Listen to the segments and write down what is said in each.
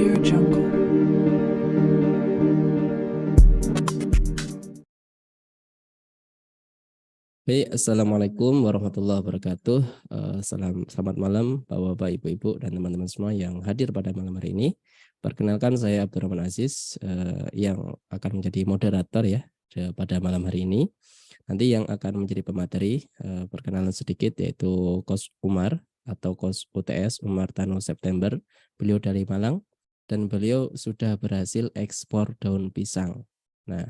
AudioJungle. Baik, Assalamualaikum warahmatullahi wabarakatuh. Selamat malam Bapak-Bapak, Ibu-Ibu, dan teman-teman semua yang hadir pada malam hari ini. Perkenalkan saya Abdurrahman Aziz yang akan menjadi moderator ya pada malam hari ini. Nanti yang akan menjadi pemateri perkenalan sedikit yaitu Coach Umar atau Coach UTS Umar Tanu September. Beliau dari Malang dan beliau sudah berhasil ekspor daun pisang. Nah,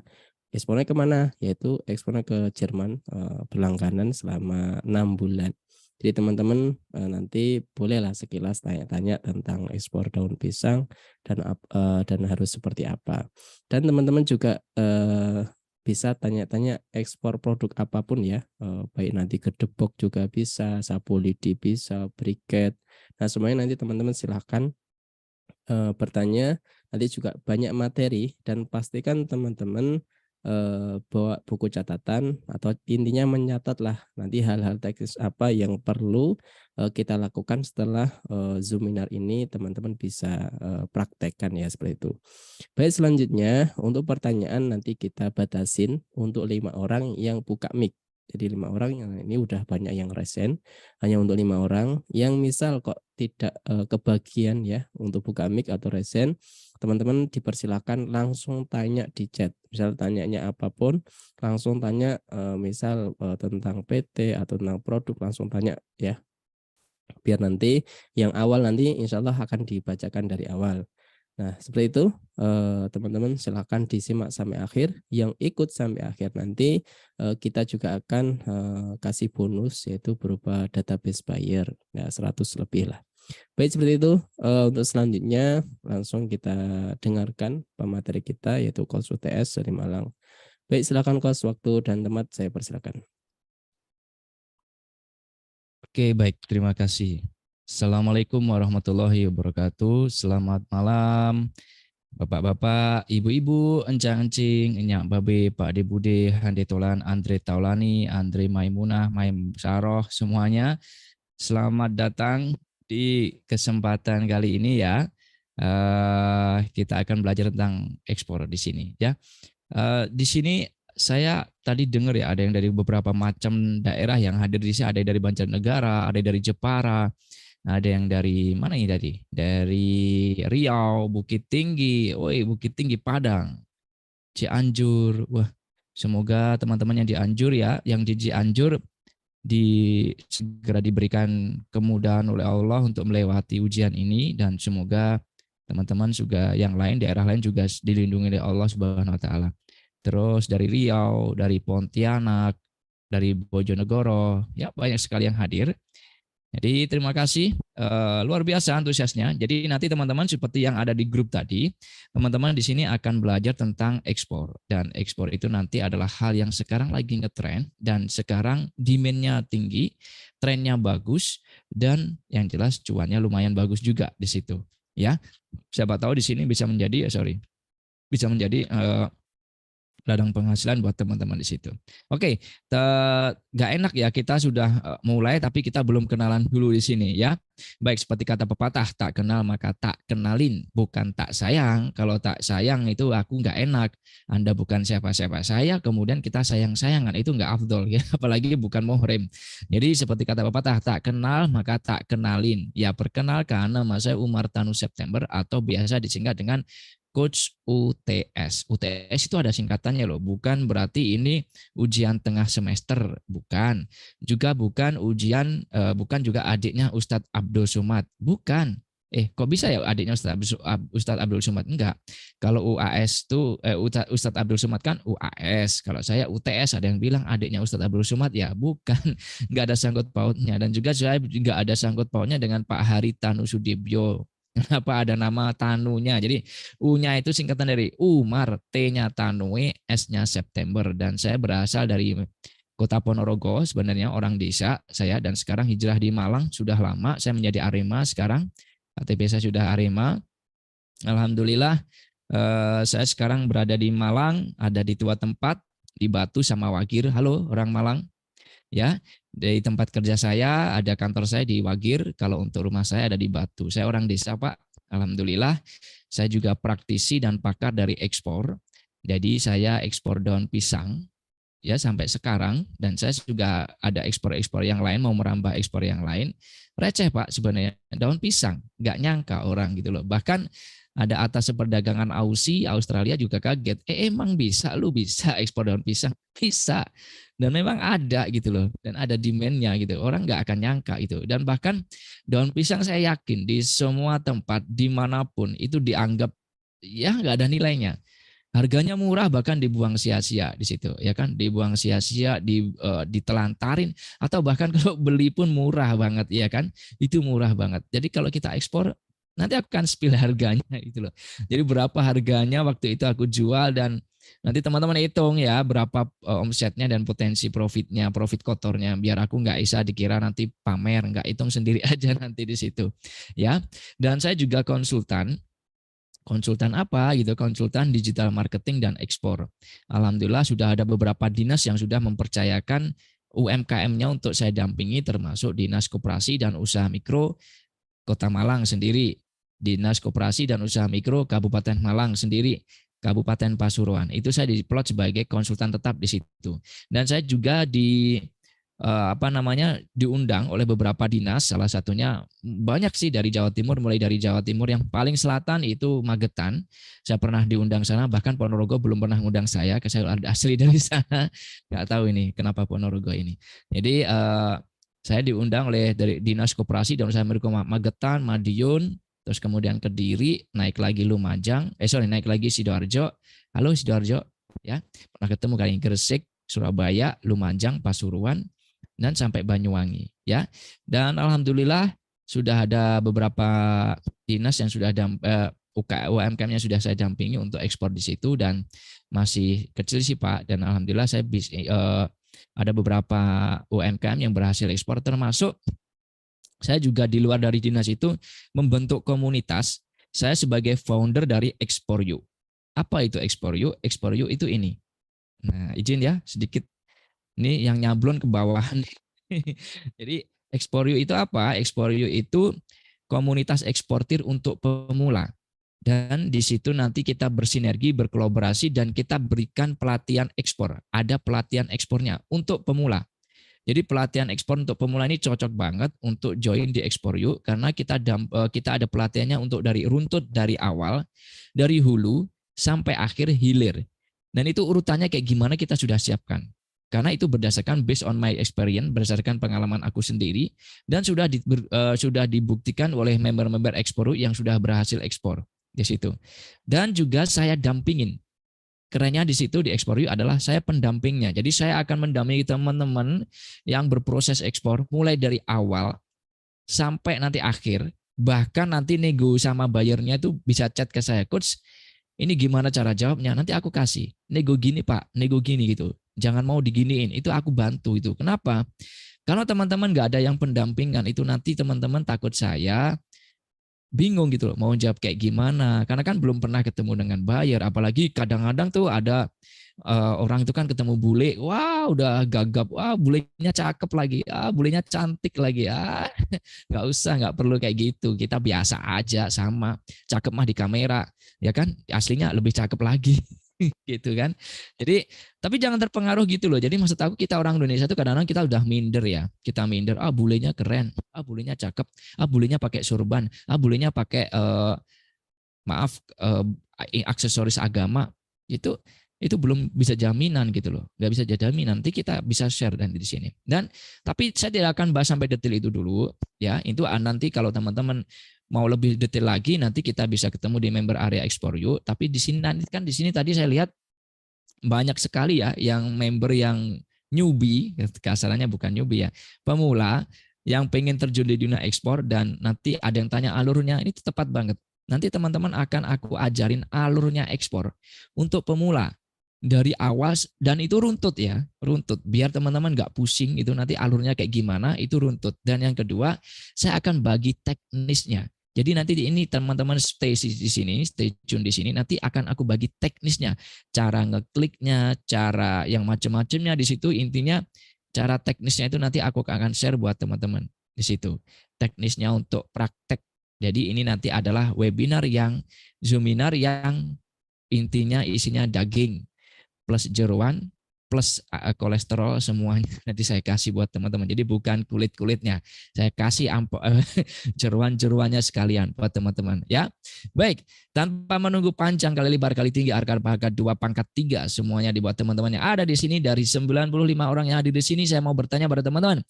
ekspornya kemana? Yaitu ekspornya ke Jerman berlangganan selama 6 bulan. Jadi teman-teman nanti bolehlah sekilas tanya-tanya tentang ekspor daun pisang dan harus seperti apa. Dan teman-teman juga bisa tanya-tanya ekspor produk apapun ya, baik nanti gedebok juga bisa, sapu lidi bisa, briket. Nah semuanya nanti teman-teman silahkan bertanya, nanti juga banyak materi dan pastikan teman-teman bawa buku catatan atau intinya menyatatlah nanti hal-hal teknis apa yang perlu kita lakukan setelah Zoominar ini teman-teman bisa praktekkan ya seperti itu. Baik, selanjutnya untuk pertanyaan nanti kita batasin untuk 5 orang yang buka mic. Jadi 5 orang yang ini udah banyak yang resen, hanya untuk 5 orang yang misal kok tidak kebagian ya untuk buka mic atau resen, teman-teman dipersilakan langsung tanya di chat. Misal tanyanya apapun, langsung tanya misal tentang PT atau tentang produk, langsung tanya ya. Biar nanti yang awal nanti insya Allah akan dibacakan dari awal. Nah, seperti itu teman-teman silakan disimak sampai akhir. Yang ikut sampai akhir nanti kita juga akan kasih bonus yaitu berupa database buyer ya 100 lebih lah. Baik, seperti itu untuk selanjutnya langsung kita dengarkan pemateri kita yaitu Coach UTS dari Malang. Baik, silakan Coach, waktu dan tempat saya persilakan. Oke, baik, terima kasih. Assalamualaikum warahmatullahi wabarakatuh. Selamat malam, Bapak-bapak, Ibu-ibu, Encang-encing, Enyak Babe, Pak De Bude, Hande Tolan, Andre Taulani, Andre Maimunah, Maim Saroh, semuanya. Selamat datang di kesempatan kali ini ya. Kita akan belajar tentang ekspor di sini ya. Di sini saya tadi dengar ya ada yang dari beberapa macam daerah yang hadir di sini, ada dari Banjarnegara, ada dari Jepara, ada yang dari mana ini tadi? Dari Riau, Bukit Tinggi, Bukit Tinggi Padang, Cianjur. Wah, semoga teman-teman yang di Anjur ya, yang di Cianjur segera diberikan kemudahan oleh Allah untuk melewati ujian ini dan semoga teman-teman juga yang lain daerah lain juga dilindungi oleh Allah Subhanahu wa taala. Terus dari Riau, dari Pontianak, dari Bojonegoro, ya banyak sekali yang hadir. Jadi terima kasih, luar biasa antusiasnya. Jadi nanti teman-teman seperti yang ada di grup tadi, teman-teman di sini akan belajar tentang ekspor. Dan ekspor itu nanti adalah hal yang sekarang lagi ngetren dan sekarang demand-nya tinggi, trennya bagus, dan yang jelas cuannya lumayan bagus juga di situ. Ya, siapa tahu di sini bisa menjadi, bisa menjadi ladang penghasilan buat teman-teman di situ. Oke, gak enak ya kita sudah mulai tapi kita belum kenalan dulu di sini ya. Baik, seperti kata pepatah, tak kenal maka tak kenalin, bukan tak sayang. Kalau tak sayang itu aku gak enak. Anda bukan siapa-siapa saya, kemudian kita sayang-sayangan, itu gak afdol ya, apalagi bukan muhrim. Jadi seperti kata pepatah, tak kenal maka tak kenalin. Ya perkenalkan, nama saya Umar Tanu September atau biasa disingkat dengan Coach UTS. UTS itu ada singkatannya loh, bukan berarti ini ujian tengah semester, bukan. Juga bukan ujian, bukan juga adiknya Ustadz Abdul Somad, bukan. Kok bisa ya adiknya Ustadz Abdul Somad? Enggak. Kalau UAS itu Ustadz Abdul Somad kan UAS. Kalau saya UTS, ada yang bilang adiknya Ustadz Abdul Somad, ya bukan. Enggak ada sangkut pautnya. Dan juga saya juga ada sangkut pautnya dengan Pak Hari Tanu Sudibyo. Kenapa ada nama Tanunya? Jadi U-nya itu singkatan dari Umar, T-nya Tanue, S-nya September. Dan saya berasal dari Kota Ponorogo, sebenarnya orang desa saya, dan sekarang hijrah di Malang sudah lama. Saya menjadi Arema sekarang. KTP saya sudah Arema. Alhamdulillah saya sekarang berada di Malang, ada di tua tempat di Batu sama Wagir. Halo orang Malang. Ya, dari tempat kerja saya ada kantor saya di Wagir, kalau untuk rumah saya ada di Batu. Saya orang desa Pak, Alhamdulillah saya juga praktisi dan pakar dari ekspor. Jadi saya ekspor daun pisang ya sampai sekarang, dan saya juga ada ekspor-ekspor yang lain, mau merambah ekspor yang lain. Receh Pak sebenarnya daun pisang, nggak nyangka orang gitu loh. Bahkan ada atas perdagangan Aussie, Australia juga kaget. Emang bisa, lu bisa ekspor daun pisang? Bisa. Dan memang ada gitu loh, dan ada demand-nya gitu. Orang nggak akan nyangka itu. Dan bahkan daun pisang saya yakin di semua tempat, dimanapun itu dianggap ya nggak ada nilainya. Harganya murah, bahkan dibuang sia-sia di situ, ya kan? Dibuang sia-sia, ditelantarin, atau bahkan kalau beli pun murah banget, ya kan? Itu murah banget. Jadi kalau kita ekspor, nanti aku akan spill harganya itu loh. Jadi berapa harganya waktu itu aku jual, dan nanti teman-teman hitung ya berapa omsetnya dan potensi profitnya, profit kotornya, biar aku nggak bisa dikira nanti pamer, nggak, hitung sendiri aja nanti di situ, ya. Dan saya juga konsultan. Konsultan apa gitu, konsultan digital marketing dan ekspor. Alhamdulillah sudah ada beberapa dinas yang sudah mempercayakan UMKM-nya untuk saya dampingi, termasuk Dinas Koperasi dan Usaha Mikro Kota Malang sendiri, Dinas Koperasi dan Usaha Mikro Kabupaten Malang sendiri, Kabupaten Pasuruan. Itu saya diplot sebagai konsultan tetap di situ. Dan saya juga diundang oleh beberapa dinas, salah satunya banyak sih dari Jawa Timur, mulai dari Jawa Timur yang paling selatan itu Magetan, saya pernah diundang sana, bahkan Ponorogo belum pernah mengundang saya asli dari sana, nggak tahu ini kenapa Ponorogo ini. Jadi saya diundang oleh dari Dinas Koperasi dan Usaha Mikro Magetan, Madiun, terus kemudian Kediri, naik lagi Lumajang, naik lagi Sidoarjo. Halo Sidoarjo, ya pernah ketemu kali ini, Gresik, Surabaya, Lumajang, Pasuruan, dan sampai Banyuwangi, ya. Dan alhamdulillah sudah ada beberapa dinas yang sudah UMKM-nya sudah saya dampingi untuk ekspor di situ, dan masih kecil sih Pak, dan alhamdulillah saya ada beberapa UMKM yang berhasil ekspor, termasuk saya juga di luar dari dinas itu membentuk komunitas. Saya sebagai founder dari Ekspor You. Apa itu Ekspor You? Ekspor You itu ini. Nah, izin ya sedikit. Ini yang nyablon ke bawah. Jadi Ekspor You itu apa? Ekspor You itu komunitas eksportir untuk pemula. Dan di situ nanti kita bersinergi, berkolaborasi, dan kita berikan pelatihan ekspor. Ada pelatihan ekspornya untuk pemula. Jadi pelatihan ekspor untuk pemula ini cocok banget untuk join di Ekspor You, karena kita ada pelatihannya untuk dari runtut, dari awal, dari hulu sampai akhir hilir. Dan itu urutannya kayak gimana kita sudah siapkan. Karena itu berdasarkan based on my experience, berdasarkan pengalaman aku sendiri, dan sudah dibuktikan oleh member-member Ekspor You yang sudah berhasil ekspor di situ. Dan juga saya dampingin. Kerennya di situ di Ekspor You adalah saya pendampingnya. Jadi saya akan mendampingi teman-teman yang berproses ekspor mulai dari awal sampai nanti akhir. Bahkan nanti nego sama bayarnya itu bisa chat ke saya, Coach, ini gimana cara jawabnya? Nanti aku kasih. Nego gini Pak, nego gini gitu. Jangan mau diginiin. Itu aku bantu itu. Kenapa? Karena teman-teman nggak ada yang pendampingan, itu nanti teman-teman takut saya bingung gitu loh, mau jawab kayak gimana, karena kan belum pernah ketemu dengan buyer. Apalagi kadang-kadang tuh ada orang itu kan ketemu bule, wah udah gagap, wah bulenya cakep lagi, bulenya cantik lagi, nggak usah, nggak perlu kayak gitu, kita biasa aja, sama cakep mah di kamera, ya kan, aslinya lebih cakep lagi. Gitu kan. Jadi tapi jangan terpengaruh gitu loh. Jadi maksud aku, kita orang Indonesia tuh kadang-kadang kita udah minder ya. Kita minder, bulenya keren, bulenya cakep, bulenya pakai surban, bulenya pakai aksesoris agama. Itu belum bisa jaminan gitu loh. Nggak bisa jadi jaminan. Nanti kita bisa share dan di sini. Dan tapi saya tidak akan bahas sampai detail itu dulu ya. Itu nanti kalau teman-teman mau lebih detail lagi, nanti kita bisa ketemu di member area Ekspor You. Tapi di sini kan, di sini tadi saya lihat banyak sekali ya yang member yang newbie, kasarannya bukan newbie ya, pemula yang pengen terjun di dunia ekspor. Dan nanti ada yang tanya alurnya, ini tepat banget. Nanti teman-teman akan aku ajarin alurnya ekspor untuk pemula dari awal, dan itu runtut ya, runtut, biar teman-teman nggak pusing itu nanti alurnya kayak gimana, itu runtut. Dan yang kedua, saya akan bagi teknisnya. Jadi nanti ini teman-teman stay di sini, stay tune di sini, nanti akan aku bagi teknisnya, cara ngekliknya, cara yang macam-macamnya di situ. Intinya cara teknisnya itu nanti aku akan share buat teman-teman di situ. Teknisnya untuk praktek Jadi ini nanti adalah webinar yang Zoominar yang intinya isinya daging plus jeruan plus kolesterol semuanya nanti saya kasih buat teman-teman. Jadi bukan kulit-kulitnya, saya kasih jeruan-jeruannya sekalian buat teman-teman ya. Baik, tanpa menunggu panjang kali lebar kali tinggi akar pangkat 2 pangkat 3 semuanya dibuat teman-teman yang ada di sini. Dari 95 orang yang hadir di sini, saya mau bertanya pada teman-teman,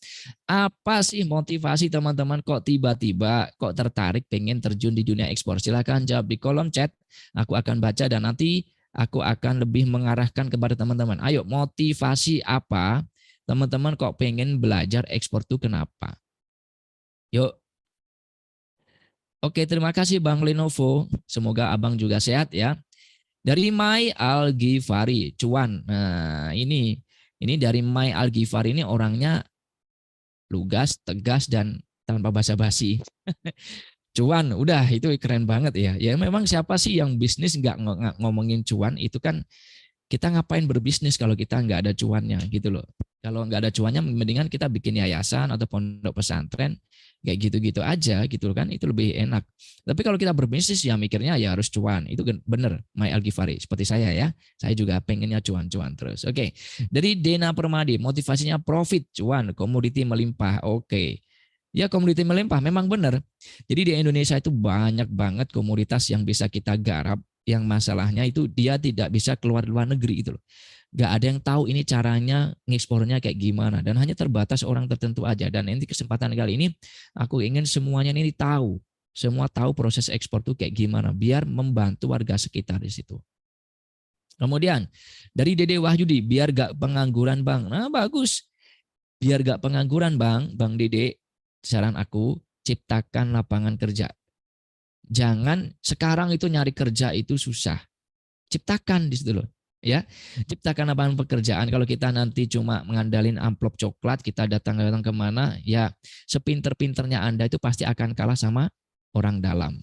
apa sih motivasi teman-teman kok tiba-tiba kok tertarik pengen terjun di dunia ekspor? Silahkan jawab di kolom chat, aku akan baca dan nanti aku akan lebih mengarahkan kepada teman-teman. Ayo, motivasi apa teman-teman kok pengen belajar ekspor itu kenapa? Yuk. Oke, terima kasih Bang Lenovo. Semoga Abang juga sehat ya. Dari Mai Al-Ghifari, cuan. Nah, ini dari Mai Al-Ghifari ini orangnya lugas, tegas dan tanpa basa-basi. Cuan, udah itu keren banget ya. Ya memang siapa sih yang bisnis nggak ngomongin cuan, itu kan kita ngapain berbisnis kalau kita nggak ada cuannya gitu loh. Kalau nggak ada cuannya, mendingan kita bikin yayasan atau pondok pesantren kayak gitu-gitu aja gitu kan, itu lebih enak. Tapi kalau kita berbisnis ya mikirnya ya harus cuan, itu bener Mai Al-Ghifari seperti saya ya. Saya juga pengennya cuan-cuan terus. Oke, dari Dena Permadi, motivasinya profit, cuan, komoditi melimpah. Oke. Ya komoditi melimpah memang benar. Jadi di Indonesia itu banyak banget komoditas yang bisa kita garap. Yang masalahnya itu dia tidak bisa keluar luar negeri itu loh. Gak ada yang tahu ini caranya ngekspornya kayak gimana dan hanya terbatas orang tertentu aja. Dan nanti kesempatan kali ini aku ingin semuanya ini tahu, semua tahu proses ekspor itu kayak gimana biar membantu warga sekitar di situ. Kemudian dari Dede Wahyudi, biar gak pengangguran Bang. Nah bagus, biar gak pengangguran Bang Dede, saran aku ciptakan lapangan kerja. Jangan sekarang itu nyari kerja itu susah. Ciptakan di situ loh. Ya, ciptakan lapangan pekerjaan. Kalau kita nanti cuma mengandalin amplop coklat, kita datang kemana, ya sepinter-pinternya Anda itu pasti akan kalah sama orang dalam.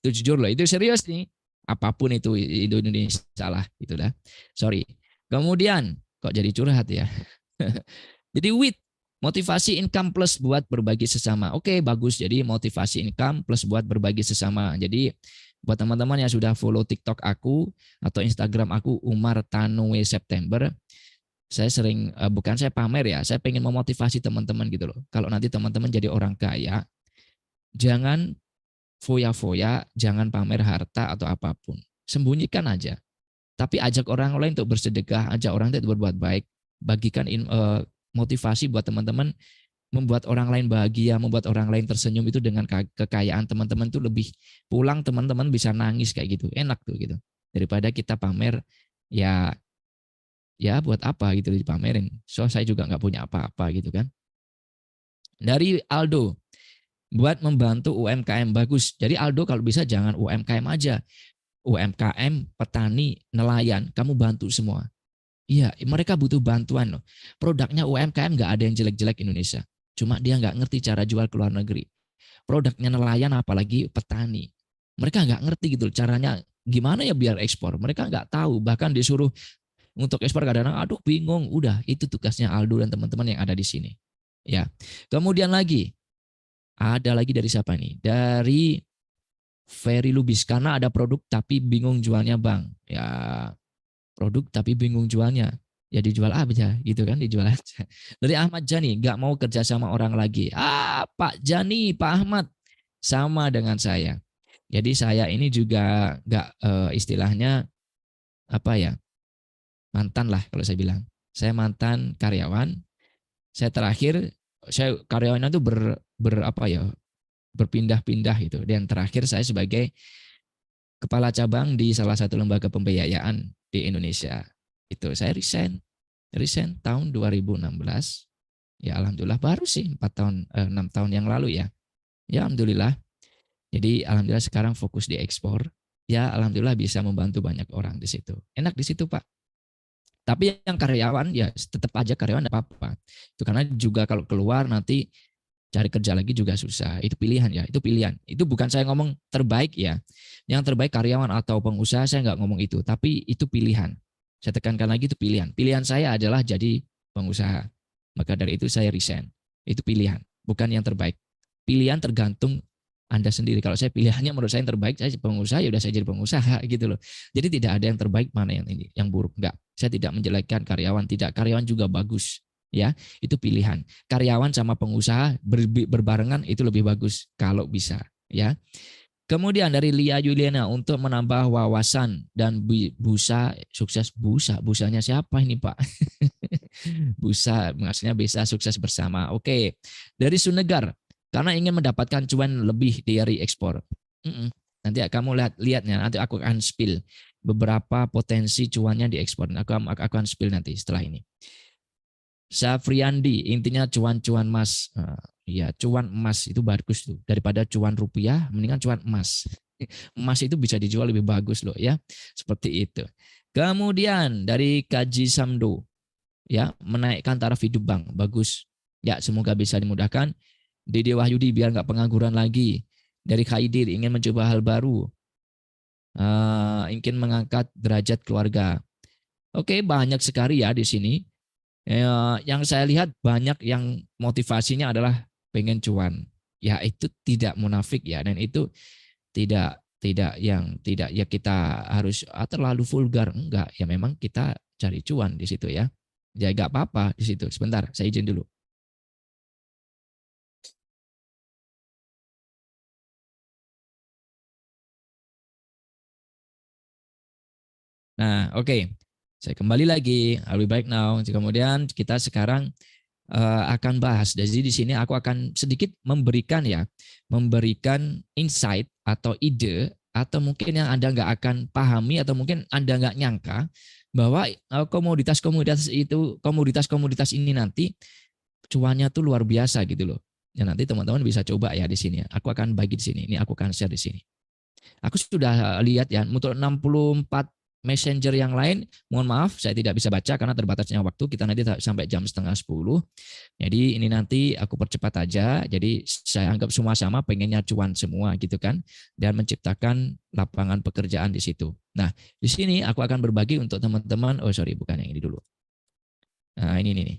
Itu jujur loh, itu serius nih. Apapun itu Indonesia salah, itu dah. Sorry. Kemudian kok jadi curhat ya. Jadi motivasi income plus buat berbagi sesama. Oke, bagus. Jadi motivasi income plus buat berbagi sesama. Jadi buat teman-teman yang sudah follow TikTok aku atau Instagram aku Umar Tanwe September, saya sering bukan saya pamer ya, saya pengen memotivasi teman-teman gitu loh. Kalau nanti teman-teman jadi orang kaya, jangan foya-foya, jangan pamer harta atau apapun. Sembunyikan aja. Tapi ajak orang lain untuk bersedekah, ajak orang lain untuk berbuat baik, bagikan motivasi buat teman-teman, membuat orang lain bahagia, membuat orang lain tersenyum itu dengan kekayaan teman-teman itu lebih pulang teman-teman bisa nangis kayak gitu, enak tuh gitu. Daripada kita pamer ya buat apa gitu dipamerin. So saya juga nggak punya apa-apa gitu kan. Dari Aldo, buat membantu UMKM bagus. Jadi Aldo kalau bisa jangan UMKM aja. UMKM, petani, nelayan, kamu bantu semua. Iya, mereka butuh bantuan loh. Produknya UMKM nggak ada yang jelek-jelek Indonesia. Cuma dia nggak ngerti cara jual ke luar negeri. Produknya nelayan apalagi petani. Mereka nggak ngerti gitu caranya gimana ya biar ekspor. Mereka nggak tahu. Bahkan disuruh untuk ekspor kadang-kadang aduh bingung. Udah itu tugasnya Aldo dan teman-teman yang ada di sini. Ya. Kemudian lagi ada lagi dari siapa nih? Dari Ferry Lubis, karena ada produk tapi bingung jualnya Bang. Ya produk tapi bingung jualnya, ya dijual aja gitu kan, dijual aja. Dari Ahmad Jani, nggak mau kerja sama orang lagi. Pak Jani, Pak Ahmad sama dengan saya. Jadi saya ini juga nggak istilahnya apa ya, mantan lah kalau saya bilang. Saya mantan karyawan. Saya terakhir saya karyawan itu apa ya, berpindah-pindah gitu. Dan terakhir saya sebagai kepala cabang di salah satu lembaga pembiayaan di Indonesia. Itu saya resign tahun 2016. Ya alhamdulillah baru sih 6 tahun yang lalu ya. Ya alhamdulillah. Jadi alhamdulillah sekarang fokus di ekspor. Ya alhamdulillah bisa membantu banyak orang di situ. Enak di situ Pak. Tapi yang karyawan ya tetap aja karyawan enggak apa-apa. Itu karena juga kalau keluar nanti cari kerja lagi juga susah. Itu pilihan ya, itu pilihan. Itu bukan saya ngomong terbaik ya. Yang terbaik karyawan atau pengusaha saya nggak ngomong itu, tapi itu pilihan. Saya tekankan lagi itu pilihan. Pilihan saya adalah jadi pengusaha. Maka dari itu saya resign. Itu pilihan, bukan yang terbaik. Pilihan tergantung Anda sendiri. Kalau saya pilihannya menurut saya yang terbaik, saya pengusaha, ya udah saya jadi pengusaha gitu loh. Jadi tidak ada yang terbaik mana yang ini, yang buruk, enggak. Saya tidak menjelekkan karyawan, tidak. Karyawan juga bagus, ya. Itu pilihan. Karyawan sama pengusaha berbarengan itu lebih bagus kalau bisa, ya. Kemudian dari Lia Yuliana untuk menambah wawasan dan busa sukses busanya siapa ini Pak? Busa maksudnya bisa sukses bersama. Oke. Dari Sunegar karena ingin mendapatkan cuan lebih dari ekspor. Nanti kamu lihatnya, nanti aku akan spill beberapa potensi cuannya di ekspor. Aku akan spill nanti setelah ini. Safriandi, intinya cuan-cuan emas. Ya, cuan emas itu bagus tuh. Daripada cuan rupiah, mendingan cuan emas. Emas itu bisa dijual lebih bagus loh ya. Seperti itu. Kemudian dari Kaji Samdo, ya, menaikkan taraf hidup bank. Bagus. Ya, semoga bisa dimudahkan. Dede Wahyudi biar nggak pengangguran lagi. Dari Khaidir ingin mencoba hal baru. Ingin mengangkat derajat keluarga. Oke, banyak sekali ya di sini. Yang saya lihat banyak yang motivasinya adalah pengen cuan. Ya itu tidak munafik ya, dan itu tidak ya kita harus terlalu vulgar, enggak ya, memang kita cari cuan di situ ya. Ya enggak apa-apa di situ. Sebentar, saya izin dulu. Nah, oke. Saya kembali lagi. I'll be back now. Kemudian kita sekarang akan bahas. Jadi di sini aku akan sedikit memberikan insight atau ide, atau mungkin yang Anda nggak akan pahami, atau mungkin Anda nggak nyangka bahwa komoditas ini nanti cuannya tuh luar biasa gitu loh. Ya nanti teman-teman bisa coba ya di sini. Aku akan bagi di sini. Ini aku akan share di sini. Aku sudah lihat ya, untuk 64 messenger yang lain, mohon maaf saya tidak bisa baca karena terbatasnya waktu, kita nanti sampai jam 9:30. Jadi ini nanti aku percepat aja, jadi saya anggap semua sama, pengennya cuan semua gitu kan, dan menciptakan lapangan pekerjaan di situ. Nah, di sini aku akan berbagi untuk teman-teman, bukan yang ini dulu. Nah, ini nih.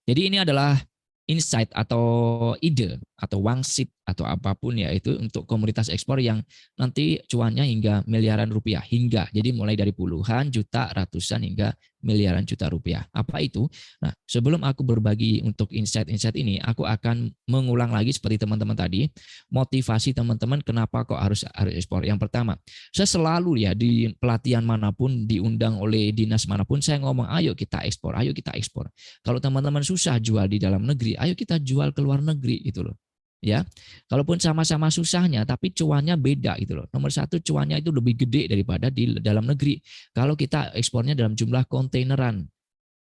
Jadi ini adalah insight atau ide atau wangsit atau apapun ya, itu untuk komunitas ekspor yang nanti cuannya hingga miliaran rupiah, hingga, jadi mulai dari puluhan juta, ratusan hingga miliaran juta rupiah. Apa itu? Nah, sebelum aku berbagi untuk insight-insight ini, aku akan mengulang lagi seperti teman-teman tadi, motivasi teman-teman kenapa kok harus ekspor. Yang pertama, saya selalu ya di pelatihan manapun, diundang oleh dinas manapun, saya ngomong ayo kita ekspor, ayo kita ekspor. Kalau teman-teman susah jual di dalam negeri, ayo kita jual ke luar negeri gitu loh. Ya, kalaupun sama-sama susahnya, tapi cuannya beda gitu loh. Nomor satu, cuannya itu lebih gede daripada di dalam negeri. Kalau kita ekspornya dalam jumlah kontaineran,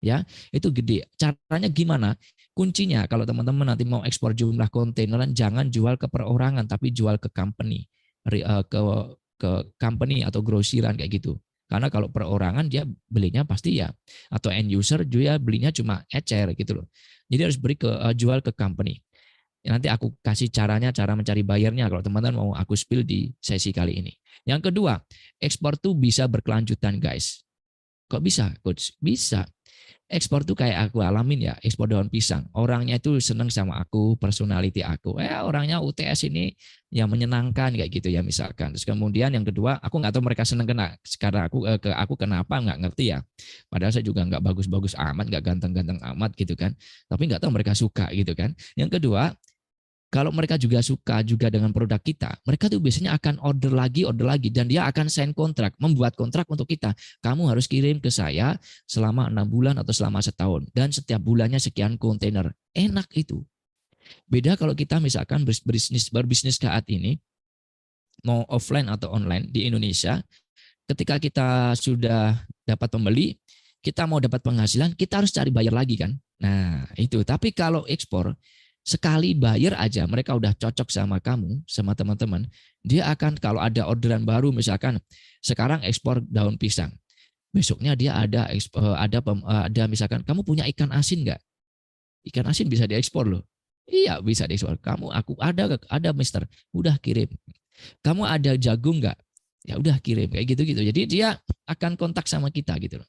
ya itu gede. Caranya gimana? Kuncinya kalau teman-teman nanti mau ekspor jumlah kontaineran, jangan jual ke perorangan, tapi jual ke company, ke company atau grosiran kayak gitu. Karena kalau perorangan dia belinya pasti ya, atau end user dia belinya cuma ecer gitu loh. Jadi harus beri jual ke company. Nanti aku kasih caranya, cara mencari bayarnya kalau teman-teman mau aku spill di sesi kali ini. Yang kedua, ekspor tuh bisa berkelanjutan guys. Kok bisa, coach? Bisa. Ekspor tuh kayak aku alamin ya, ekspor daun pisang. Orangnya itu seneng sama aku, personality aku. Orangnya UTS ini yang menyenangkan kayak gitu ya misalkan. Terus kemudian yang kedua, aku nggak tahu mereka seneng kena. Sekarang ke aku kenapa nggak ngerti ya. Padahal saya juga nggak bagus-bagus amat, nggak ganteng-ganteng amat gitu kan. Tapi nggak tahu mereka suka gitu kan. Yang kedua, kalau mereka juga suka juga dengan produk kita, mereka tuh biasanya akan order lagi, dan dia akan sign kontrak, membuat kontrak untuk kita. Kamu harus kirim ke saya selama 6 bulan atau selama setahun, dan setiap bulannya sekian kontainer. Enak itu. Beda kalau kita misalkan berbisnis saat ini, mau offline atau online di Indonesia, ketika kita sudah dapat pembeli, kita mau dapat penghasilan, kita harus cari bayar lagi kan. Nah itu, tapi kalau ekspor, sekali bayar aja mereka udah cocok sama kamu, sama teman-teman, dia akan kalau ada orderan baru misalkan sekarang ekspor daun pisang, besoknya dia ada misalkan kamu punya ikan asin nggak? Ikan asin bisa diekspor loh. Iya bisa diekspor. Aku ada mister, udah kirim. Kamu ada jagung nggak? Ya udah kirim kayak gitu-gitu. Jadi dia akan kontak sama kita gitu loh.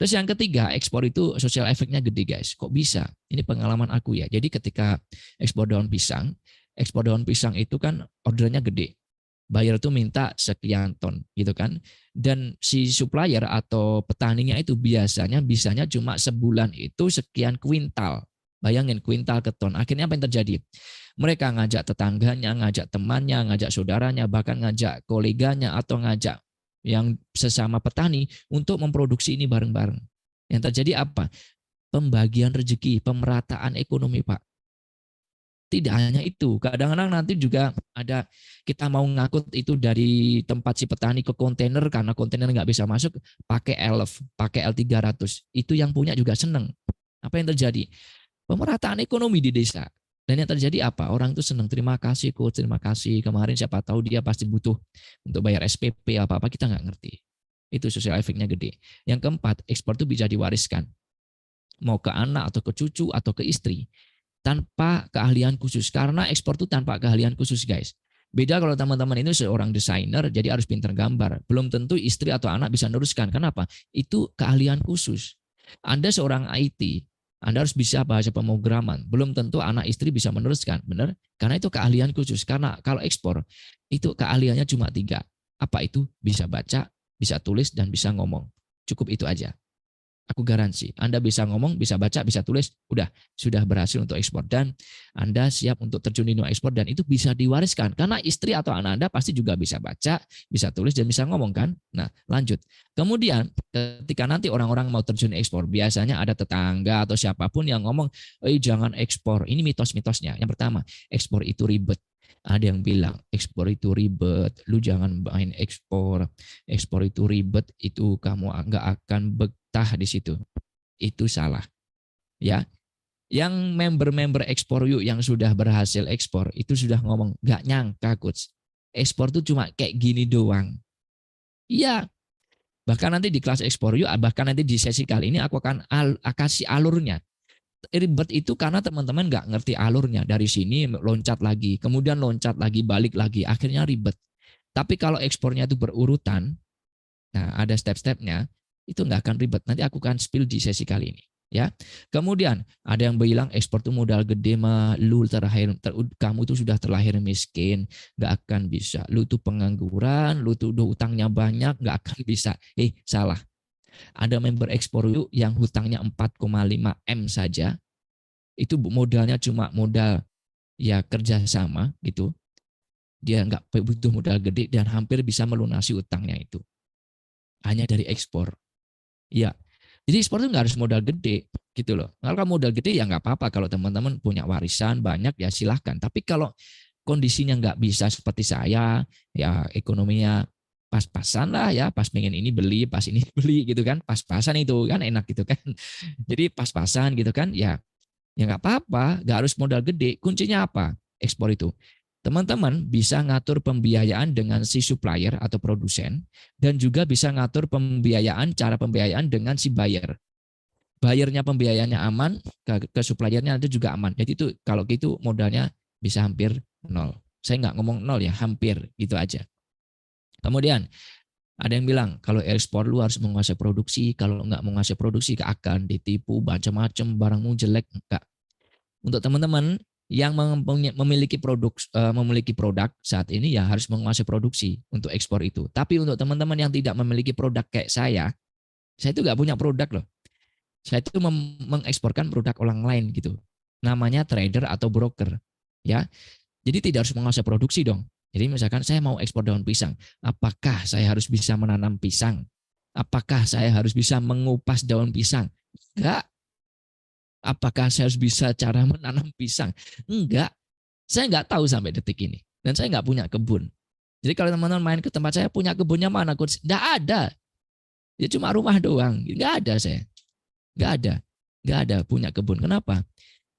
Terus yang ketiga, ekspor itu sosial efeknya gede guys. Kok bisa? Ini pengalaman aku ya. Jadi ketika ekspor daun pisang, ekspor daun pisang itu kan ordernya gede. Buyer itu minta sekian ton gitu kan. Dan si supplier atau petaninya itu biasanya bisanya cuma sebulan itu sekian kuintal. Bayangin kuintal ke ton. Akhirnya apa yang terjadi? Mereka ngajak tetangganya, ngajak temannya, ngajak saudaranya, bahkan ngajak koleganya atau ngajak yang sesama petani untuk memproduksi ini bareng-bareng. Yang terjadi apa? Pembagian rezeki, pemerataan ekonomi, Pak. Tidak hanya itu, kadang-kadang nanti juga ada kita mau ngangkut itu dari tempat si petani ke kontainer karena kontainer nggak bisa masuk, pakai LF, pakai L300. Itu yang punya juga seneng. Apa yang terjadi? Pemerataan ekonomi di desa. Dan yang terjadi apa? Orang itu senang, terima kasih coach, terima kasih. Kemarin siapa tahu dia pasti butuh untuk bayar SPP apa-apa, kita nggak ngerti. Itu sosial efeknya gede. Yang keempat, ekspor itu bisa diwariskan. Mau ke anak atau ke cucu atau ke istri. Tanpa keahlian khusus. Karena ekspor itu tanpa keahlian khusus, guys. Beda kalau teman-teman ini seorang desainer, jadi harus pintar gambar. Belum tentu istri atau anak bisa meneruskan. Kenapa? Itu keahlian khusus. Anda seorang IT, Anda harus bisa bahasa pemrograman. Belum tentu anak istri bisa meneruskan. Benar? Karena itu keahlian khusus. Karena kalau ekspor, itu keahliannya cuma 3. Apa itu? Bisa baca, bisa tulis, dan bisa ngomong. Cukup itu aja. Aku garansi, Anda bisa ngomong, bisa baca, bisa tulis, sudah berhasil untuk ekspor. Dan Anda siap untuk terjun di dunia ekspor dan itu bisa diwariskan. Karena istri atau anak Anda pasti juga bisa baca, bisa tulis, dan bisa ngomong kan. Nah lanjut. Kemudian ketika nanti orang-orang mau terjun ekspor, biasanya ada tetangga atau siapapun yang ngomong, jangan ekspor. Ini mitos-mitosnya. Yang pertama, ekspor itu ribet. Ada yang bilang ekspor itu ribet, lu jangan main ekspor. Ekspor itu ribet, itu kamu nggak akan betah di situ. Itu salah. Ya, yang member-member ekspor yuk yang sudah berhasil ekspor itu sudah ngomong nggak nyangka coach. Ekspor itu cuma kayak gini doang. Iya. Bahkan nanti di kelas ekspor yuk, bahkan nanti di sesi kali ini aku akan kasih alurnya. Ribet itu karena teman-teman nggak ngerti alurnya. Dari sini loncat lagi, kemudian loncat lagi, balik lagi, akhirnya ribet. Tapi kalau ekspornya itu berurutan, nah ada step-stepnya, itu nggak akan ribet. Nanti aku akan spill di sesi kali ini. Ya, kemudian ada yang bilang ekspor itu modal gede mah, lu kamu tuh sudah terlahir miskin, nggak akan bisa. Lu tuh pengangguran, lu tuh udah utangnya banyak, nggak akan bisa. Salah. Ada member ekspor yuk yang hutangnya 4,5 M saja, itu modalnya cuma modal ya kerjasama gitu. Dia nggak butuh modal gede dan hampir bisa melunasi utangnya itu. Hanya dari ekspor. Ya, jadi ekspor itu nggak harus modal gede gitu loh. Kalau modal gede ya nggak apa-apa. Kalau teman-teman punya warisan banyak ya silahkan. Tapi kalau kondisinya nggak bisa seperti saya, ya ekonominya pas-pasan lah ya, pas pengen ini beli, pas ini beli gitu kan, pas-pasan itu kan enak gitu kan. Jadi pas-pasan gitu kan, ya nggak apa-apa, nggak harus modal gede. Kuncinya apa? Ekspor itu. Teman-teman bisa ngatur pembiayaan dengan si supplier atau produsen, dan juga bisa ngatur pembiayaan, cara pembiayaan dengan si buyer. Bayarnya pembiayaannya aman, ke suppliernya itu juga aman. Jadi itu kalau gitu modalnya bisa hampir nol. Saya nggak ngomong nol ya, hampir gitu aja. Kemudian ada yang bilang kalau ekspor lu harus menguasai produksi, kalau nggak menguasai produksi akan ditipu macam-macam, barangmu jelek. Enggak. Untuk teman-teman yang memiliki produk saat ini ya harus menguasai produksi untuk ekspor itu. Tapi untuk teman-teman yang tidak memiliki produk kayak saya itu nggak punya produk loh. Saya itu mengeksporkan produk orang lain gitu. Namanya trader atau broker, ya. Jadi tidak harus menguasai produksi dong. Jadi misalkan saya mau ekspor daun pisang, apakah saya harus bisa menanam pisang? Apakah saya harus bisa mengupas daun pisang? Enggak. Apakah saya harus bisa cara menanam pisang? Enggak. Saya enggak tahu sampai detik ini. Dan saya enggak punya kebun. Jadi kalau teman-teman main ke tempat saya, punya kebunnya mana? Enggak ada. Ya cuma rumah doang. Enggak ada saya. Enggak ada punya kebun. Kenapa?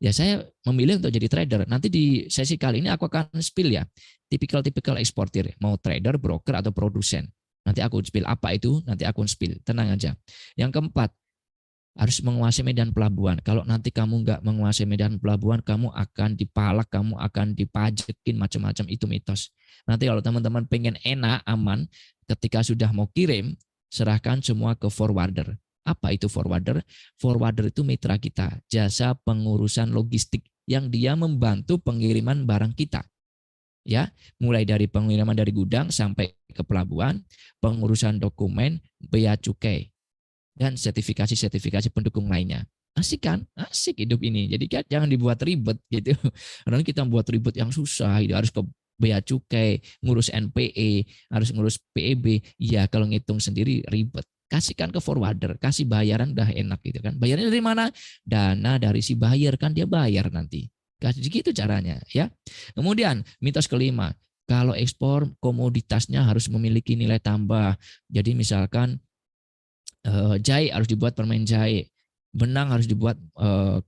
Ya saya memilih untuk jadi trader. Nanti di sesi kali ini aku akan spill ya, tipikal eksportir, mau trader, broker, atau produsen. Nanti aku spill apa itu, nanti aku spill, tenang aja. Yang keempat, harus menguasai medan pelabuhan. Kalau nanti kamu nggak menguasai medan pelabuhan, kamu akan dipalak, kamu akan dipajekin, macam-macam, itu mitos. Nanti kalau teman-teman pengen enak, aman, ketika sudah mau kirim, serahkan semua ke forwarder. Apa itu forwarder? Forwarder itu mitra kita, jasa pengurusan logistik yang dia membantu pengiriman barang kita. Ya, mulai dari pengiriman dari gudang sampai ke pelabuhan, pengurusan dokumen, bea cukai, dan sertifikasi-sertifikasi pendukung lainnya. Asik kan? Asik hidup ini. Jadi kan jangan dibuat ribet gitu. Karena kita buat ribet yang susah, itu harus ke bea cukai, ngurus NPE, harus ngurus PEB. Ya kalau ngitung sendiri ribet. Kasihkan ke forwarder, kasih bayaran udah enak gitu kan. Bayarnya dari mana? Dana dari si buyer kan dia bayar nanti. Kasih gitu caranya ya. Kemudian mitos kelima, kalau ekspor komoditasnya harus memiliki nilai tambah. Jadi misalkan jahe harus dibuat permen jahe, benang harus dibuat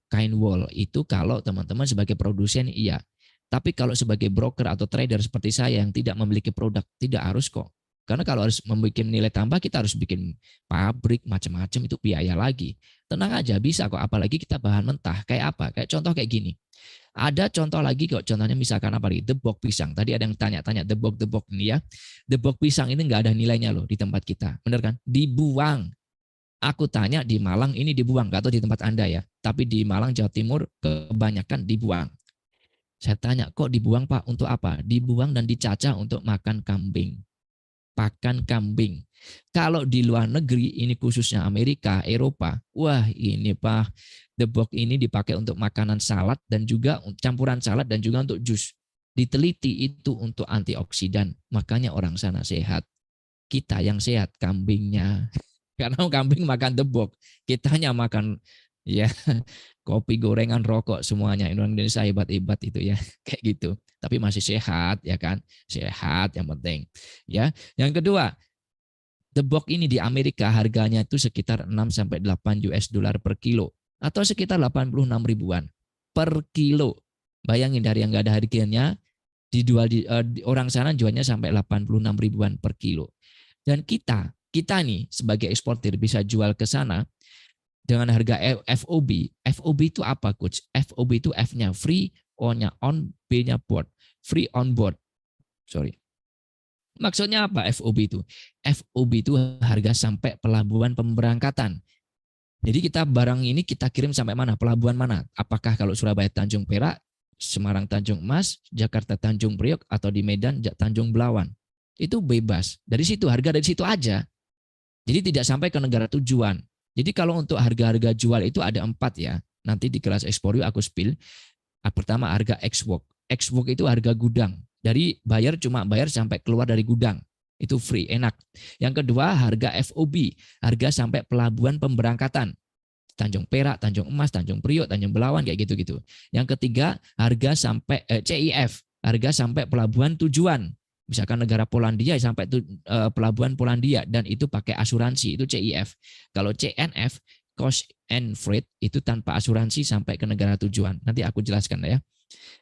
kain wool. Itu kalau teman-teman sebagai produsen iya. Tapi kalau sebagai broker atau trader seperti saya yang tidak memiliki produk, tidak harus kok. Karena kalau harus membuat nilai tambah, kita harus bikin pabrik, macam-macam, itu biaya lagi. Tenang aja, bisa kok. Apalagi kita bahan mentah. Kayak apa? Kayak contoh kayak gini. Ada contoh lagi kok, contohnya misalkan apa nih? Debok pisang. Tadi ada yang tanya-tanya debok ini ya. Debok pisang ini nggak ada nilainya loh di tempat kita. Bener kan? Dibuang. Aku tanya di Malang ini dibuang, nggak tahu di tempat Anda ya. Tapi di Malang, Jawa Timur kebanyakan dibuang. Saya tanya, kok dibuang Pak? Untuk apa? Dibuang dan dicacah untuk makan kambing. Pakan kambing. Kalau di luar negeri, ini khususnya Amerika, Eropa, wah ini Pak, debok ini dipakai untuk makanan salad dan juga campuran salad dan juga untuk jus. Diteliti itu untuk antioksidan, makanya orang sana sehat. Kita yang sehat kambingnya. Karena kambing makan debok, kitanya makan ya kopi, gorengan, rokok semuanya. Indonesia hebat-hebat itu ya, kayak gitu. Tapi masih sehat ya kan, sehat yang penting. Ya, yang kedua, debok ini di Amerika harganya itu sekitar 6 sampai 8 US dollar per kilo atau sekitar 86 ribuan per kilo. Bayangin dari yang nggak ada harganya dijual orang sana jualnya sampai 86 ribuan per kilo. Dan kita nih sebagai eksportir bisa jual ke sana dengan harga FOB. FOB itu apa coach? FOB itu F-nya free, O-nya on, B-nya board. Free on board. Sorry. Maksudnya apa FOB itu? FOB itu harga sampai pelabuhan pemberangkatan. Jadi kita barang ini kita kirim sampai mana? Pelabuhan mana? Apakah kalau Surabaya Tanjung Perak, Semarang Tanjung Mas, Jakarta Tanjung Priok, atau di Medan Tanjung Belawan? Itu bebas. Dari situ, harga dari situ aja. Jadi tidak sampai ke negara tujuan. Jadi kalau untuk harga-harga jual itu ada 4 ya. Nanti di kelas Ekspor aku spill. Pertama harga ex-work. Ex-work itu harga gudang. Dari bayar cuma bayar sampai keluar dari gudang. Itu free, enak. Yang kedua harga FOB. Harga sampai pelabuhan pemberangkatan. Tanjung Perak, Tanjung Emas, Tanjung Priok, Tanjung Belawan, kayak gitu-gitu. Yang ketiga harga sampai CIF. Harga sampai pelabuhan tujuan. Misalkan negara Polandia sampai pelabuhan Polandia dan itu pakai asuransi, itu CIF. Kalau CNF, cost and freight, itu tanpa asuransi sampai ke negara tujuan. Nanti aku jelaskan ya.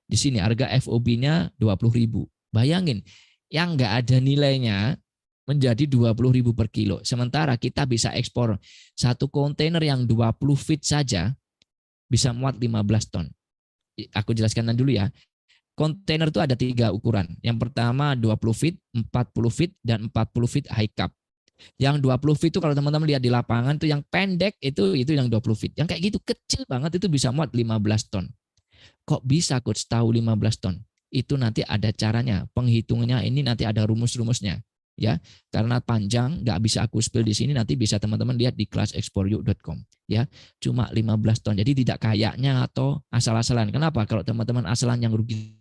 Di sini harga FOB-nya 20.000. Bayangin, yang nggak ada nilainya menjadi 20.000 per kilo. Sementara kita bisa ekspor satu kontainer yang 20 feet saja bisa muat 15 ton. Aku jelaskan dulu ya. Kontainer itu ada 3 ukuran. Yang pertama 20 feet, 40 feet, dan 40 feet high cap. Yang 20 feet itu kalau teman-teman lihat di lapangan itu yang pendek itu yang 20 feet. Yang kayak gitu kecil banget itu bisa muat 15 ton. Kok bisa coach tahu 15 ton? Itu nanti ada caranya. Penghitungannya ini nanti ada rumus-rumusnya. Ya, karena panjang nggak bisa aku spill di sini, nanti bisa teman-teman lihat di kelasexporyou.com ya. Cuma 15 ton. Jadi tidak kayaknya atau asal-asalan. Kenapa? Kalau teman-teman asalan yang rugi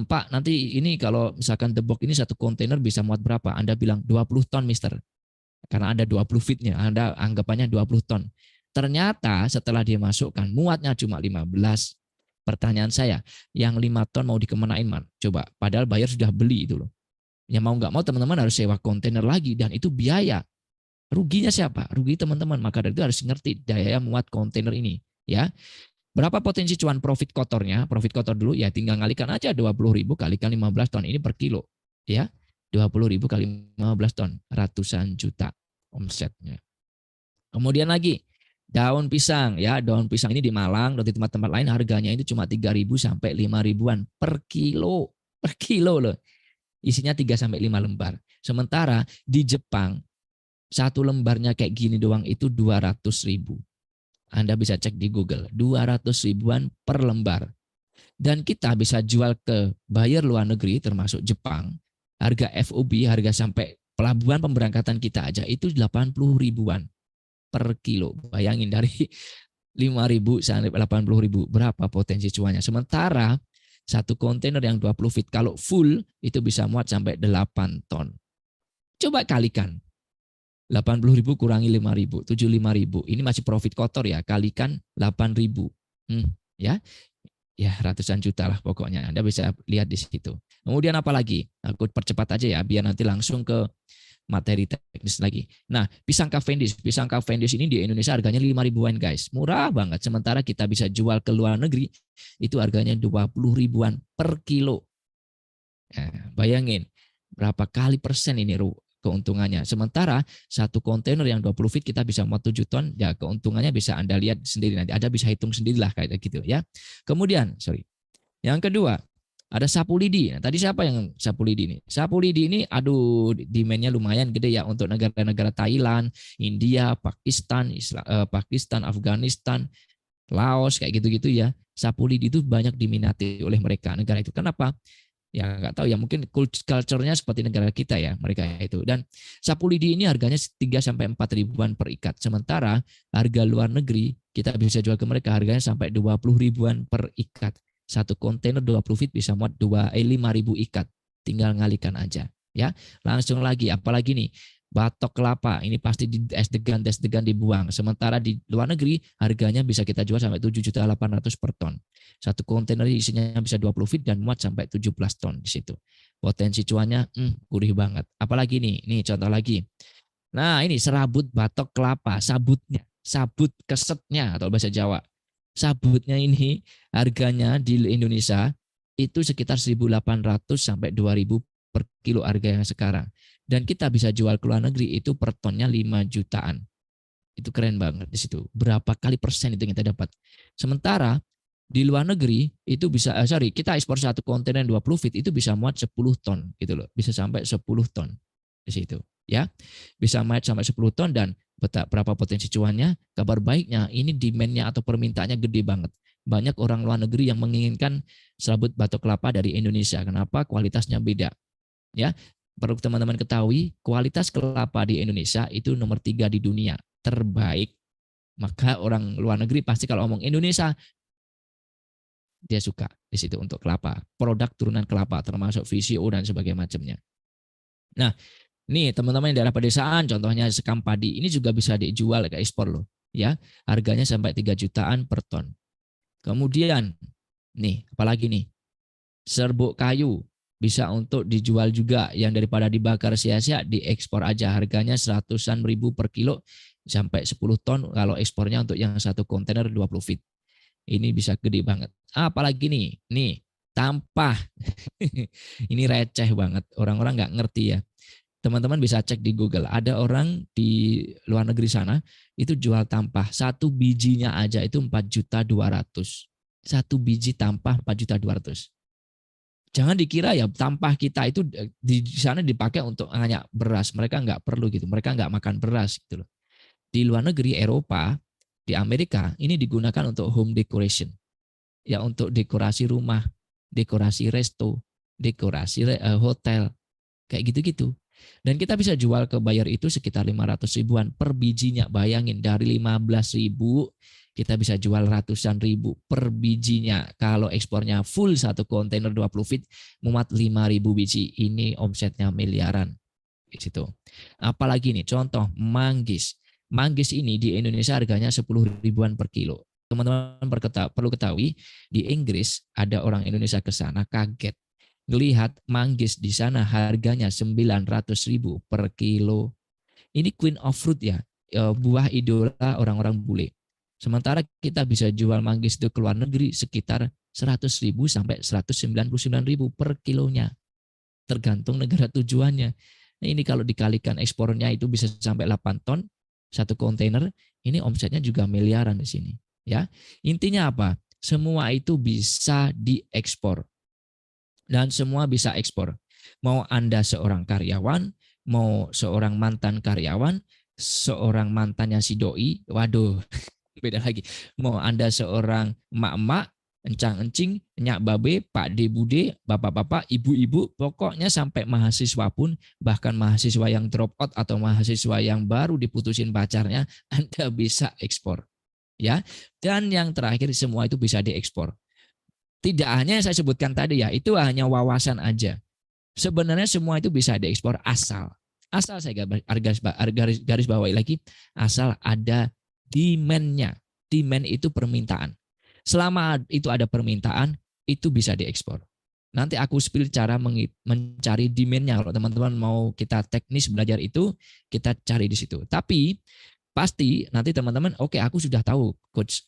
Pak, nanti ini kalau misalkan debok ini satu kontainer bisa muat berapa? Anda bilang 20 ton, Mister. Karena ada 20 feet-nya, Anda anggapannya 20 ton. Ternyata setelah dia masukkan muatnya cuma 15. Pertanyaan saya, yang 5 ton mau dikemanain, Man? Coba, padahal bayar sudah beli itu loh. Ya mau nggak mau teman-teman harus sewa kontainer lagi dan itu biaya. Ruginya siapa? Rugi teman-teman. Maka dari itu harus ngerti daya muat kontainer ini, ya. Berapa potensi cuan profit kotornya? Profit kotor dulu ya tinggal ngalikan aja 20.000 kalikan 15 ton ini per kilo. Ya, 20.000 kali 15 ton, ratusan juta omsetnya. Kemudian lagi daun pisang ya, daun pisang ini di Malang dan di tempat-tempat lain harganya itu cuma 3.000 sampai 5.000-an per kilo. Per kilo loh. Isinya 3 sampai 5 lembar. Sementara di Jepang satu lembarnya kayak gini doang itu 200.000. Anda bisa cek di Google, 200 ribuan per lembar. Dan kita bisa jual ke buyer luar negeri termasuk Jepang, harga FOB, harga sampai pelabuhan pemberangkatan kita aja itu 80 ribuan per kilo. Bayangin dari 5.000 sampai 80.000 berapa potensi cuannya. Sementara satu kontainer yang 20 feet kalau full itu bisa muat sampai 8 ton. Coba kalikan. 80.000 kurangi 5.000, 75.000. Ini masih profit kotor ya, kalikan 8.000. Ya. Ya, ratusan juta lah pokoknya. Anda bisa lihat di situ. Kemudian apa lagi? Aku percepat aja ya biar nanti langsung ke materi teknis lagi. Nah, pisang Cavendish. Pisang Cavendish ini di Indonesia harganya 5 ribuan guys. Murah banget. Sementara kita bisa jual ke luar negeri, itu harganya 20 ribuan per kilo. Nah, bayangin berapa kali persen ini keuntungannya. Sementara satu kontainer yang 20 feet kita bisa muat 7 ton, ya keuntungannya bisa Anda lihat sendiri nanti. Anda bisa hitung sendirilah kayak gitu ya. Kemudian, yang kedua, ada sapu lidi. Nah, tadi siapa yang sapu lidi ini? Sapu lidi ini, aduh, demand-nya lumayan gede ya untuk negara-negara Thailand, India, Pakistan, Afghanistan, Laos, kayak gitu-gitu ya. Sapu lidi itu banyak diminati oleh mereka negara itu. Kenapa? Ya nggak tahu ya, mungkin culture-nya seperti negara kita ya mereka itu. Dan sapu lidi ini harganya 3 sampai 4 ribuan per ikat. Sementara harga luar negeri kita bisa jual ke mereka harganya sampai 20 ribuan per ikat. Satu kontainer 20 feet bisa muat 5.000 ikat. Tinggal ngalikan aja ya. Langsung lagi, apalagi nih? Batok kelapa ini pasti di es degan dibuang. Sementara di luar negeri harganya bisa kita jual sampai 7.800.000 per ton. Satu kontainer isinya bisa 20 feet dan muat sampai 17 ton di situ. Potensi cuannya gurih banget. Apalagi nih contoh lagi. Nah, ini serabut batok kelapa, sabut kesetnya atau bahasa Jawa. Sabutnya ini harganya di Indonesia itu sekitar 1.800 sampai 2.000 per kilo harga yang sekarang. Dan kita bisa jual ke luar negeri itu per tonnya 5 jutaan. Itu keren banget di situ. Berapa kali persen itu yang kita dapat. Sementara di luar negeri itu bisa, kita ekspor satu kontainer 20 feet itu bisa muat 10 ton gitu loh. Bisa sampai 10 ton di situ. Ya, bisa muat sampai 10 ton dan berapa potensi cuannya. Kabar baiknya ini demand-nya atau permintaannya gede banget. Banyak orang luar negeri yang menginginkan serabut batok kelapa dari Indonesia. Kenapa? Kualitasnya beda. Ya, perlu teman-teman ketahui, kualitas kelapa di Indonesia itu nomor 3 di dunia, terbaik. Maka orang luar negeri pasti kalau ngomong Indonesia, dia suka di situ untuk kelapa. Produk turunan kelapa, termasuk VCO dan sebagainya macamnya. Nah, nih teman-teman yang daerah pedesaan, contohnya sekam padi, ini juga bisa dijual ke ekspor loh. Ya, harganya sampai 3 jutaan per ton. Kemudian, nih, apalagi nih, serbuk kayu. Bisa untuk dijual juga, yang daripada dibakar sia-sia diekspor aja, harganya 100-an ribu per kilo sampai 10 ton kalau ekspornya untuk yang satu kontainer 20 feet. Ini bisa gede banget. Apalagi nih tampah. Ini receh banget, orang-orang nggak ngerti ya. Teman-teman bisa cek di Google, ada orang di luar negeri sana itu jual tampah, satu bijinya aja itu 4.200.000. Satu biji tampah 4.200.000. Jangan dikira ya tampah kita itu di sana dipakai untuk hanya beras. Mereka nggak perlu gitu. Mereka nggak makan beras gitu loh. Di luar negeri, Eropa, di Amerika, ini digunakan untuk home decoration. Ya, untuk dekorasi rumah, dekorasi resto, dekorasi hotel, kayak gitu-gitu. Dan kita bisa jual ke buyer itu sekitar 500 ribuan per bijinya. Bayangin, dari 15.000 kita bisa jual ratusan ribu per bijinya. Kalau ekspornya full satu kontainer 20 feet muat 5.000 biji. Ini omsetnya miliaran di situ. Apalagi nih contoh manggis. Manggis ini di Indonesia harganya 10 ribuan per kilo. Teman-teman perlu ketahui, di Inggris ada orang Indonesia ke sana kaget ngelihat manggis di sana harganya 900.000 per kilo. Ini queen of fruit ya, buah idola orang-orang bule. Sementara kita bisa jual manggis itu ke luar negeri sekitar 100.000 sampai 199.000 per kilonya. Tergantung negara tujuannya. Nah, ini kalau dikalikan ekspornya itu bisa sampai 8 ton satu kontainer, ini omsetnya juga miliaran di sini. Ya, intinya apa? Semua itu bisa diekspor dan semua bisa ekspor. Mau Anda seorang karyawan, mau seorang mantan karyawan, seorang mantannya si doi, waduh, Beda lagi. Mau Anda seorang emak-emak, encang-encing, nyak babe, pak de bude, bapak-bapak, ibu-ibu, pokoknya sampai mahasiswa pun, bahkan mahasiswa yang drop out atau mahasiswa yang baru diputusin pacarnya, Anda bisa ekspor. Ya. Dan yang terakhir, semua itu bisa diekspor. Tidak hanya yang saya sebutkan tadi ya, itu hanya wawasan aja. Sebenarnya semua itu bisa diekspor asal saya garis bawahi lagi, asal ada demand-nya. Demand itu permintaan. Selama itu ada permintaan, itu bisa diekspor. Nanti aku spill cara mencari demand-nya. Kalau teman-teman mau kita teknis belajar itu, kita cari di situ. Tapi pasti nanti teman-teman, oke, aku sudah tahu coach,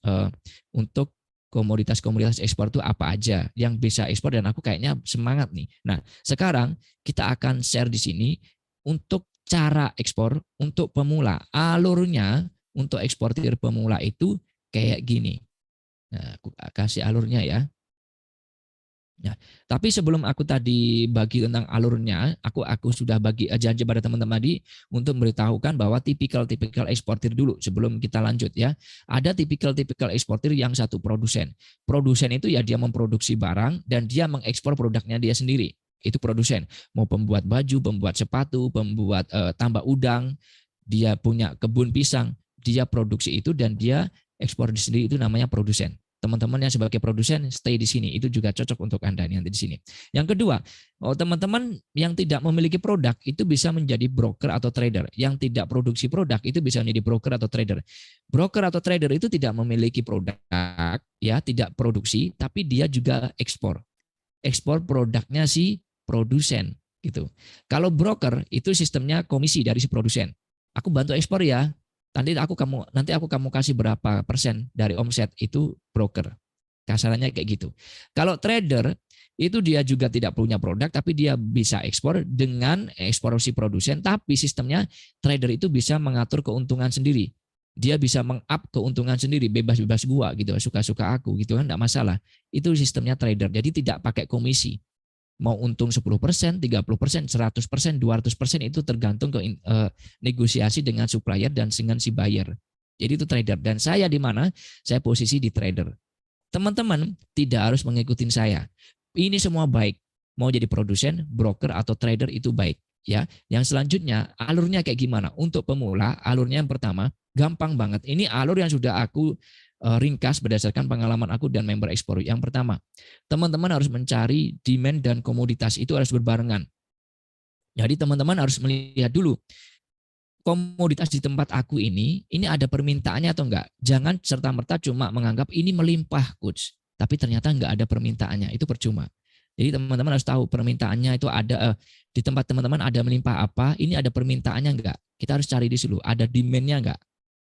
untuk komoditas-komoditas ekspor itu apa aja yang bisa ekspor dan aku kayaknya semangat nih. Nah, sekarang kita akan share di sini untuk cara ekspor untuk pemula. Alurnya untuk eksportir pemula itu kayak gini. Nah, aku kasih alurnya ya. Ya, tapi sebelum aku tadi bagi tentang alurnya, aku sudah bagi janji pada teman-teman tadi untuk memberitahukan bahwa tipikal eksportir dulu sebelum kita lanjut ya. Ada tipikal eksportir yang satu produsen. Produsen itu ya dia memproduksi barang dan dia mengekspor produknya dia sendiri. Itu produsen. Mau pembuat baju, pembuat sepatu, pembuat tambak udang, dia punya kebun pisang, dia produksi itu dan dia ekspor sendiri, itu namanya produsen. Teman-teman yang sebagai produsen stay di sini, itu juga cocok untuk Anda yang di sini. Yang kedua, teman-teman yang tidak memiliki produk itu bisa menjadi broker atau trader. Yang tidak produksi produk itu bisa menjadi broker atau trader. Broker atau trader itu tidak memiliki produk, ya, tidak produksi, tapi dia juga ekspor. Ekspor produknya si produsen gitu. Kalau broker itu sistemnya komisi dari si produsen. Aku bantu ekspor ya, nanti aku kamu kasih berapa persen dari omset, itu broker. Kasarannya kayak gitu. Kalau trader itu dia juga tidak punya produk tapi dia bisa ekspor dengan ekspor si produsen, tapi sistemnya trader itu bisa mengatur keuntungan sendiri. Dia bisa meng-up keuntungan sendiri, bebas-bebas gua gitu, suka-suka aku gitu kan, enggak masalah. Itu sistemnya trader. Jadi tidak pakai komisi. Mau untung 10%, 30%, 100%, 200% itu tergantung ke negosiasi dengan supplier dan dengan si buyer. Jadi itu trader. Dan saya di mana? Saya posisi di trader. Teman-teman tidak harus mengikuti saya. Ini semua baik. Mau jadi produsen, broker atau trader itu baik. Ya, yang selanjutnya alurnya kayak gimana? Untuk pemula, alurnya yang pertama gampang banget. Ini alur yang sudah aku ringkas berdasarkan pengalaman aku dan member ekspor. Yang pertama, teman-teman harus mencari demand dan komoditas itu harus berbarengan. Jadi teman-teman harus melihat dulu komoditas di tempat aku ini ada permintaannya atau enggak. Jangan serta-merta cuma menganggap ini melimpah, coach. Tapi ternyata enggak ada permintaannya, itu percuma. Jadi teman-teman harus tahu permintaannya itu ada di tempat teman-teman ada melimpah apa, ini ada permintaannya enggak. Kita harus cari di dulu, ada demand-nya enggak.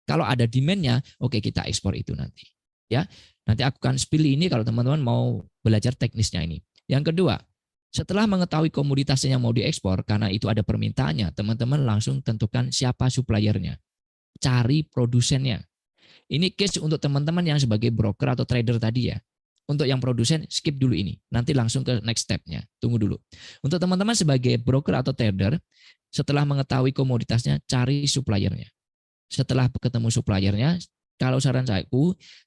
Kalau ada demand-nya, oke, kita ekspor itu nanti. Ya, nanti aku akan spill ini kalau teman-teman mau belajar teknisnya ini. Yang kedua, setelah mengetahui komoditasnya yang mau diekspor, karena itu ada permintaannya, teman-teman langsung tentukan siapa suppliernya. Cari produsennya. Ini case untuk teman-teman yang sebagai broker atau trader tadi ya. Untuk yang produsen, skip dulu ini. Nanti langsung ke next step-nya. Tunggu dulu. Untuk teman-teman sebagai broker atau trader, setelah mengetahui komoditasnya, cari suppliernya. Setelah ketemu suppliernya, kalau saran saya,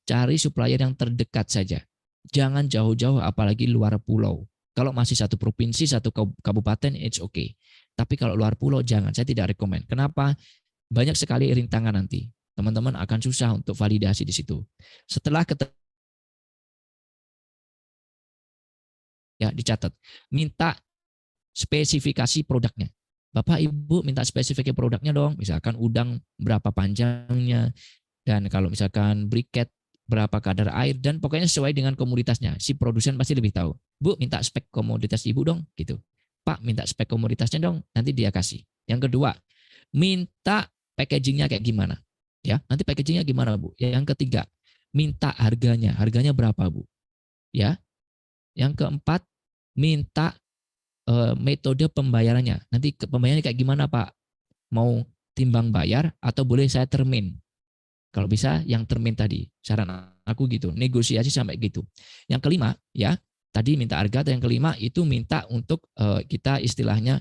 cari supplier yang terdekat saja. Jangan jauh-jauh, apalagi luar pulau. Kalau masih satu provinsi, satu kabupaten, it's okay. Tapi kalau luar pulau, jangan. Saya tidak rekomend. Kenapa? Banyak sekali rintangan nanti. Teman-teman akan susah untuk validasi di situ. Setelah ketemu, ya dicatat, minta spesifikasi produknya. Bapak Ibu minta spesifikasi produknya dong, misalkan udang berapa panjangnya, dan kalau misalkan briket berapa kadar air, dan pokoknya sesuai dengan komoditasnya. Si produsen pasti lebih tahu. Bu, minta spek komoditas Ibu dong, gitu. Pak, minta spek komoditasnya dong, nanti dia kasih. Yang kedua, minta packagingnya kayak gimana. Ya, nanti packagingnya gimana, Bu. Yang ketiga, minta harganya. Harganya berapa, Bu? Ya. Yang keempat, minta metode pembayarannya. Nanti pembayarannya kayak gimana, Pak? Mau timbang bayar atau boleh saya termin? Kalau bisa yang termin tadi. Saran aku gitu. Negosiasi sampai gitu. Yang kelima, ya, tadi minta harga, atau yang kelima itu minta untuk kita istilahnya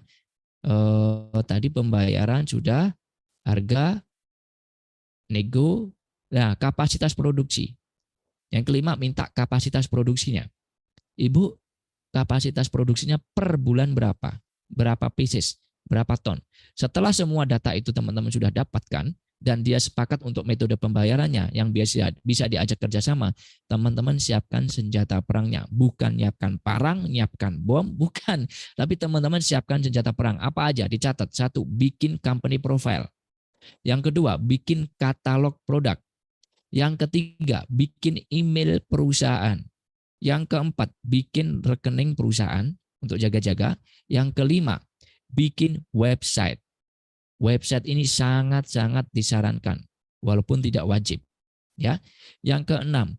tadi pembayaran sudah, harga, nego, Nah, kapasitas produksi. Yang kelima, minta kapasitas produksinya. Ibu, kapasitas produksinya per bulan berapa? Berapa pieces? Berapa ton? Setelah semua data itu teman-teman sudah dapatkan, dan dia sepakat untuk metode pembayarannya yang biasa bisa diajak kerjasama, teman-teman siapkan senjata perangnya. Bukan nyiapkan parang, nyiapkan bom, bukan. Tapi teman-teman siapkan senjata perang. Apa aja? Dicatat. Satu, bikin company profile. Yang kedua, bikin katalog produk. Yang ketiga, bikin email perusahaan. Yang keempat, bikin rekening perusahaan untuk jaga-jaga. Yang kelima, bikin website. Website ini sangat-sangat disarankan, walaupun tidak wajib. Ya, yang keenam,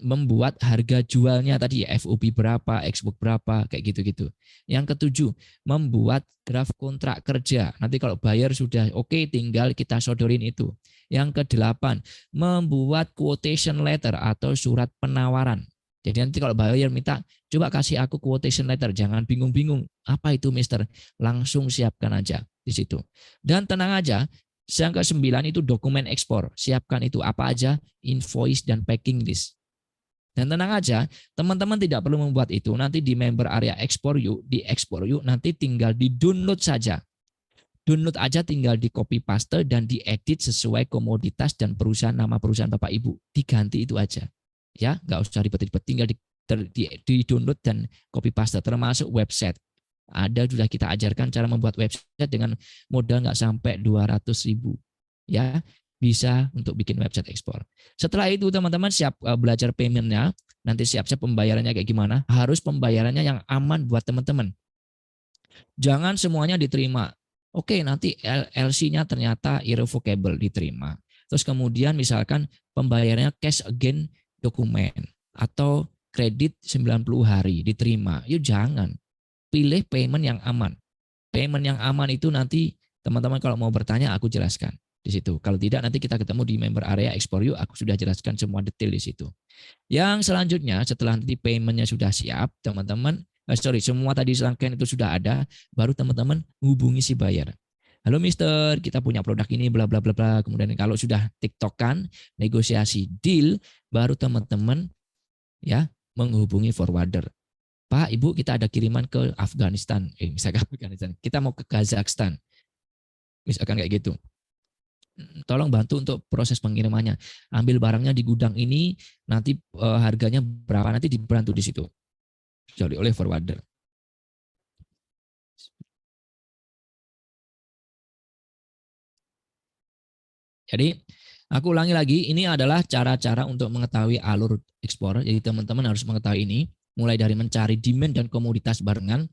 membuat harga jualnya tadi ya, FOB berapa, Xbox berapa, kayak gitu-gitu. Yang ketujuh, membuat draft kontrak kerja. Nanti kalau bayar sudah oke, tinggal kita sodorin itu. Yang kedelapan, membuat quotation letter atau surat penawaran. Jadi nanti kalau bayar minta, coba kasih aku quotation letter, jangan bingung-bingung. Apa itu, Mister? Langsung siapkan aja di situ. Dan tenang aja, yang ke-9 itu dokumen ekspor. Siapkan itu apa aja, invoice dan packing list. Dan tenang aja, teman-teman tidak perlu membuat itu. Nanti di member area ekspor yuk, di ekspor yuk, nanti tinggal di-download saja. Download aja, tinggal di copy paste dan diedit sesuai komoditas dan perusahaan, nama perusahaan Bapak Ibu. Diganti itu aja. Ya, nggak usah ribet-ribet, tinggal di-download dan copy paste, termasuk website. Ada sudah kita ajarkan cara membuat website dengan modal nggak sampai 200.000. Ya, bisa untuk bikin website ekspor. Setelah itu teman-teman siap belajar paymentnya, nanti siap-siap pembayarannya kayak gimana. Harus pembayarannya yang aman buat teman-teman. Jangan semuanya diterima. Oke, nanti LC-nya ternyata irrevocable, diterima. Terus kemudian misalkan pembayarannya cash again dokumen atau kredit 90 hari diterima. Yuk jangan. Pilih payment yang aman. Payment yang aman itu nanti teman-teman kalau mau bertanya aku jelaskan di situ. Kalau tidak nanti kita ketemu di member area Explore You, aku sudah jelaskan semua detail di situ. Yang selanjutnya setelah nanti paymentnya sudah siap, teman-teman, semua tadi serangkaian itu sudah ada, baru teman-teman hubungi si buyer. Halo Mister, kita punya produk ini bla bla bla bla. Kemudian kalau sudah tiktokan, negosiasi deal, baru teman-teman ya menghubungi forwarder. Pak, Ibu, kita ada kiriman ke Afghanistan. Misalkan Afghanistan. Kita mau ke Kazakhstan. Misalkan kayak gitu. Tolong bantu untuk proses pengirimannya. Ambil barangnya di gudang ini, nanti harganya berapa, nanti dibantu di situ. Jadi oleh forwarder. Jadi, aku ulangi lagi, ini adalah cara-cara untuk mengetahui alur ekspor. Jadi teman-teman harus mengetahui ini, mulai dari mencari demand dan komoditas barengan,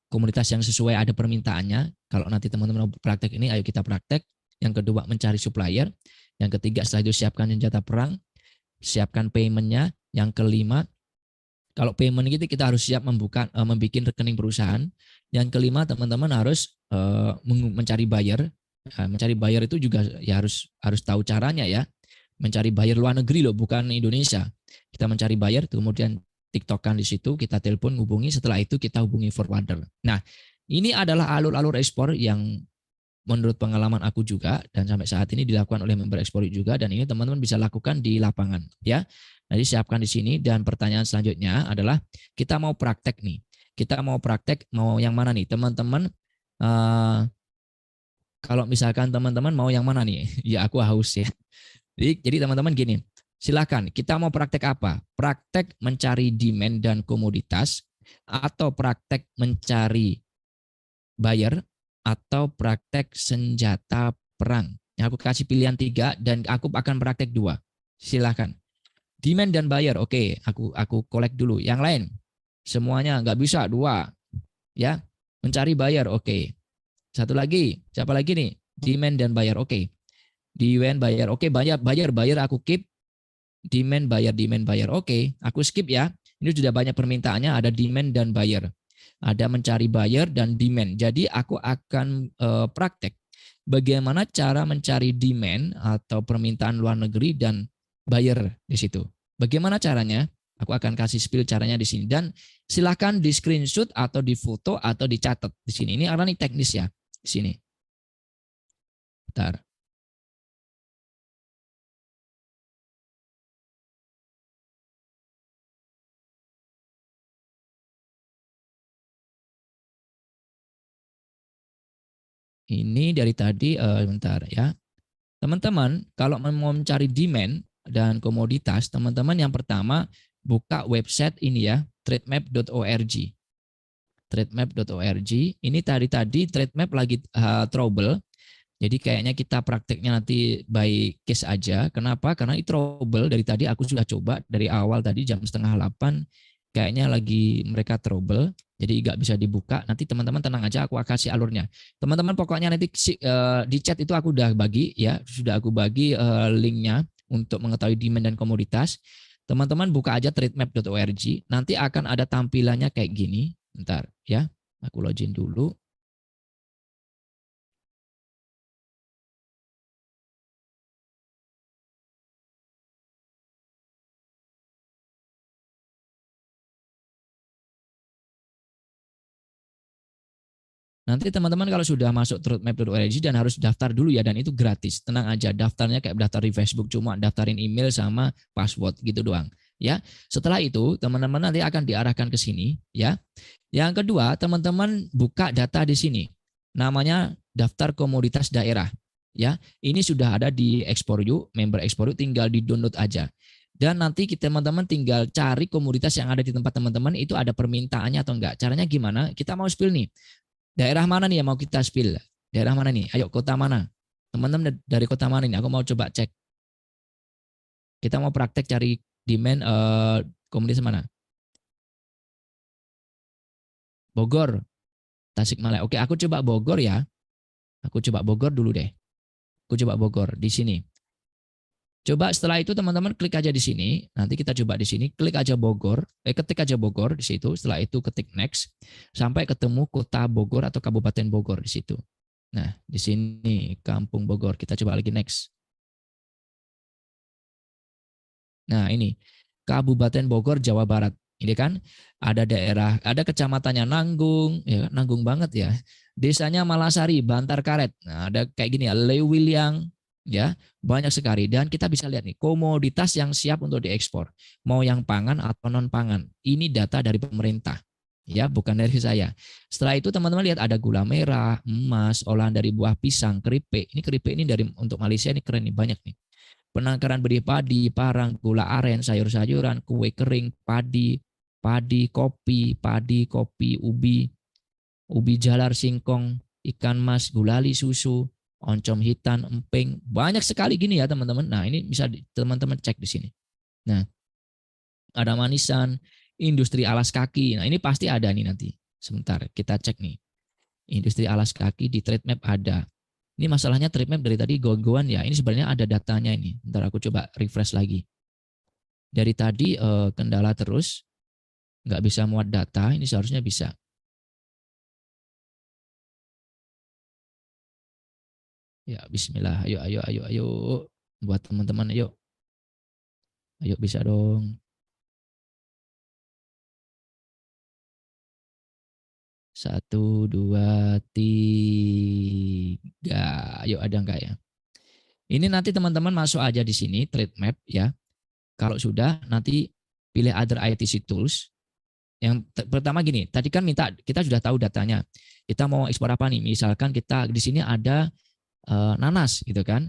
komunitas yang sesuai ada permintaannya. Kalau nanti teman-teman mau praktek ini, ayo kita praktek. Yang kedua, mencari supplier. Yang ketiga, setelah itu siapkan senjata perang. Siapkan paymentnya. Yang kelima, kalau payment kita harus siap membuat rekening perusahaan. Yang kelima, teman-teman harus mencari buyer. Mencari buyer itu juga ya harus tahu caranya ya. Mencari buyer luar negeri loh, bukan Indonesia. Kita mencari buyer, kemudian tiktokan di situ, kita telepon, hubungi, setelah itu kita hubungi forwarder. Nah, ini adalah alur-alur ekspor yang menurut pengalaman aku juga dan sampai saat ini dilakukan oleh member ekspor juga, dan ini teman-teman bisa lakukan di lapangan ya. Nanti siapkan di sini, dan pertanyaan selanjutnya adalah kita mau praktek nih. Kita mau praktek mau yang mana nih, teman-teman? Kalau misalkan teman-teman mau yang mana nih? Ya aku haus ya. Jadi teman-teman gini, silakan. Kita mau praktek apa? Praktek mencari demand dan komoditas, atau praktek mencari buyer, atau praktek senjata perang. Aku kasih pilihan 3 dan aku akan praktek 2. Silakan. Demand dan buyer, oke. Aku kolek dulu. Yang lain, semuanya nggak bisa 2. Ya, mencari buyer, oke. Satu lagi, siapa lagi nih? Demand dan buyer, oke. Demand buyer, oke. Buyer aku keep. Demand buyer, oke. Aku skip ya. Ini sudah banyak permintaannya, ada demand dan buyer. Ada mencari buyer dan demand. Jadi aku akan praktek bagaimana cara mencari demand atau permintaan luar negeri dan buyer di situ. Bagaimana caranya? Aku akan kasih spill caranya di sini, dan silakan di screenshot atau di foto atau dicatat di sini. Ini karena ini teknis ya di sini. Bentar. Ini dari tadi, bentar ya. Teman-teman, kalau mau mencari demand dan komoditas, teman-teman yang pertama buka website ini ya, trademap.org. Trademap.org. Ini tadi Trademap lagi trouble. Jadi kayaknya kita prakteknya nanti by case aja. Kenapa? Karena ini trouble dari tadi aku sudah coba dari awal tadi jam 7:30. Kayaknya lagi mereka trouble. Jadi nggak bisa dibuka. Nanti teman-teman tenang aja, aku akan kasih alurnya. Teman-teman pokoknya nanti di chat itu aku udah bagi ya, sudah aku bagi linknya untuk mengetahui demand dan komoditas. Teman-teman buka aja trademap.org. Nanti akan ada tampilannya kayak gini. Bentar ya, aku login dulu. Nanti teman-teman kalau sudah masuk trademap.org dan harus daftar dulu ya, dan itu gratis. Tenang aja, daftarnya kayak daftar di Facebook, cuma daftarin email sama password gitu doang. Ya, setelah itu teman-teman nanti akan diarahkan ke sini ya. Yang kedua, teman-teman buka data di sini. Namanya daftar komoditas daerah. Ya, ini sudah ada di Export You, member Export You, tinggal di-download aja. Dan nanti kita teman-teman tinggal cari komoditas yang ada di tempat teman-teman itu ada permintaannya atau enggak. Caranya gimana? Kita mau spill nih. Daerah mana nih yang mau kita spill? Daerah mana nih? Ayo, kota mana? Teman-teman dari kota mana nih? Aku mau coba cek. Kita mau praktek cari demand komoditas mana? Bogor, Tasikmalaya. Oke, aku coba Bogor ya. Aku coba Bogor dulu deh. Aku coba Bogor di sini. Coba setelah itu teman-teman klik aja di sini. Nanti kita coba di sini, klik aja Bogor, ketik aja Bogor di situ. Setelah itu ketik next sampai ketemu kota Bogor atau Kabupaten Bogor di situ. Nah, di sini Kampung Bogor. Kita coba lagi next. Nah, ini Kabupaten Bogor, Jawa Barat. Ini kan ada daerah, ada kecamatannya Nanggung, ya Nanggung banget ya. Desanya Malasari, Bantar Karet. Nah, ada kayak gini ya, Leuwiliang, ya banyak sekali. Dan kita bisa lihat nih komoditas yang siap untuk diekspor, mau yang pangan atau non pangan. Ini data dari pemerintah, ya bukan dari saya. Setelah itu teman-teman lihat ada gula merah, emas, olahan dari buah pisang, keripik. Ini keripik ini dari untuk Malaysia ini keren nih, banyak nih. Penangkaran benih padi, parang, gula aren, sayur-sayuran, kue kering, padi, kopi, ubi jalar, singkong, ikan mas, gulali, susu, oncom hitam, emping, banyak sekali gini ya teman-teman. Nah ini bisa teman-teman cek di sini. Nah ada manisan, industri alas kaki. Nah ini pasti ada nih nanti. Sebentar kita cek nih. Industri alas kaki di Trademap ada. Ini masalahnya Trademap dari tadi go-goan ya. Ini sebenarnya ada datanya ini. Ntar aku coba refresh lagi. Dari tadi kendala terus. Nggak bisa muat data. Ini seharusnya bisa. Ya bismillah. Ayo. Buat teman-teman ayo. Ayo bisa dong. 1, 2, 3. Ayo ada nggak ya? Ini nanti teman-teman masuk aja di sini Trademap ya. Kalau sudah nanti pilih other ITC tools. Yang pertama gini, tadi kan minta kita sudah tahu datanya. Kita mau ekspor apa nih? Misalkan kita di sini ada nanas gitu kan.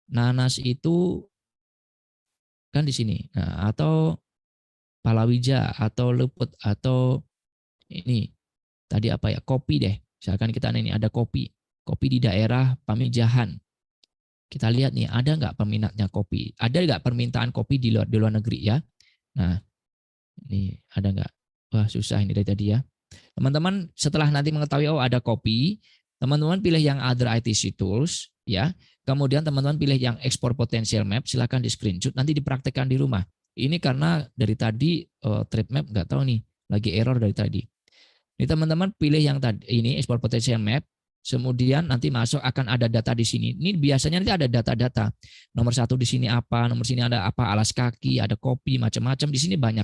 Nanas itu kan di sini. Nah, atau palawija atau leput atau ini tadi apa ya? Kopi deh. Misalkan kita ini ada kopi. Kopi di daerah Pamijahan. Kita lihat nih, ada nggak peminatnya kopi? Ada nggak permintaan kopi di luar negeri ya? Nah, ini ada nggak? Wah susah ini dari tadi ya. Teman-teman setelah nanti mengetahui oh ada kopi, teman-teman pilih yang other ITC tools ya. Kemudian teman-teman pilih yang export potential map, silakan di screenshot nanti dipraktekkan di rumah. Ini karena dari tadi Trademap nggak tahu nih, lagi error dari tadi. Ini teman-teman pilih yang tadi ini export potential map, kemudian nanti masuk akan ada data di sini. Ini biasanya nanti ada data-data. Nomor 1 di sini apa, nomor sini ada apa, alas kaki, ada kopi, macam-macam. Di sini banyak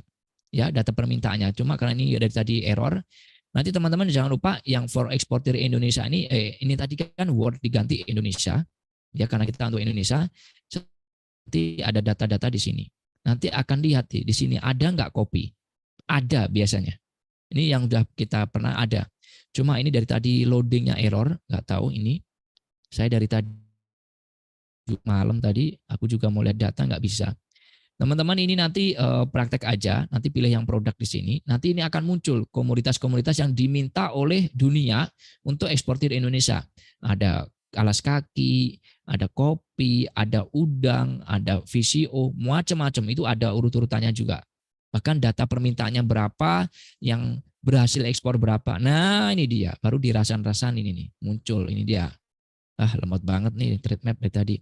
ya data permintaannya. Cuma karena ini dari tadi error, nanti teman-teman jangan lupa yang for eksportir Indonesia ini tadi kan Word diganti Indonesia ya karena kita untuk Indonesia. Nanti ada data-data di sini. Nanti akan lihat di sini ada nggak kopi? Ada biasanya. Ini yang sudah kita pernah ada. Cuma ini dari tadi loadingnya error, nggak tahu ini. Saya dari tadi malam tadi aku juga mau lihat data nggak bisa. Teman-teman ini nanti praktek aja, nanti pilih yang produk di sini. Nanti ini akan muncul komoditas-komoditas yang diminta oleh dunia untuk eksportir Indonesia. Ada alas kaki, ada kopi, ada udang, ada VCO, macam-macam. Itu ada urut-urutannya juga. Bahkan data permintaannya berapa, yang berhasil ekspor berapa. Nah ini dia, baru dirasan-rasan ini nih, muncul ini dia. Ah lemot banget nih trade map dari tadi.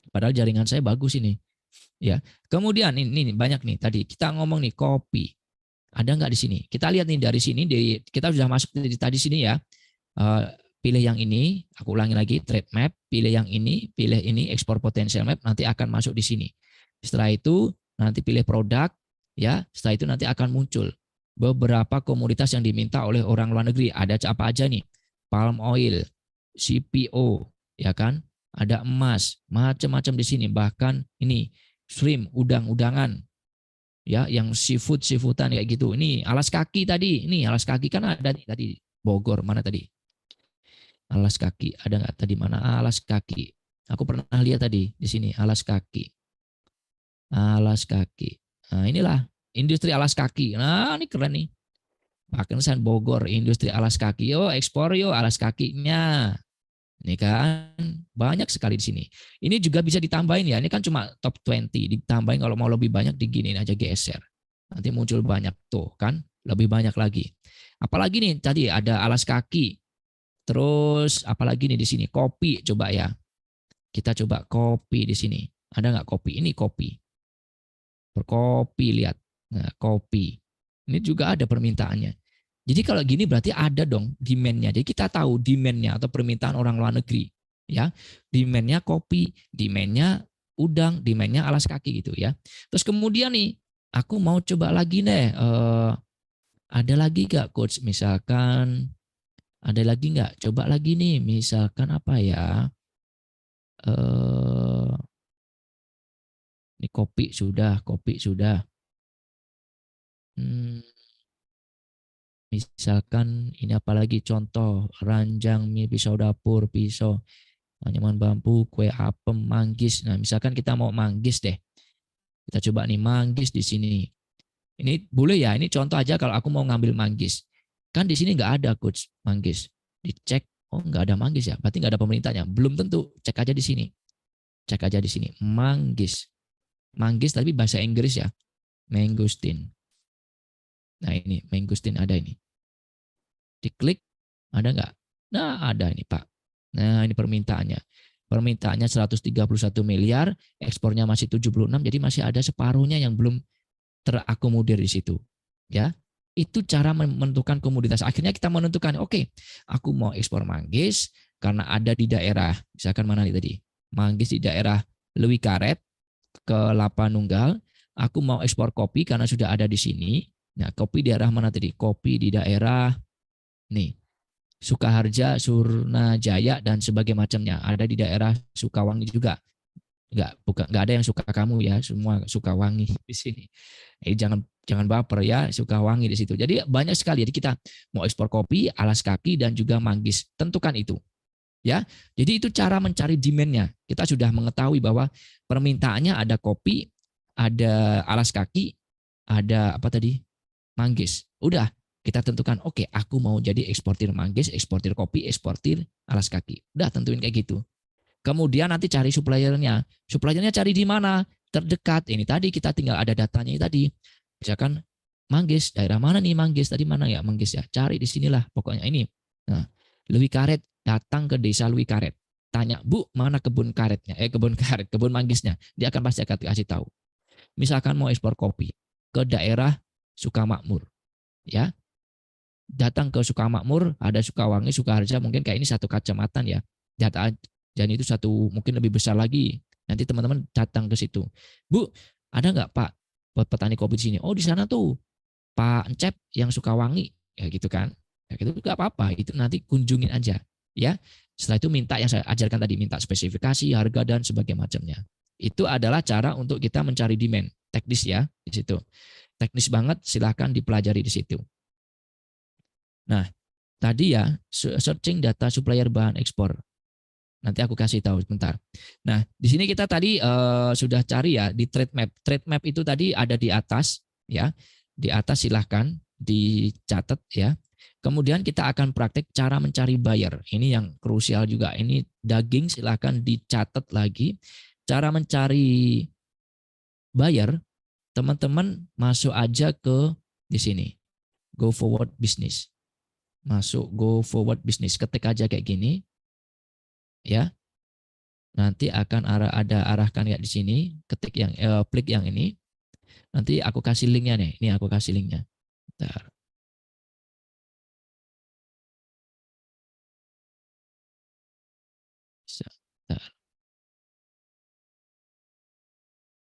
Padahal jaringan saya bagus ini. Ya, kemudian ini banyak nih tadi kita ngomong nih kopi, ada nggak di sini? Kita lihat nih dari sini, kita sudah masuk di tadi sini ya. Pilih yang ini, aku ulangi lagi, trade map, pilih yang ini, pilih ini, ekspor potential map, nanti akan masuk di sini. Setelah itu nanti pilih produk, ya. Setelah itu nanti akan muncul beberapa komoditas yang diminta oleh orang luar negeri. Ada apa aja nih? Palm oil, CPO, ya kan? Ada emas, macam-macam di sini. Bahkan ini shrimp, udang-udangan, ya, yang seafoodan kayak gitu. Ini alas kaki tadi, ini alas kaki kan ada nih tadi Bogor, mana tadi? Alas kaki, ada nggak tadi mana alas kaki? Aku pernah lihat tadi di sini alas kaki, alas kaki. Nah inilah industri alas kaki. Nah ini keren nih. Bahkan San Bogor, industri alas kaki. Yo ekspor yo alas kakinya. Ini kan banyak sekali di sini. Ini juga bisa ditambahin ya. Ini kan cuma top 20. Ditambahin kalau mau lebih banyak diginiin aja geser. Nanti muncul banyak tuh kan. Lebih banyak lagi. Apalagi nih tadi ada alas kaki. Terus apalagi nih di sini kopi coba ya. Kita coba kopi di sini. Ada nggak kopi? Ini kopi. Berkopi lihat. Nah, kopi. Ini juga ada permintaannya. Jadi kalau gini berarti ada dong demand-nya. Jadi kita tahu demand-nya atau permintaan orang luar negeri. Ya, demand-nya kopi, demand-nya udang, demand-nya alas kaki gitu ya. Terus kemudian nih, aku mau coba lagi nih. Ada lagi nggak coach? Misalkan ada lagi nggak? Coba lagi nih, misalkan apa ya? Ini kopi sudah, kopi sudah. Misalkan ini apalagi contoh ranjang mie, pisau dapur, pisau anyaman bambu, kue apem, manggis. Nah, misalkan kita mau manggis deh. Kita coba nih manggis di sini. Ini boleh ya, ini contoh aja kalau aku mau ngambil manggis. Kan di sini nggak ada coach manggis. Dicek, oh nggak ada manggis ya, berarti nggak ada pemerintahnya. Belum tentu, cek aja di sini. Cek aja di sini, manggis. Manggis tapi bahasa Inggris ya, mangosteen. Nah ini, mangosteen ada ini. Diklik, ada nggak? Nah ada ini Pak. Nah ini permintaannya. Permintaannya 131 miliar, ekspornya masih 76, jadi masih ada separuhnya yang belum terakomodir di situ. Ya, itu cara menentukan komoditas. Akhirnya kita menentukan, oke, aku mau ekspor manggis karena ada di daerah, misalkan mana nih tadi, manggis di daerah Lewi Karet ke Lapanunggal. Aku mau ekspor kopi karena sudah ada di sini. Nah, kopi daerah mana tadi? Kopi di daerah nih Sukaharja, Surnajaya dan sebagainya macamnya. Ada di daerah Sukawangi juga. Enggak ada yang suka kamu ya, semua Sukawangi di sini. Jangan baper ya, Sukawangi di situ. Jadi banyak sekali. Jadi kita mau ekspor kopi, alas kaki dan juga manggis. Tentukan itu. Ya. Jadi itu cara mencari demand-nya. Kita sudah mengetahui bahwa permintaannya ada kopi, ada alas kaki, ada apa tadi? Manggis. Udah, kita tentukan, oke, aku mau jadi eksportir manggis, eksportir kopi, eksportir alas kaki. Udah tentuin kayak gitu. Kemudian nanti cari suppliernya. Suppliernya cari di mana? Terdekat. Ini tadi kita tinggal ada datanya tadi. Misalkan manggis, daerah mana nih manggis? Tadi mana ya manggis ya? Cari di sinilah pokoknya ini. Nah, Lewi Karet, datang ke desa Lewi Karet. Tanya, Bu, mana kebun karetnya? Kebun karet, kebun manggisnya. Dia akan pasti akan kasih tahu. Misalkan mau ekspor kopi ke daerah Sukamakmur. Ya, datang ke Sukamakmur, ada Sukawangi, Sukaharja, mungkin kayak ini satu kecamatan ya. Dan itu satu mungkin lebih besar lagi. Nanti teman-teman datang ke situ. Bu, ada nggak Pak buat petani kopi di sini? Oh di sana tuh Pak Encep yang Sukawangi, ya gitu kan? Ya gitu nggak apa-apa. Itu nanti kunjungin aja, ya. Setelah itu minta yang saya ajarkan tadi, minta spesifikasi, harga dan sebagainya macamnya. Itu adalah cara untuk kita mencari demand teknis ya di situ. Teknis banget, silahkan dipelajari di situ. Nah, tadi ya searching data supplier bahan ekspor. Nanti aku kasih tahu sebentar. Nah, di sini kita tadi sudah cari ya di trade map. Trade map itu tadi ada di atas ya. Di atas silahkan dicatat ya. Kemudian kita akan praktek cara mencari buyer. Ini yang krusial juga. Ini daging silahkan dicatat lagi. Cara mencari buyer, teman-teman masuk aja ke di sini. Go forward business. Masuk go forward business. Ketik aja kayak gini. Ya. Nanti akan arahkan kayak di sini, ketik yang klik yang ini. Nanti aku kasih linknya nih. Ini aku kasih linknya. Bentar. Bisa. Bentar.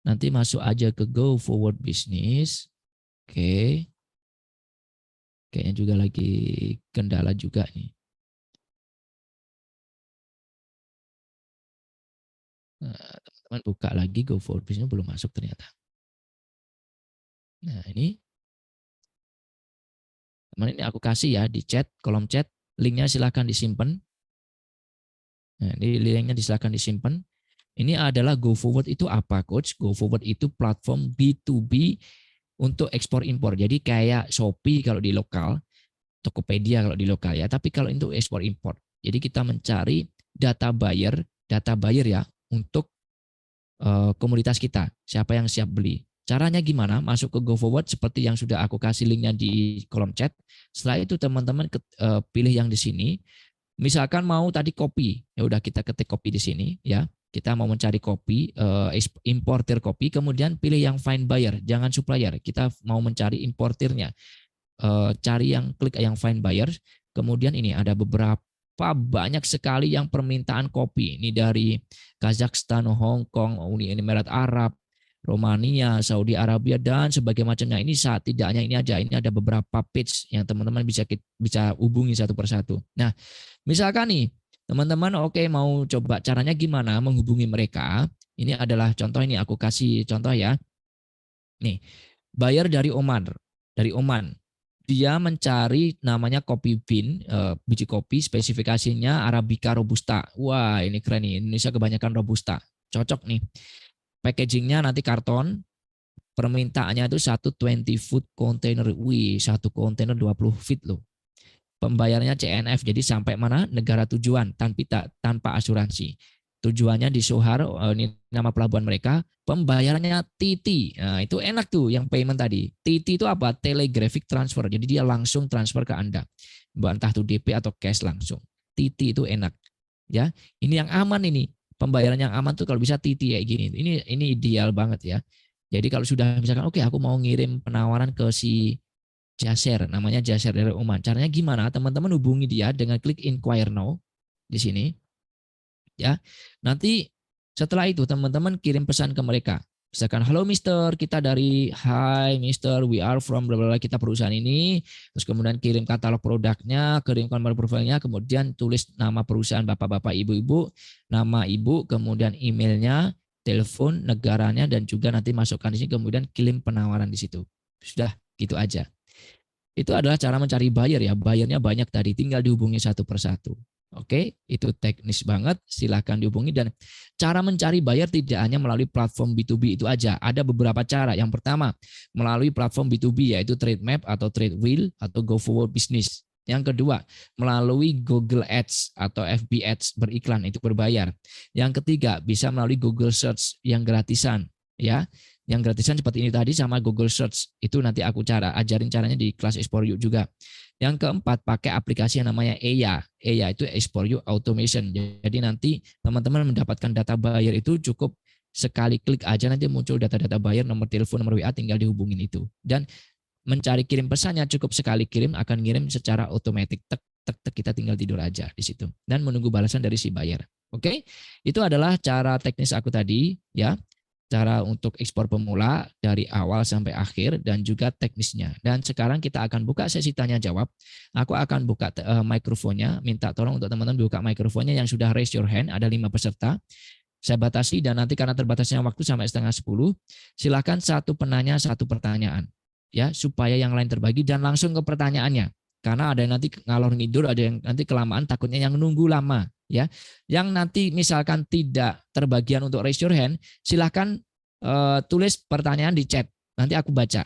Nanti masuk aja ke go forward business. Oke. Kayaknya juga lagi kendala juga nih. Nah, teman-teman buka lagi go forward business belum masuk ternyata. Nah, ini teman ini aku kasih ya di chat, kolom chat, linknya silahkan disimpan. Nah, ini linknya silahkan disimpan. Ini adalah Go Forward itu apa, Coach? Go Forward itu platform B2B untuk ekspor impor. Jadi kayak Shopee kalau di lokal, Tokopedia kalau di lokal ya. Tapi kalau itu ekspor impor. Jadi kita mencari data buyer ya untuk komoditas kita. Siapa yang siap beli? Caranya gimana? Masuk ke Go Forward seperti yang sudah aku kasih linknya di kolom chat. Setelah itu teman-teman pilih yang di sini. Misalkan mau tadi kopi, ya udah kita ketik kopi di sini ya. Kita mau mencari kopi, importir kopi, kemudian pilih yang find buyer, jangan supplier. Kita mau mencari importirnya. Cari yang klik yang find buyer. Kemudian ini ada beberapa banyak sekali yang permintaan kopi. Ini dari Kazakhstan, Hong Kong, Uni Emirat Arab, Romania, Saudi Arabia dan sebagainya macamnya. Ini saat tidaknya ini aja. Ini ada beberapa page yang teman-teman bisa hubungi satu persatu. Nah, misalkan nih, teman-teman oke mau coba caranya gimana menghubungi mereka. Ini adalah contoh ini aku kasih contoh ya. Nih, buyer dari Oman. Dari Oman. Dia mencari namanya kopi bean, biji kopi, spesifikasinya Arabica Robusta. Wah, ini keren nih. Indonesia kebanyakan Robusta. Cocok nih. Packagingnya nanti karton. Permintaannya itu 20 foot container. Wih, satu kontainer 20 feet loh. Pembayarnya CNF, jadi sampai mana negara tujuan tanpa asuransi. Tujuannya di Sohar, ini nama pelabuhan mereka. Pembayarannya TT. Nah, itu enak tuh yang payment tadi. TT itu apa? Telegraphic transfer. Jadi dia langsung transfer ke Anda. Entah itu DP atau cash langsung. TT itu enak. Ya, ini yang aman ini. Pembayaran yang aman tuh kalau bisa TT kayak gini. Ini ideal banget ya. Jadi kalau sudah misalkan oke aku mau ngirim penawaran ke si Jaser, namanya Jaser dari Oman. Caranya gimana? Teman-teman hubungi dia dengan klik inquire now di sini. Ya, nanti setelah itu teman-teman kirim pesan ke mereka. Misalkan, halo Mister, kita dari Hi Mister, we are from bla bla kita perusahaan ini. Terus kemudian kirim katalog produknya, kirim nomor profilnya, kemudian tulis nama perusahaan bapak-bapak, ibu-ibu, nama ibu, kemudian emailnya, telepon, negaranya, dan juga nanti masukkan di sini, kemudian kirim penawaran di situ. Sudah, gitu aja. Itu adalah cara mencari buyer ya. Buyernya banyak tadi, tinggal dihubungi satu persatu. Oke, itu teknis banget, silahkan dihubungi. Dan cara mencari buyer tidak hanya melalui platform B2B itu aja. Ada beberapa cara. Yang pertama, melalui platform B2B yaitu Trademap atau Tradewheel atau Go Forward Business. Yang kedua, melalui Google Ads atau FB Ads beriklan itu berbayar. Yang ketiga, bisa melalui Google Search yang gratisan ya. Yang gratisan seperti ini tadi sama Google Search. Itu nanti aku ajarin caranya di kelas Explore You juga. Yang keempat, pakai aplikasi yang namanya EYA. EYA itu Explore You Automation. Jadi nanti teman-teman mendapatkan data buyer itu cukup sekali klik aja nanti muncul data-data buyer, nomor telepon, nomor WA, tinggal dihubungin itu. Dan mencari kirim pesannya cukup sekali kirim akan ngirim secara otomatis. Tek tek tek kita tinggal tidur aja di situ dan menunggu balasan dari si buyer. Oke? Itu adalah cara teknis aku tadi ya. Cara untuk ekspor pemula dari awal sampai akhir dan juga teknisnya. Dan sekarang kita akan buka sesi tanya jawab. Aku akan buka mikrofonnya, minta tolong untuk teman-teman buka mikrofonnya yang sudah raise your hand, ada 5 peserta. Saya batasi dan nanti karena terbatasnya waktu sampai 9:30, silakan satu penanya satu pertanyaan. Ya, supaya yang lain terbagi dan langsung ke pertanyaannya. Karena ada yang nanti ngalor ngidur, ada yang nanti kelamaan takutnya yang nunggu lama. Ya, yang nanti misalkan tidak terbagian untuk raise your hand, silahkan tulis pertanyaan di chat. Nanti aku baca.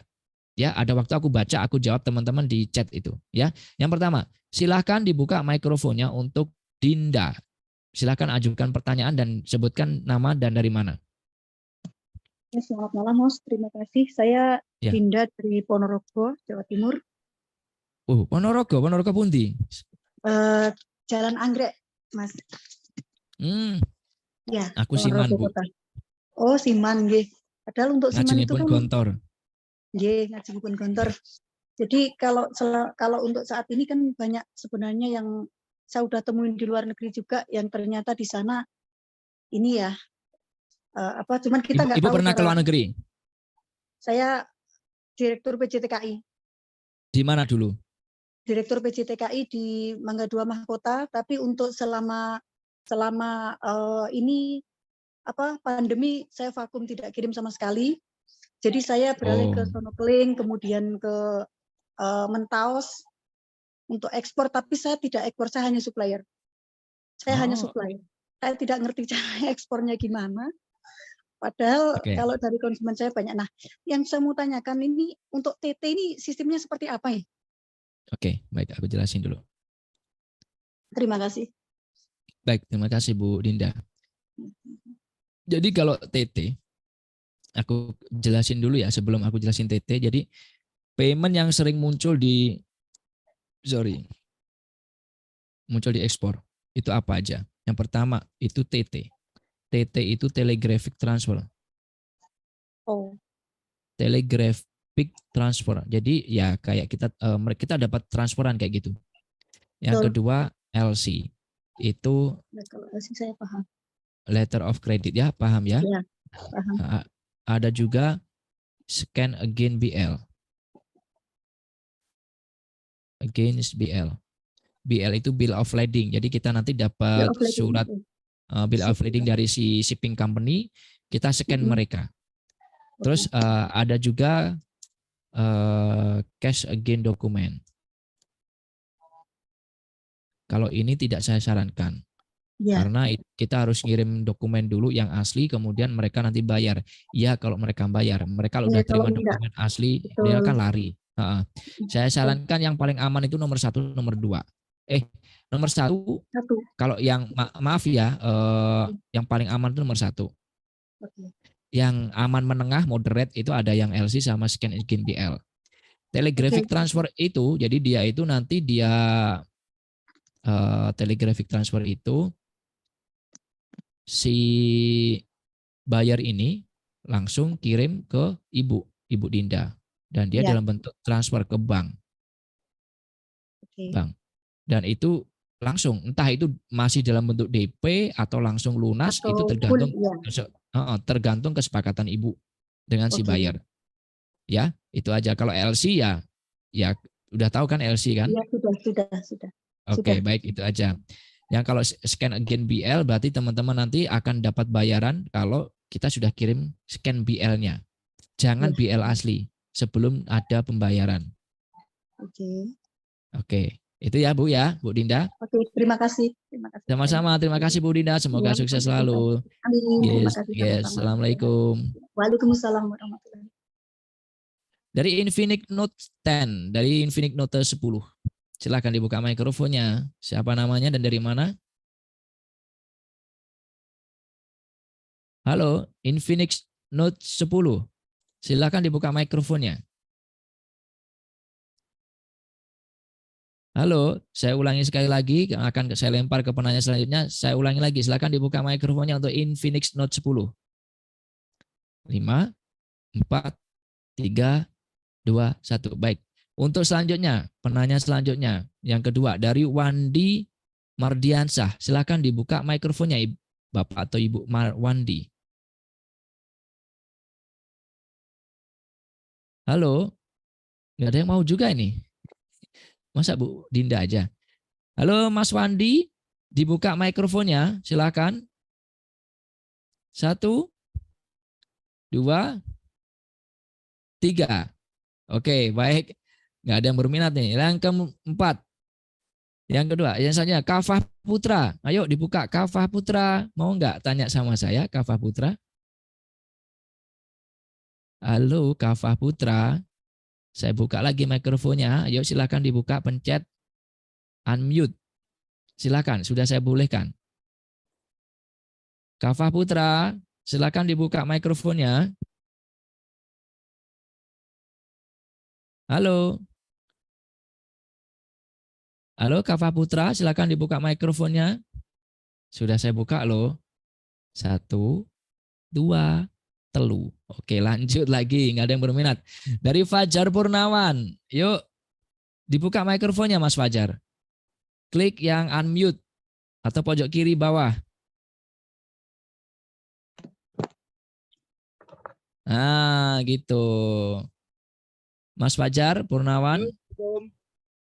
Ya, ada waktu aku baca, aku jawab teman-teman di chat itu. Ya, yang pertama, silahkan dibuka mikrofonnya untuk Dinda. Silahkan ajukan pertanyaan dan sebutkan nama dan dari mana. Ya, selamat malam, Mas. Terima kasih. Saya Ya. Dinda dari Ponorogo, Jawa Timur. Ponorogo pundi? Jalan Anggrek, Mas. Ya, Aku Siman, Bu. Kota. Oh, Siman, nggih. Padahal untuk Siman itu kan Gontor. Nggih, Ngajengipun Gontor. Jadi kalau untuk saat ini kan banyak sebenarnya yang saya udah temuin di luar negeri juga yang ternyata di sana ini ya cuman kita nggak tahu. Ibu pernah ke luar negeri? Saya Direktur PJTKI. Di mana dulu? Direktur PJTKI di Mangga 2 Mahkota, tapi untuk selama ini pandemi saya vakum, tidak kirim sama sekali. Jadi saya beralih ke Sonokeling, kemudian ke Mentaos untuk ekspor, tapi saya tidak ekspor, saya hanya supplier. Saya hanya supplier. Saya tidak ngerti cara ekspornya gimana. Padahal kalau dari konsumen saya banyak. Nah, yang saya mau tanyakan ini untuk TT ini sistemnya seperti apa ya? Oke, baik, aku jelasin dulu. Terima kasih. Baik, terima kasih Bu Dinda. Jadi kalau TT, aku jelasin dulu ya sebelum aku jelasin TT. Jadi payment yang sering muncul di ekspor itu apa aja? Yang pertama itu TT. TT itu telegraphic transfer. Telegraphic transfer. Jadi ya kayak kita dapat transferan kayak gitu. Yang kedua LC. Itu kalau LC saya paham. Letter of credit ya, paham ya? Iya, paham. Ada juga scan against BL. Against BL. BL itu bill of lading. Jadi kita nanti dapat surat bill of lading dari si shipping company, kita scan mereka. Terus ada juga cash again dokumen. Kalau ini tidak saya sarankan. Karena kita harus ngirim dokumen dulu yang asli, kemudian mereka nanti bayar. Iya, kalau mereka bayar. Mereka kalau udah terima dokumen asli, dia akan lari. Saya sarankan yang paling aman itu nomor 1, nomor 2. Nomor 1, kalau yang maaf ya, yang paling aman itu nomor 1. Yang aman menengah moderate itu ada yang LC sama scan again BL. Telegraphic transfer itu, jadi dia itu nanti telegraphic transfer itu si buyer ini langsung kirim ke Ibu Dinda, dan dia dalam bentuk transfer ke bank. Dan itu langsung, entah itu masih dalam bentuk DP atau langsung lunas, itu tergantung kesepakatan Ibu dengan si buyer. Ya, itu aja. Kalau LC ya udah tahu kan LC kan? Iya, sudah. Oke, baik, itu aja. Yang kalau scan again BL berarti teman-teman nanti akan dapat bayaran kalau kita sudah kirim scan BL-nya. Jangan BL asli sebelum ada pembayaran. Oke. Itu ya Bu Dinda. Oke, terima kasih. Sama-sama, terima kasih Bu Dinda. Semoga sukses selalu. Amin. Terima kasih. Assalamualaikum. Waalaikumsalam warahmatullahi. Dari Infinix Note 10, dari Infinix Note 10. Silakan dibuka mikrofonnya. Siapa namanya dan dari mana? Halo, Infinix Note 10. Silakan dibuka mikrofonnya. Halo, saya ulangi sekali lagi, akan saya lempar ke penanya selanjutnya. Saya ulangi lagi, silakan dibuka mikrofonnya untuk Infinix Note 10. 5, 4, 3, 2, 1. Baik. Untuk selanjutnya, penanya selanjutnya, yang kedua dari Wandi Mardiansah. Silakan dibuka mikrofonnya, Bapak atau Ibu Wandi. Halo, nggak ada yang mau juga ini. Masa Bu Dinda aja. Halo Mas Wandi, dibuka mikrofonnya, silakan. 1, 2, 3. Oke, baik. Nggak ada yang berminat nih. Yang keempat, Yang kedua, yang selanjutnya Kafah Putra. Ayo dibuka Kafah Putra. Mau nggak tanya sama saya Kafah Putra? Halo Kafah Putra. Saya buka lagi mikrofonnya. Ayo silakan dibuka, pencet unmute. Silakan, sudah saya bolehkan. Kafah Putra, silakan dibuka mikrofonnya. Halo. Halo Kafah Putra, silakan dibuka mikrofonnya. Sudah saya buka loh. 1, 2, 3. Oke, lanjut lagi. Nggak ada yang berminat. Dari Fajar Purnawan. Yuk, dibuka mikrofonnya Mas Fajar. Klik yang unmute atau pojok kiri bawah. Nah, gitu. Mas Fajar Purnawan.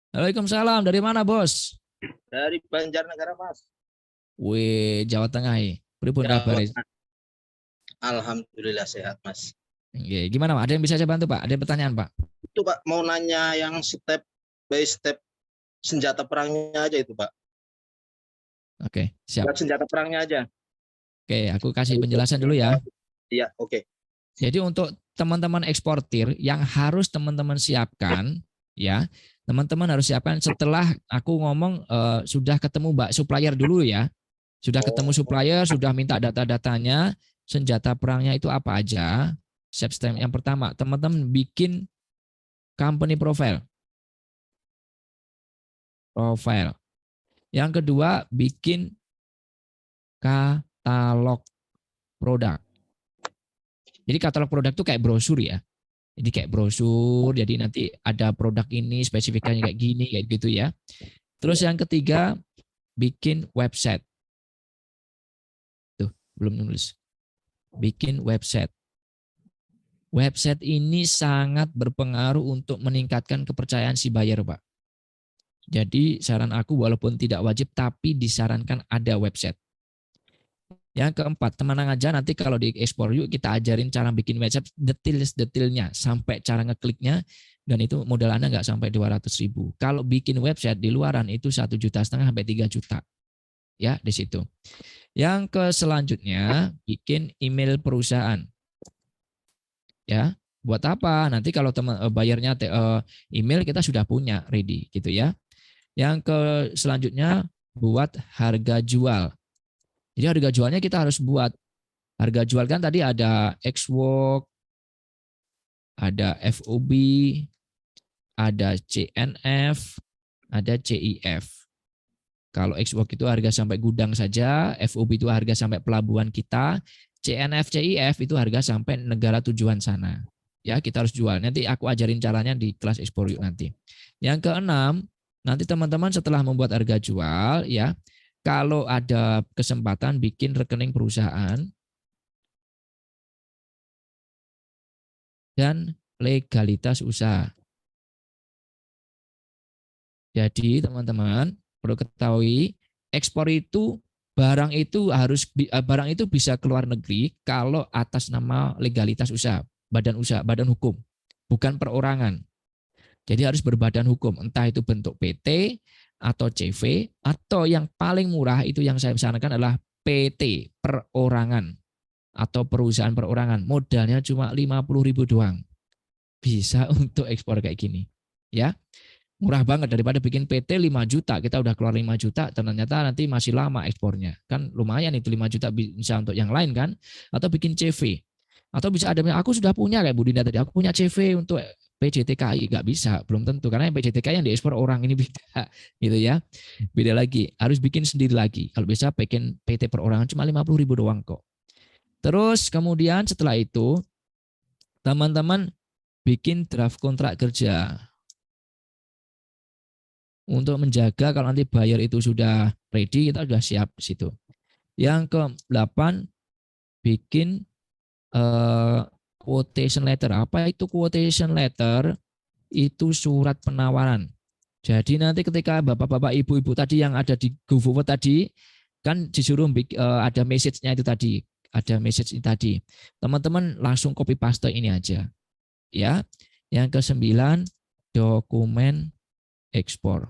Waalaikumsalam. Dari mana, Bos? Dari Banjarnegara, Mas. Wih, Jawa Tengah. Pripun Jawa kabar? Tengah. Alhamdulillah sehat, Mas. Oke, gimana, Pak? Ada yang bisa saya bantu, Pak? Ada pertanyaan, Pak? Itu, Pak, mau nanya yang step by step senjata perangnya aja itu, Pak. Oke, siap. Buat senjata perangnya aja. Oke, aku kasih penjelasan dulu ya. Iya, oke. Jadi untuk teman-teman eksportir yang harus teman-teman siapkan, ya, teman-teman harus siapkan setelah aku ngomong sudah ketemu Mbak supplier dulu ya. Sudah ketemu supplier, sudah minta data-datanya, senjata perangnya itu apa aja. Step yang pertama, teman-teman bikin company profile. Yang kedua, bikin katalog produk. Jadi katalog produk itu kayak brosur ya. Jadi kayak brosur, jadi nanti ada produk ini spesifikasinya kayak gini, kayak gitu ya. Terus yang ketiga, bikin website. Tuh, belum nulis. Bikin website. Website ini sangat berpengaruh untuk meningkatkan kepercayaan si buyer, Pak. Jadi saran aku walaupun tidak wajib, tapi disarankan ada website. Yang keempat, tenang aja nanti kalau di ekspor yuk kita ajarin cara bikin website detailnya sampai cara ngekliknya, dan itu modal Anda nggak sampai 200.000. Kalau bikin website di luaran itu 1,5 juta sampai 3 juta. Ya, di situ. Yang selanjutnya bikin email perusahaan. Ya, buat apa? Nanti kalau teman bayarnya email kita sudah punya ready gitu ya. Yang selanjutnya buat harga jual. Jadi harga jualnya kita harus buat. Harga jual kan tadi ada Xwork, ada FOB, ada CNF, ada CIF. Kalau Xwork itu harga sampai gudang saja, FOB itu harga sampai pelabuhan kita, CNF, CIF itu harga sampai negara tujuan sana. Ya, kita harus jual. Nanti aku ajarin caranya di kelas ekspor yuk nanti. Yang keenam, nanti teman-teman setelah membuat harga jual ya, kalau ada kesempatan bikin rekening perusahaan dan legalitas usaha. Jadi teman-teman perlu ketahui, ekspor itu barang itu bisa keluar negeri kalau atas nama legalitas usaha, badan hukum, bukan perorangan. Jadi harus berbadan hukum, entah itu bentuk PT atau CV, atau yang paling murah itu yang saya sarankan adalah PT, perorangan atau perusahaan perorangan. Modalnya cuma 50.000 doang. Bisa untuk ekspor kayak gini. Ya, murah banget daripada bikin PT 5 juta, kita udah keluar 5 juta, ternyata nanti masih lama ekspornya. Kan lumayan itu 5 juta bisa untuk yang lain kan. Atau bikin CV. Atau bisa ada, aku sudah punya kayak Bu Dinda tadi, aku punya CV untuk PJTKI, nggak bisa, belum tentu karena yang PJTKI yang diekspor orang ini beda, gitu ya, beda lagi, harus bikin sendiri lagi. Kalau bisa bikin PT perorangan cuma 50.000 doang kok. Terus kemudian setelah itu teman-teman bikin draft kontrak kerja untuk menjaga kalau nanti buyer itu sudah ready, kita sudah siap di situ. Yang ke-8 bikin quotation letter. Apa itu quotation letter? Itu surat penawaran. Jadi nanti ketika bapak-bapak, ibu-ibu tadi yang ada di GoForward tadi, kan disuruh ada message-nya itu tadi. Ada message ini tadi. Teman-teman langsung copy paste ini aja. Ya. Yang ke-9, dokumen ekspor.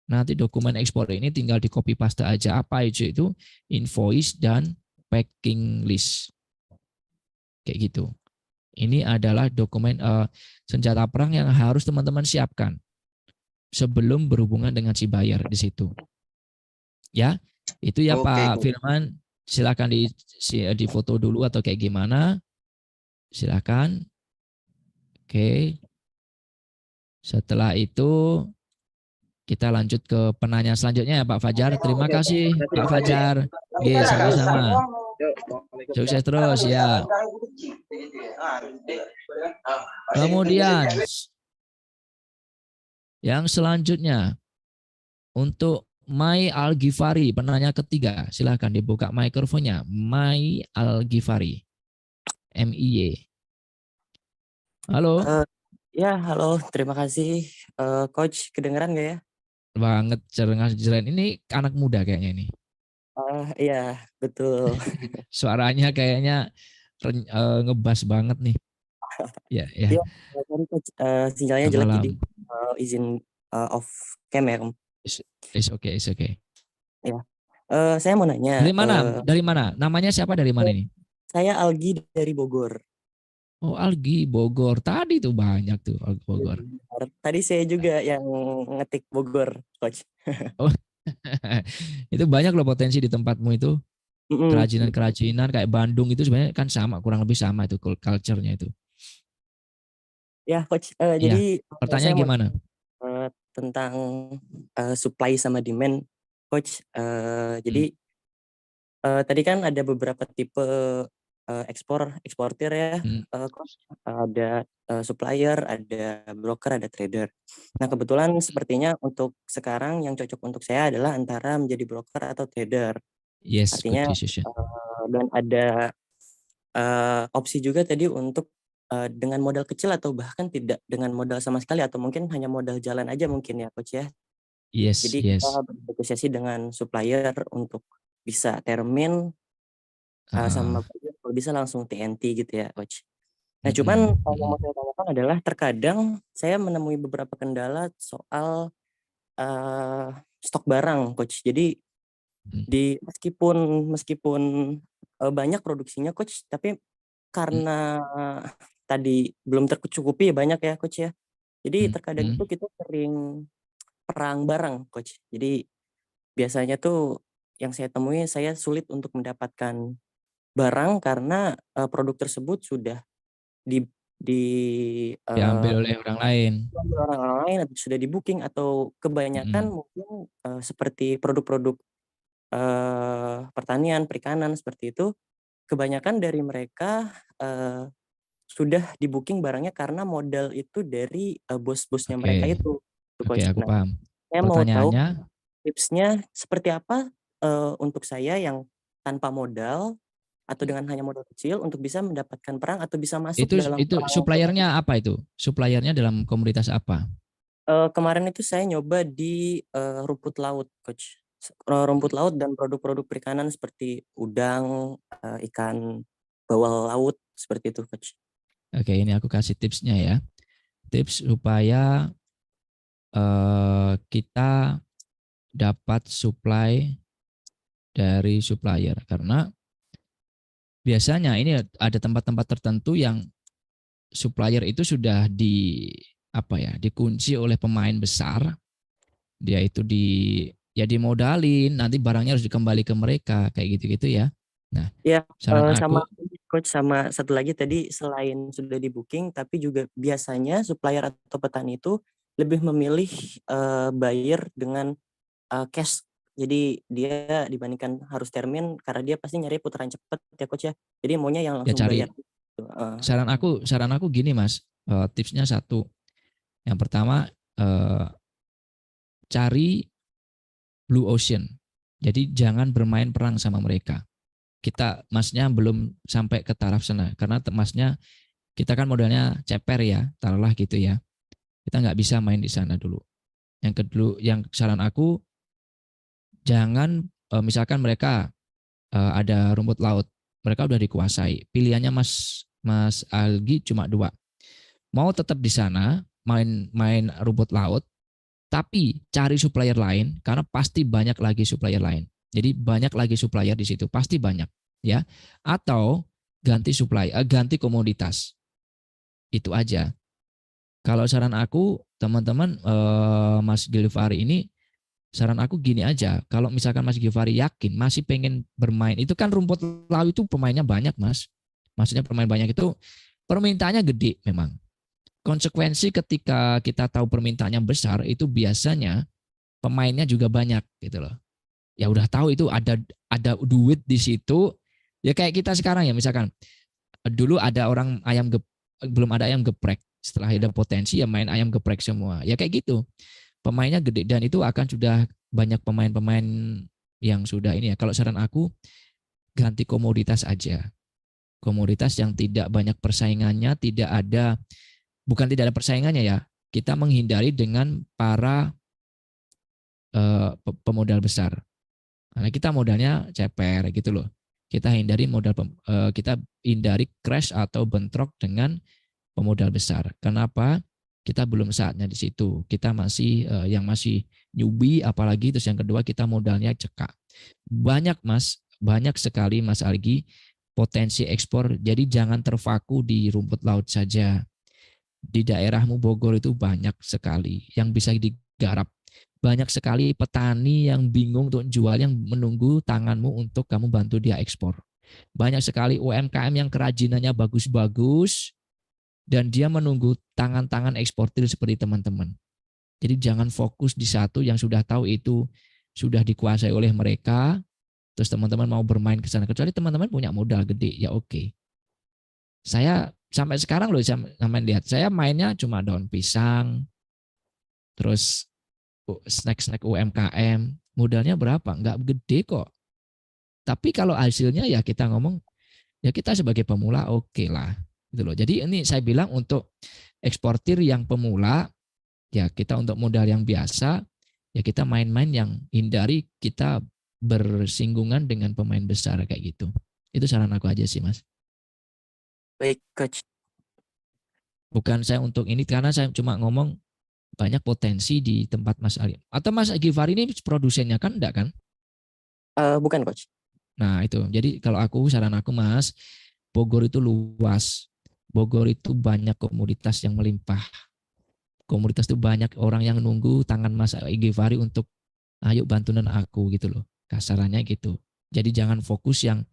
Nanti dokumen ekspor ini tinggal di copy paste aja. Apa itu invoice dan packing list. Kayak gitu. Ini adalah dokumen senjata perang yang harus teman-teman siapkan sebelum berhubungan dengan si buyer di situ. Ya, itu ya Oke, Pak Coach. Firman. Silakan di foto dulu atau kayak gimana. Silakan. Oke. Setelah itu kita lanjut ke penanya selanjutnya ya Pak Fajar. Terima kasih Pak Fajar. Oke, sama-sama. Sukses terus ya. Kemudian yang selanjutnya untuk Mai Al-Ghifari, penanya ketiga. Silahkan dibuka mikrofonnya. Mai Al-Ghifari. MIY. Halo. Ya, halo. Terima kasih. Coach, kedengeran nggak ya? Banget cengas jeren. Ini anak muda kayaknya ini. Iya, betul. Suaranya kayaknya ngebas banget nih. Ya, ya. Iya, sorry Coach. Sinyalnya jelek jadi izin off cam ya. It's okay, it's okay. Ya. Saya mau nanya. Dari mana? Dari mana? Namanya siapa dari mana ini? Saya Algi dari Bogor. Oh, Algi Bogor. Tadi tuh banyak tuh Bogor. Tadi saya juga yang ngetik Bogor, Coach. Oh. Itu banyak loh potensi di tempatmu itu. Kerajinan-kerajinan kayak Bandung itu sebenarnya kan sama, kurang lebih sama itu culture-nya itu. Ya, Coach. Jadi pertanyaan saya gimana? Tentang supply sama demand, Coach. Jadi tadi kan ada beberapa tipe eksportir ya, Coach. Ada supplier, ada broker, ada trader. Nah, kebetulan sepertinya untuk sekarang yang cocok untuk saya adalah antara menjadi broker atau trader. Yes, artinya dan ada opsi juga tadi untuk dengan modal kecil atau bahkan tidak dengan modal sama sekali atau mungkin hanya modal jalan aja mungkin ya Coach ya. Yes, Jadi yes. kita bernegosiasi dengan supplier untuk bisa termin sama kalau bisa langsung TNT gitu ya Coach. Nah cuman yang mau saya tanyakan adalah terkadang saya menemui beberapa kendala soal stok barang Coach. Jadi meskipun banyak produksinya Coach, tapi karena tadi belum tercukupi banyak ya Coach ya. Jadi terkadang itu kita sering perang barang Coach. Jadi biasanya tuh yang saya temui saya sulit untuk mendapatkan barang karena produk tersebut sudah diambil oleh orang lain. Atau sudah di booking atau kebanyakan mungkin seperti produk-produk pertanian, perikanan seperti itu, kebanyakan dari mereka sudah di booking barangnya karena modal itu dari bos-bosnya mereka itu. Oke, aku paham. Saya mau tahu tipsnya seperti apa untuk saya yang tanpa modal atau dengan hanya modal kecil untuk bisa mendapatkan perang atau bisa masuk dalam itu suppliernya apa itu? Suppliernya dalam komunitas apa? Kemarin itu saya nyoba di rumput laut, Coach. Rumput laut dan produk-produk perikanan seperti udang, ikan bawal laut seperti itu, Coach. Oke, ini aku kasih tipsnya ya. Tips supaya kita dapat supply dari supplier, karena biasanya ini ada tempat-tempat tertentu yang supplier itu sudah dikunci oleh pemain besar. Dia itu dimodalin, nanti barangnya harus dikembali ke mereka kayak gitu-gitu ya. Nah, ya, saran sama aku, Coach, sama satu lagi tadi selain sudah di booking, tapi juga biasanya supplier atau petani itu lebih memilih buyer dengan cash. Jadi dia dibandingkan harus termin karena dia pasti nyari putaran cepat ya Coach ya. Jadi maunya yang langsung bayar. Saran aku gini Mas, tipsnya satu. Yang pertama cari blue ocean. Jadi jangan bermain perang sama mereka. Masnya belum sampai ke taraf sana karena masnya kita kan modalnya ceper ya, taruhlah gitu ya. Kita nggak bisa main di sana dulu. Yang kedua, yang saran aku, jangan misalkan mereka ada rumput laut, mereka udah dikuasai. Pilihannya Mas Algi cuma 2. Mau tetap di sana main rumput laut Tapi cari supplier lain karena pasti banyak lagi supplier lain. Jadi banyak lagi supplier di situ, pasti banyak ya. Atau ganti ganti komoditas. Itu aja. Kalau saran aku, teman-teman, Mas Gilvari ini, saran aku gini aja. Kalau misalkan Mas Gilvari yakin masih pengen bermain, itu kan rumput laut itu pemainnya banyak, Mas. Maksudnya pemain banyak itu permintaannya gede memang. Konsekuensi ketika kita tahu permintaannya besar, itu biasanya pemainnya juga banyak gitu loh. Ya udah tahu itu ada duit di situ. Ya kayak kita sekarang ya, misalkan dulu ada orang belum ada ayam geprek. Setelah ada potensi ya main ayam geprek semua. Ya kayak gitu. Pemainnya gede dan itu akan sudah banyak pemain-pemain yang sudah ini ya. Kalau saran aku ganti komoditas aja. Komoditas yang tidak banyak persaingannya, bukan tidak ada persaingannya ya. Kita menghindari dengan para pemodal besar. Karena kita modalnya ceper gitu loh. Kita hindari crash atau bentrok dengan pemodal besar. Kenapa? Kita belum saatnya di situ. Kita masih yang masih newbie, apalagi terus yang kedua kita modalnya cekak. Banyak sekali Mas Algi potensi ekspor. Jadi jangan terpaku di rumput laut saja. Di daerahmu Bogor itu banyak sekali yang bisa digarap. Banyak sekali petani yang bingung untuk jual, yang menunggu tanganmu untuk kamu bantu dia ekspor. Banyak sekali UMKM yang kerajinannya bagus-bagus dan dia menunggu tangan-tangan eksportir seperti teman-teman. Jadi jangan fokus di satu yang sudah tahu itu sudah dikuasai oleh mereka, terus teman-teman mau bermain ke sana. Kecuali teman-teman punya modal gede, ya oke. Saya sampai sekarang loh, sampai lihat, saya mainnya cuma daun pisang, terus snack-snack UMKM, modalnya berapa? Enggak gede kok. Tapi kalau hasilnya ya kita ngomong, ya kita sebagai pemula oke lah. Gitu loh. Jadi ini saya bilang untuk eksportir yang pemula, ya kita untuk modal yang biasa, ya kita main-main yang hindari kita bersinggungan dengan pemain besar kayak gitu. Itu saran aku aja sih, Mas. Baik, Coach. Bukan saya untuk ini, karena saya cuma ngomong banyak potensi di tempat Mas Ali. Atau Mas Gilvari ini produsennya kan enggak kan? Bukan, Coach. Nah itu, jadi kalau saran aku Mas, Bogor itu luas. Bogor itu banyak komoditas yang melimpah. Komoditas itu banyak orang yang nunggu tangan Mas Gilvari untuk ayo bantuan aku gitu loh. Kasarannya gitu. Jadi jangan fokus yang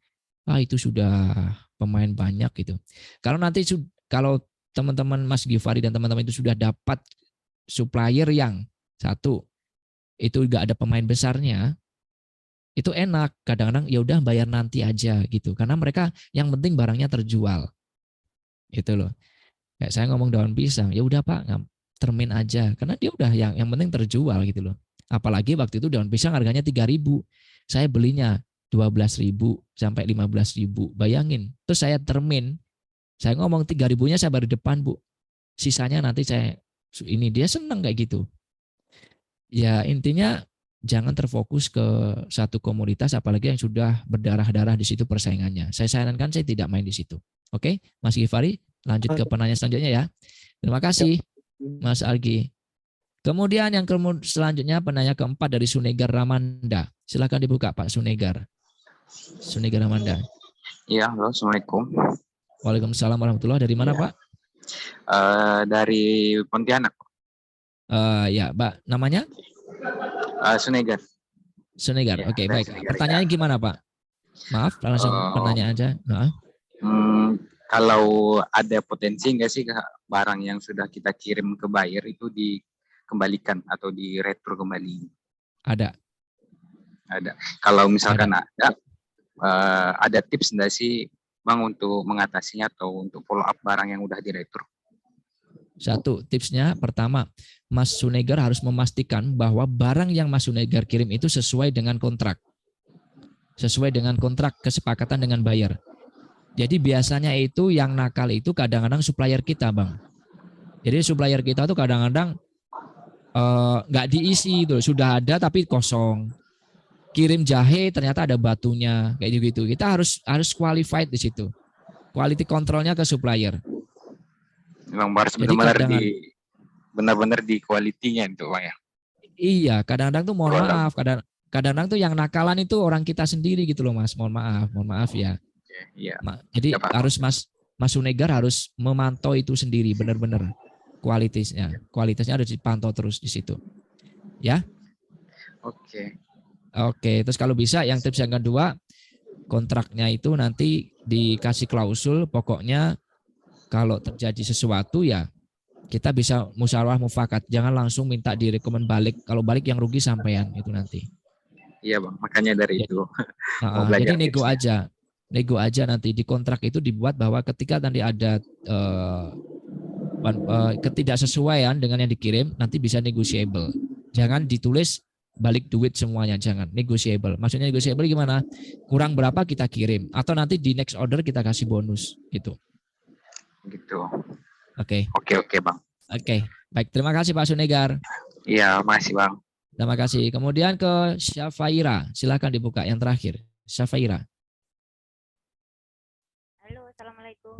itu sudah pemain banyak gitu. Kalau teman-teman Mas Gilvari dan teman-teman itu sudah dapat supplier yang satu itu enggak ada pemain besarnya, itu enak. Kadang-kadang ya udah bayar nanti aja gitu, karena mereka yang penting barangnya terjual gitu loh. Kayak saya ngomong daun pisang, ya udah Pak, termin aja, karena dia udah yang penting terjual gitu loh. Apalagi waktu itu daun pisang harganya 3.000, saya belinya 12.000 sampai 15.000, bayangin. Terus saya termin, saya ngomong 3.000-nya saya baru depan Bu, sisanya nanti saya ini. Dia senang kayak gitu. Ya intinya jangan terfokus ke satu komoditas, apalagi yang sudah berdarah-darah di situ persaingannya. Saya sarankan saya tidak main di situ. Oke, Mas Gilvari, lanjut ke penanya selanjutnya ya. Terima kasih, Mas Algi. Kemudian yang selanjutnya penanya keempat dari Sunegar Ramanda. Silakan dibuka Pak Sunegar. Sunegar Ramanda. Iya, halo, Assalamualaikum. Waalaikumsalam warahmatullahi. Dari mana Pak? Dari Pontianak. Ya, Pak. Namanya? Sunegar. Sunegar. Ya, Oke, baik. Sunegar, pertanyaannya gimana Pak? Maaf, langsung pertanyaan aja. Kalau ada potensi nggak sih barang yang sudah kita kirim ke buyer itu dikembalikan atau diretur kembali? Ada. Kalau misalkan ada tips nggak sih Bang untuk mengatasinya atau untuk follow up barang yang udah diretur? Satu, tipsnya pertama, Mas Sunegar harus memastikan bahwa barang yang Mas Sunegar kirim itu sesuai dengan kontrak. Sesuai dengan kontrak kesepakatan dengan buyer. Jadi biasanya itu yang nakal itu kadang-kadang supplier kita, Bang. Jadi supplier kita tuh kadang-kadang nggak diisi itu, sudah ada tapi kosong. Kirim jahe ternyata ada batunya, kayak gitu. Kita harus qualified di situ. Quality controlnya ke supplier. Memang harus benar-benar di quality-nya itu Bang ya. Iya, kadang-kadang tuh mohon Walau. maaf, kadang-kadang tuh yang nakalan itu orang kita sendiri gitu loh Mas. Mohon maaf ya. Iya, Jadi ya Pak. harus Mas Sunegar harus memantau itu sendiri benar-benar kualitasnya. Kualitasnya harus dipantau terus di situ. Ya. Oke. Oke, terus kalau bisa yang tips yang kedua, kontraknya itu nanti dikasih klausul, pokoknya kalau terjadi sesuatu ya kita bisa musyawarah mufakat, jangan langsung minta direkomend balik. Kalau balik yang rugi sampean itu nanti. Iya Bang, makanya dari Ya. itu mau belajar Jadi nego tipsnya. aja nanti di kontrak itu dibuat bahwa ketika nanti ada ketidaksesuaian dengan yang dikirim nanti bisa negotiable. Jangan ditulis balik duit semuanya, jangan, negotiable. Maksudnya negotiable gimana? Kurang berapa kita kirim atau nanti di next order kita kasih bonus gitu. Gitu. Oke. Oke Bang. Oke. Baik, terima kasih Pak Sunegar. Iya, makasih Bang. Terima kasih. Kemudian ke Syafaira, silakan dibuka yang terakhir. Syafaira. Halo, assalamualaikum.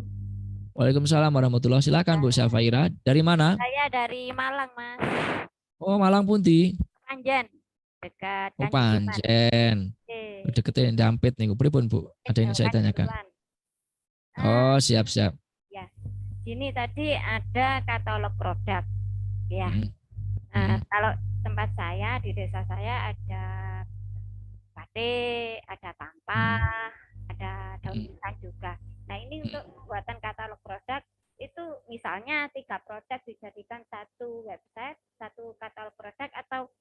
Waalaikumsalam warahmatullahi wabarakatuh. Silakan Bu Syafaira. Dari mana? Saya dari Malang, Mas. Oh, Malang Pundi. Panjen, dekat Oh, Kanjuruhan. Panjen. Oke. Deketin Dampit nih. Pripun Bu? Ada yang saya tanyakan. Oh, siap-siap. Ya, sini tadi ada katalog produk, ya. Kalau tempat saya di desa saya ada batik, ada tampah, ada daun pisang juga. Nah, ini untuk pembuatan katalog produk itu misalnya 3 produk dijadikan satu website, satu katalog produk, atau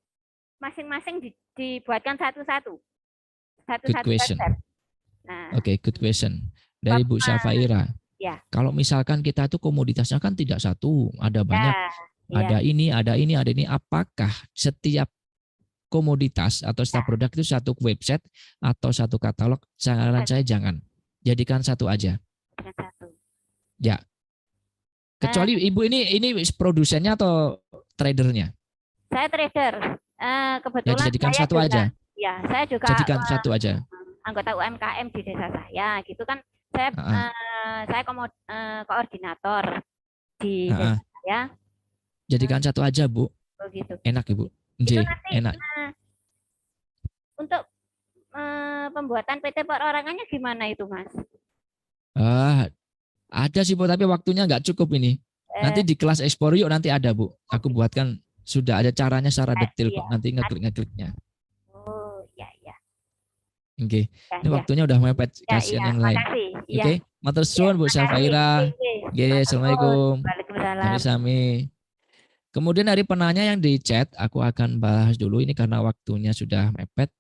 masing-masing dibuatkan satu-satu question. website. Nah, Oke, good question. Dari Bu Syafaira. Ya. Kalau misalkan kita itu komoditasnya kan tidak satu, ada banyak. Ada ini, ada ini, ada ini. Apakah setiap komoditas atau setiap produk itu satu website atau satu katalog? Saran saya jangan. Jadikan satu aja. Ya. Kecuali Ibu ini produsennya atau tradernya? Saya trader. Kebetulan ya, jadikan saya satu juga, aja. Ya, saya juga jadikan satu aja. Anggota UMKM di desa saya, gitu kan. Saya koordinator di desa saya. Jadikan satu aja, Bu. Oh, gitu. Enak, Ibu. Itu nanti, enak. Untuk pembuatan PT perorangannya gimana itu, Mas? Ada sih, Bu, tapi waktunya nggak cukup ini. Nanti di kelas ekspor yuk nanti ada, Bu. Aku buatkan, sudah ada caranya secara detail kok. Nanti ngeklik-ngekliknya. Oh, iya. Oke. Ini waktunya udah mepet, kasihan yang lain. Oke. Matur suwun Bu Syafaira. Oke, assalamualaikum. Waalaikumsalam. Sami. Kemudian dari penanya yang di chat, aku akan bahas dulu ini karena waktunya sudah mepet.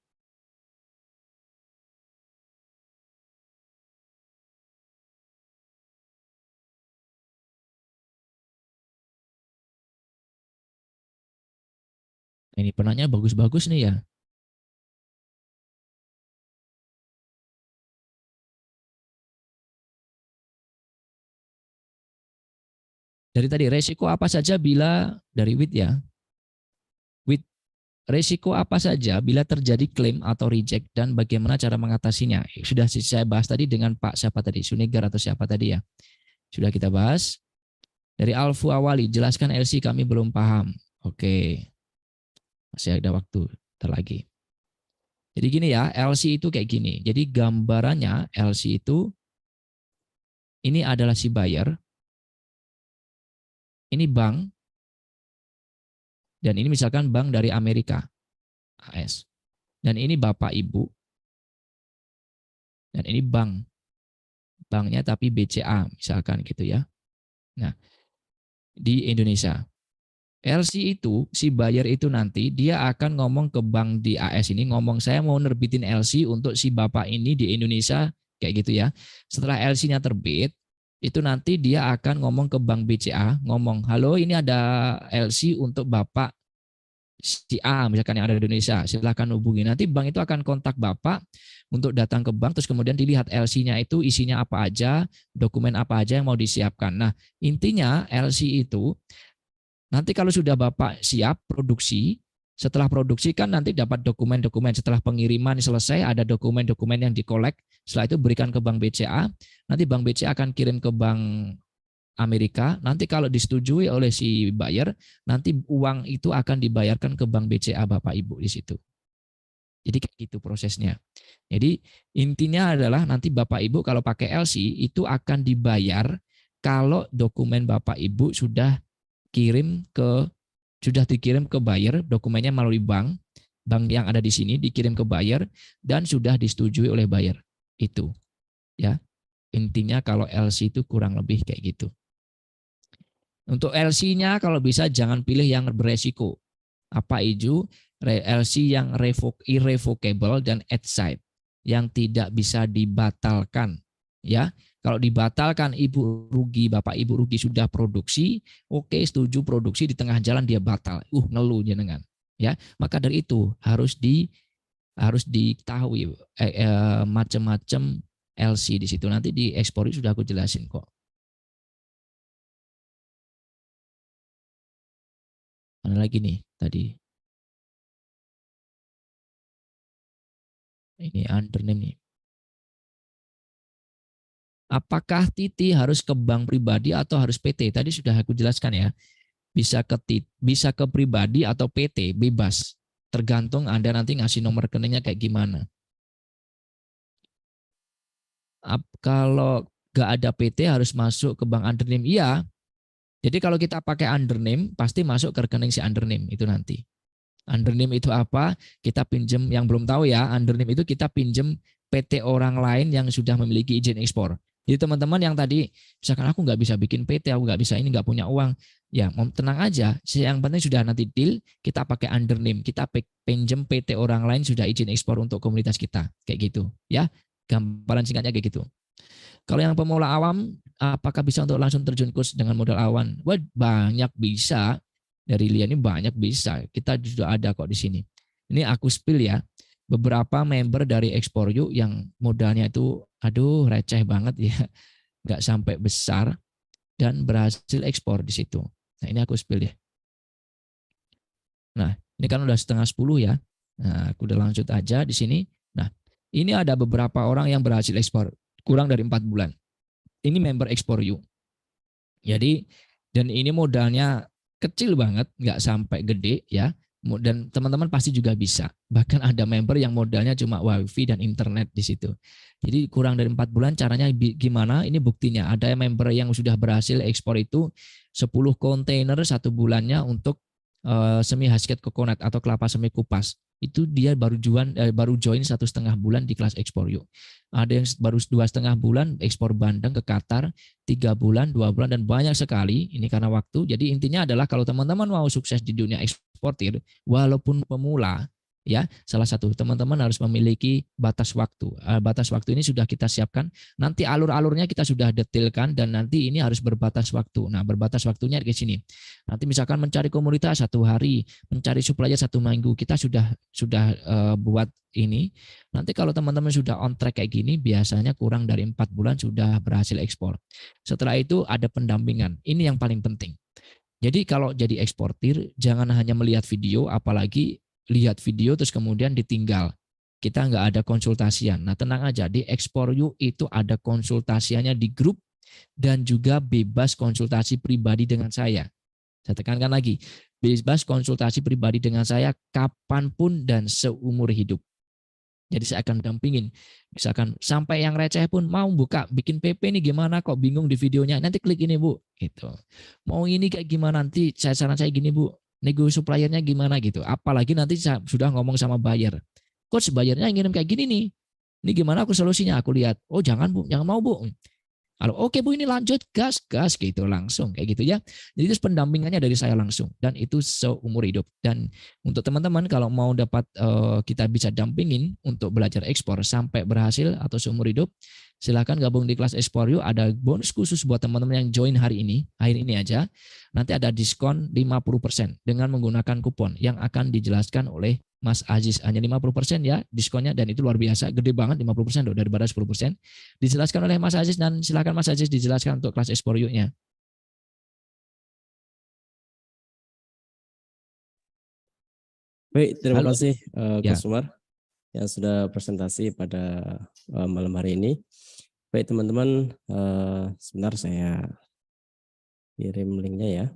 Ini penanya bagus-bagus nih ya. Dari tadi, resiko apa saja bila dari WIT ya? WIT, resiko apa saja bila terjadi klaim atau reject dan bagaimana cara mengatasinya? Sudah saya bahas tadi dengan Pak siapa tadi? Sunegar atau siapa tadi ya? Sudah kita bahas. Dari Alfu Awali, jelaskan LC kami belum paham. Oke. Masih ada waktu, lagi. Jadi gini ya, LC itu kayak gini. Jadi gambarannya LC itu, ini adalah si buyer, ini bank, dan ini misalkan bank dari Amerika, AS. Dan ini Bapak Ibu, dan ini bank. Banknya tapi BCA, misalkan gitu ya. Nah, di Indonesia. LC itu, si buyer itu nanti, dia akan ngomong ke bank di AS ini, ngomong saya mau nerbitin LC untuk si Bapak ini di Indonesia, kayak gitu ya. Setelah LC-nya terbit, itu nanti dia akan ngomong ke bank BCA, ngomong, halo ini ada LC untuk Bapak si A, misalkan yang ada di Indonesia, silahkan hubungi. Nanti bank itu akan kontak Bapak untuk datang ke bank, terus kemudian dilihat LC-nya itu isinya apa aja, dokumen apa aja yang mau disiapkan. Nah, intinya LC itu, nanti kalau sudah Bapak siap produksi, setelah produksi kan nanti dapat dokumen-dokumen, setelah pengiriman selesai ada dokumen-dokumen yang dikolek, setelah itu berikan ke bank BCA, nanti bank BCA akan kirim ke bank Amerika, nanti kalau disetujui oleh si buyer, nanti uang itu akan dibayarkan ke bank BCA Bapak Ibu di situ. Jadi kayak gitu prosesnya. Jadi intinya adalah nanti Bapak Ibu kalau pakai LC itu akan dibayar kalau dokumen Bapak Ibu sudah dikirim ke buyer, dokumennya melalui bank yang ada di sini dikirim ke buyer dan sudah disetujui oleh buyer. Itu ya. Intinya kalau LC itu kurang lebih kayak gitu. Untuk LC-nya kalau bisa jangan pilih yang beresiko. Apa itu? LC yang irrevocable dan outside yang tidak bisa dibatalkan. Ya, kalau dibatalkan Ibu rugi, Bapak Ibu rugi sudah produksi, oke setuju produksi di tengah jalan dia batal, ngeluh jenengan. Ya, maka dari itu harus diketahui macam-macam LC di situ. Nanti di ekspor sudah aku jelasin kok. Mana lagi nih tadi? Ini undername nih. Apakah Titi harus ke bank pribadi atau harus PT? Tadi sudah aku jelaskan ya. Bisa ke pribadi atau PT, bebas. Tergantung Anda nanti ngasih nomor rekeningnya kayak gimana. Kalau nggak ada PT harus masuk ke bank undername. Iya. Jadi kalau kita pakai undername pasti masuk ke rekening si undername itu nanti. Undername itu apa? Kita pinjam, yang belum tahu ya, undername itu kita pinjam PT orang lain yang sudah memiliki izin ekspor. Jadi teman-teman yang tadi, misalkan aku nggak bisa bikin PT, aku nggak bisa ini, nggak punya uang, ya tenang aja. Yang penting sudah nanti deal, kita pakai undername, kita pinjam PT orang lain sudah izin ekspor untuk komunitas kita, kayak gitu. Ya, gambaran singkatnya kayak gitu. Kalau yang pemula awam, apakah bisa untuk langsung terjun kurs dengan modal awan? Wah, banyak bisa. Dari Lia ini banyak bisa. Kita sudah ada kok di sini. Ini aku spill ya. Beberapa member dari Ekspor Yuk yang modalnya itu aduh receh banget ya. Nggak sampai besar dan berhasil ekspor di situ. Nah, ini aku spill ya. Nah, ini kan udah setengah 10 ya. Nah, aku udah lanjut aja di sini. Nah, ini ada beberapa orang yang berhasil ekspor kurang dari 4 bulan. Ini member Ekspor Yuk. Jadi, dan ini modalnya kecil banget, nggak sampai gede ya. Dan teman-teman pasti juga bisa. Bahkan ada member yang modalnya cuma wifi dan internet di situ. Jadi kurang dari 4 bulan caranya gimana? Ini buktinya. Ada member yang sudah berhasil ekspor itu 10 kontainer 1 bulannya untuk semi hasket coconut atau kelapa semi kupas. Itu dia baru join 1,5 bulan di kelas Ekspor Yuk. Ada yang baru 2,5 bulan ekspor bandeng ke Qatar, 3 bulan, 2 bulan, dan banyak sekali. Ini karena waktu. Jadi intinya adalah kalau teman-teman mau sukses di dunia eksportir, walaupun pemula, ya salah satu teman-teman harus memiliki batas waktu. Batas waktu ini sudah kita siapkan. Nanti alur-alurnya kita sudah detailkan dan nanti ini harus berbatas waktu. Nah, berbatas waktunya di sini. Nanti misalkan mencari komunitas 1 hari, mencari supplier 1 minggu, kita sudah buat ini. Nanti kalau teman-teman sudah on track kayak gini, biasanya kurang dari 4 bulan sudah berhasil ekspor. Setelah itu ada pendampingan. Ini yang paling penting. Jadi kalau jadi eksportir, jangan hanya melihat video, apalagi lihat video terus kemudian ditinggal. Kita nggak ada konsultasian. Nah, tenang aja, di Ekspor Yuk itu ada konsultasiannya di grup dan juga bebas konsultasi pribadi dengan saya. Saya tekankan lagi, bebas konsultasi pribadi dengan saya kapanpun dan seumur hidup. Jadi saya akan dampingin. Misalkan sampai yang receh pun mau buka bikin PP nih gimana kok bingung di videonya. Nanti klik ini Bu. Gitu. Mau ini kayak gimana nanti saran saya gini Bu. Nego suppliernya gimana gitu. Apalagi nanti saya sudah ngomong sama buyer. Coach bayarnya ngirim kayak gini nih. Ini gimana aku solusinya? Aku lihat. Oh jangan Bu, jangan mau Bu. Kalau oke Bu ini lanjut gas gitu langsung kayak gitu ya. Jadi itu pendampingannya dari saya langsung dan itu seumur hidup. Dan untuk teman-teman kalau mau dapat kita bisa dampingin untuk belajar ekspor sampai berhasil atau seumur hidup, silahkan gabung di kelas Ekspor Yuk. Ada bonus khusus buat teman-teman yang join hari ini aja. Nanti ada diskon 50% dengan menggunakan kupon yang akan dijelaskan oleh Mas Aziz. Hanya 50% ya diskonnya dan itu luar biasa, gede banget 50% loh daripada 10%. Dijelaskan oleh Mas Aziz dan silakan Mas Aziz dijelaskan untuk kelas Ekspor Yuk-nya. Baik, terima Halo. kasih Ya. Gus Umar yang sudah presentasi pada malam hari ini. Baik teman-teman, sebentar saya kirim linknya ya.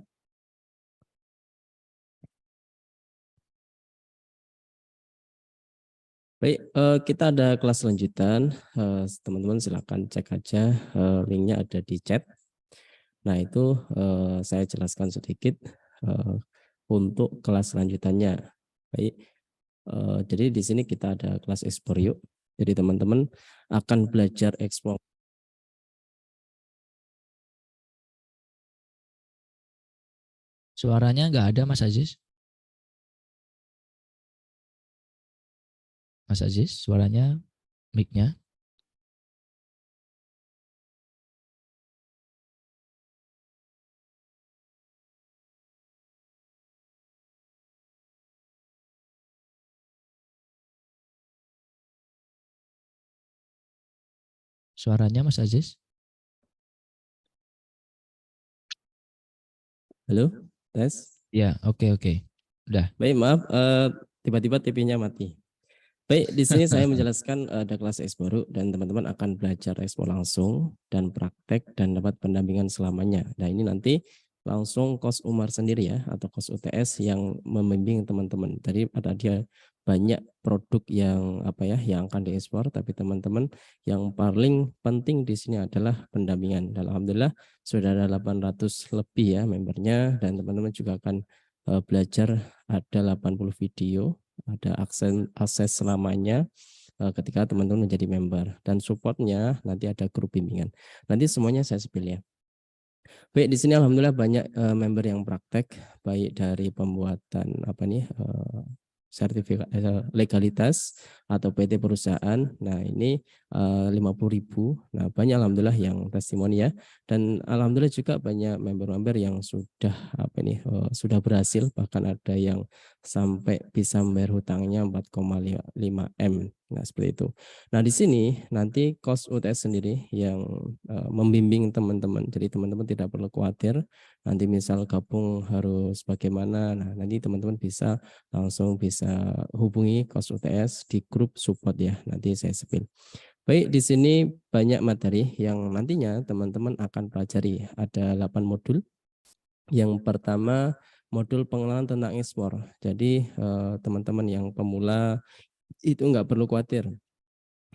Baik, kita ada kelas lanjutan. Teman-teman silakan cek aja, linknya ada di chat. Nah itu saya jelaskan sedikit untuk kelas lanjutannya. Baik, jadi di sini kita ada kelas ekspor yuk. Jadi teman-teman akan belajar ekspor. Suaranya nggak ada Mas Aziz. Mas Aziz, suaranya, mic-nya. Suaranya Mas Aziz. Halo, tes. Ya, oke. Udah. Baik, maaf, tiba-tiba TV-nya mati. Baik, di sini saya menjelaskan ada kelas ekspor dan teman-teman akan belajar ekspor langsung dan praktek dan dapat pendampingan selamanya. Nah ini nanti langsung Kos Umar sendiri ya, atau Kos UTS yang membimbing teman-teman. Tadi ada dia banyak produk yang yang akan diekspor, tapi teman-teman yang paling penting di sini adalah pendampingan. Dan alhamdulillah sudah ada 800 lebih ya membernya, dan teman-teman juga akan belajar ada 80 video, ada akses selamanya ketika teman-teman menjadi member, dan supportnya nanti ada grup bimbingan. Nanti semuanya saya spill ya. Baik, di sini alhamdulillah banyak member yang praktek, baik dari pembuatan sertifikat legalitas atau PT perusahaan. Nah ini 50.000. Nah banyak alhamdulillah yang testimoni ya, dan alhamdulillah juga banyak member-member yang sudah sudah berhasil, bahkan ada yang sampai bisa membayar hutangnya 4,5 M. Nah seperti itu. Nah di sini nanti Kos UTS sendiri yang membimbing teman-teman. Jadi teman-teman tidak perlu khawatir nanti misal gabung harus bagaimana. Nah nanti teman-teman langsung bisa hubungi Kos UTS di grup support ya. Nanti saya spill. Baik, di sini banyak materi yang nantinya teman-teman akan pelajari. Ada 8 modul. Yang pertama modul pengenalan tentang ekspor. Jadi teman-teman yang pemula itu nggak perlu khawatir.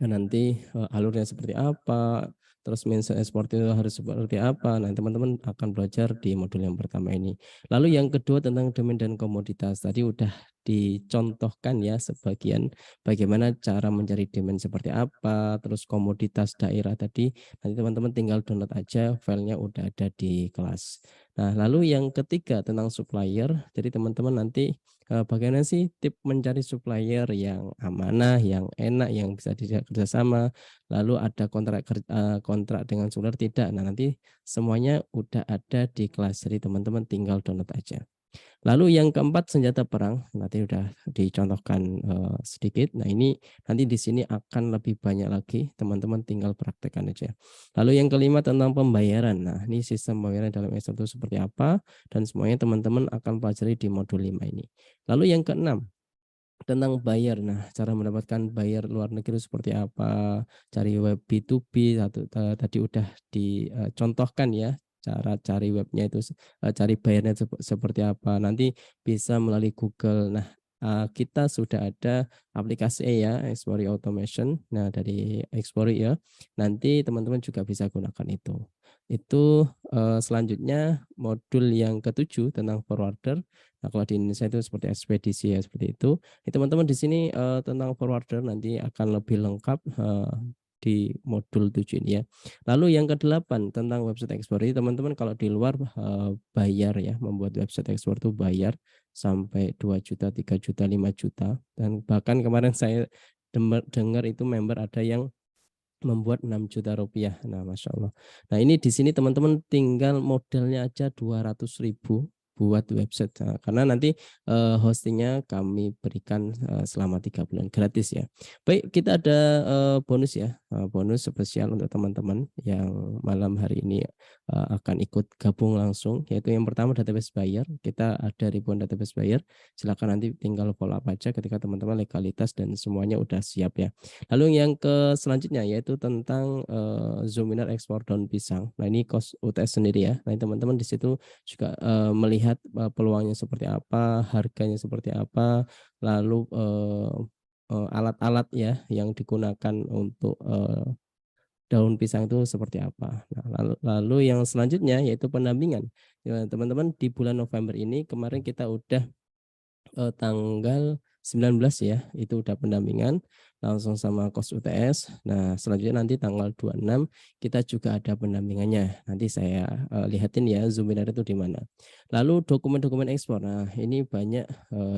Nanti alurnya seperti apa, terus mindset ekspor itu harus seperti apa. Nah, teman-teman akan belajar di modul yang pertama ini. Lalu yang kedua tentang demand dan komoditas. Tadi udah dicontohkan ya sebagian bagaimana cara mencari demand seperti apa, terus komoditas daerah tadi. Nanti teman-teman tinggal download aja, filenya udah ada di kelas. Nah, lalu yang ketiga tentang supplier. Jadi teman-teman nanti bagaimana sih tip mencari supplier yang amanah, yang enak, yang bisa diajak kerjasama, lalu ada kontrak dengan supplier tidak. Nah nanti semuanya udah ada di kelas, jadi teman-teman tinggal download aja. Lalu yang keempat senjata perang, nanti udah dicontohkan sedikit. Nah ini nanti di sini akan lebih banyak lagi, teman-teman tinggal praktekkan aja. Lalu yang kelima tentang pembayaran. Nah ini sistem pembayaran dalam ekspor itu seperti apa, dan semuanya teman-teman akan pelajari di modul 5 ini. Lalu yang keenam tentang bayar. Nah, cara mendapatkan bayar luar negeri seperti apa, cari web B2B tadi udah dicontohkan ya, cara cari webnya itu, cari bayarnya seperti apa, nanti bisa melalui Google. Nah kita sudah ada aplikasi ya, Expori Automation. Nah dari Expori ya, nanti teman-teman juga bisa gunakan itu. Selanjutnya modul yang ketujuh tentang forwarder. Nah kalau di Indonesia itu seperti ekspedisi ya, seperti itu. Teman-teman di sini tentang forwarder nanti akan lebih lengkap di modul 7 ini ya. Lalu yang ke-8 tentang website ekspor. Ini teman-teman kalau di luar bayar ya, membuat website ekspor itu bayar sampai 2 juta, 3 juta, 5 juta. Dan bahkan kemarin saya dengar itu member ada yang membuat 6 juta rupiah. Nah, Masya Allah. Nah, ini di sini teman-teman tinggal modalnya aja 200.000 buat website. Nah, karena nanti hostingnya kami berikan selama 3 bulan gratis ya. Baik, kita ada bonus ya. bonus spesial untuk teman-teman yang malam hari ini akan ikut gabung langsung, yaitu yang pertama database buyer. Kita ada ribuan database buyer. Silakan nanti tinggal follow up aja ketika teman-teman legalitas dan semuanya udah siap ya. Lalu yang ke selanjutnya yaitu tentang Zoominar ekspor daun pisang. Nah, ini cost UTS sendiri ya. Nah, teman-teman di situ juga melihat peluangnya seperti apa, harganya seperti apa, lalu alat-alat ya yang digunakan untuk daun pisang itu seperti apa. Nah, lalu yang selanjutnya yaitu pendampingan. Ya, teman-teman di bulan November ini kemarin kita udah tanggal 19 ya, itu udah pendampingan langsung sama kos UTS. Nah, selanjutnya nanti tanggal 26 kita juga ada pendampingannya. Nanti saya lihatin ya Zoominar itu di mana. Lalu dokumen-dokumen ekspor. Nah, ini banyak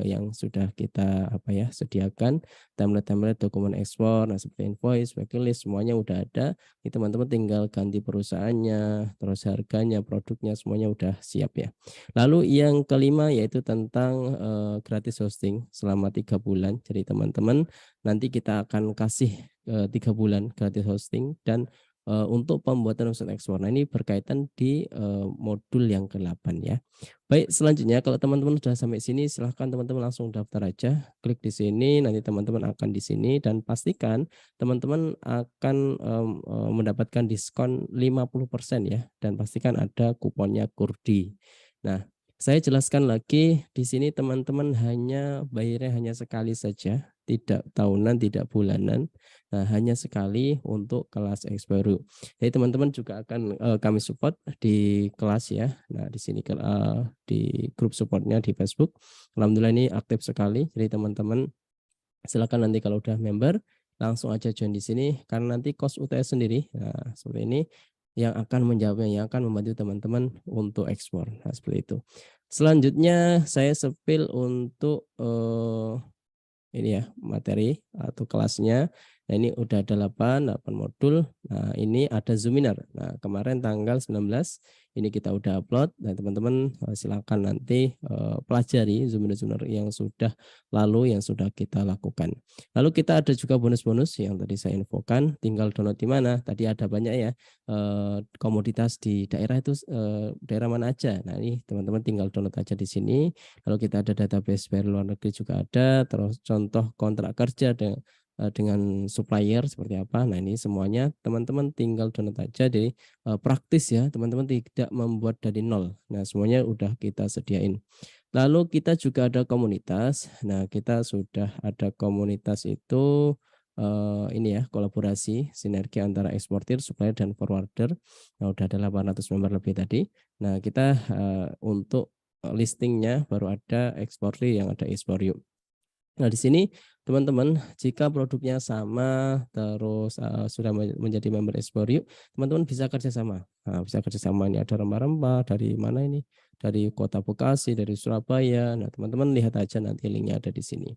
yang sudah kita sediakan template-template dokumen ekspor. Nah, seperti invoice, checklist semuanya udah ada. Ini teman-teman tinggal ganti perusahaannya, terus harganya, produknya semuanya udah siap ya. Lalu yang kelima yaitu tentang gratis hosting selama 3 bulan. Jadi teman-teman nanti kita akan kasih 3 bulan gratis hosting dan untuk pembuatan website ekspor. Nah, ini berkaitan di modul yang ke-8 ya. Baik, selanjutnya kalau teman-teman sudah sampai sini silahkan teman-teman langsung daftar aja. Klik di sini, nanti teman-teman akan di sini dan pastikan teman-teman akan mendapatkan diskon 50% ya dan pastikan ada kuponnya Kurdi. Nah, saya jelaskan lagi di sini teman-teman bayarnya hanya sekali saja, tidak tahunan, tidak bulanan. Nah, hanya sekali untuk kelas X baru. Jadi teman-teman juga akan kami support di kelas ya. Nah, di sini di grup supportnya di Facebook. Alhamdulillah ini aktif sekali. Jadi teman-teman silakan nanti kalau udah member langsung aja join di sini karena nanti kos UTS sendiri. Nah, seperti ini yang akan menjawabnya, yang akan membantu teman-teman untuk ekspor. Nah, seperti itu. Selanjutnya saya spill untuk ini ya materi atau kelasnya. Nah, ini udah ada 8 modul. Nah, ini ada Zoominar. Nah, kemarin tanggal 19 ini kita udah upload. Nah, teman-teman silakan nanti pelajari Zoominar yang sudah lalu yang sudah kita lakukan. Lalu kita ada juga bonus-bonus yang tadi saya infokan. Tinggal download di mana? Tadi ada banyak ya komoditas di daerah itu daerah mana aja. Nah, ini teman-teman tinggal download aja di sini. Lalu kita ada database dari luar negeri juga ada. Terus contoh kontrak kerja dengan supplier seperti apa. Nah, ini semuanya teman-teman tinggal download aja. Jadi praktis ya, teman-teman tidak membuat dari nol. Nah, semuanya udah kita sediain. Lalu kita juga ada komunitas. Nah, kita sudah ada komunitas itu ini ya, kolaborasi sinergi antara eksportir, supplier dan forwarder. Nah, udah ada 800 member lebih tadi. Nah, kita untuk listingnya baru ada eksportir yang ada ekspor yuk. Nah, di sini teman-teman jika produknya sama terus sudah menjadi member ekspor yuk, teman-teman bisa kerjasama. Nah, bisa kerjasama ini ada rempah-rempah dari mana ini? Dari Kota Bekasi, dari Surabaya. Nah, teman-teman lihat aja nanti linknya ada di sini.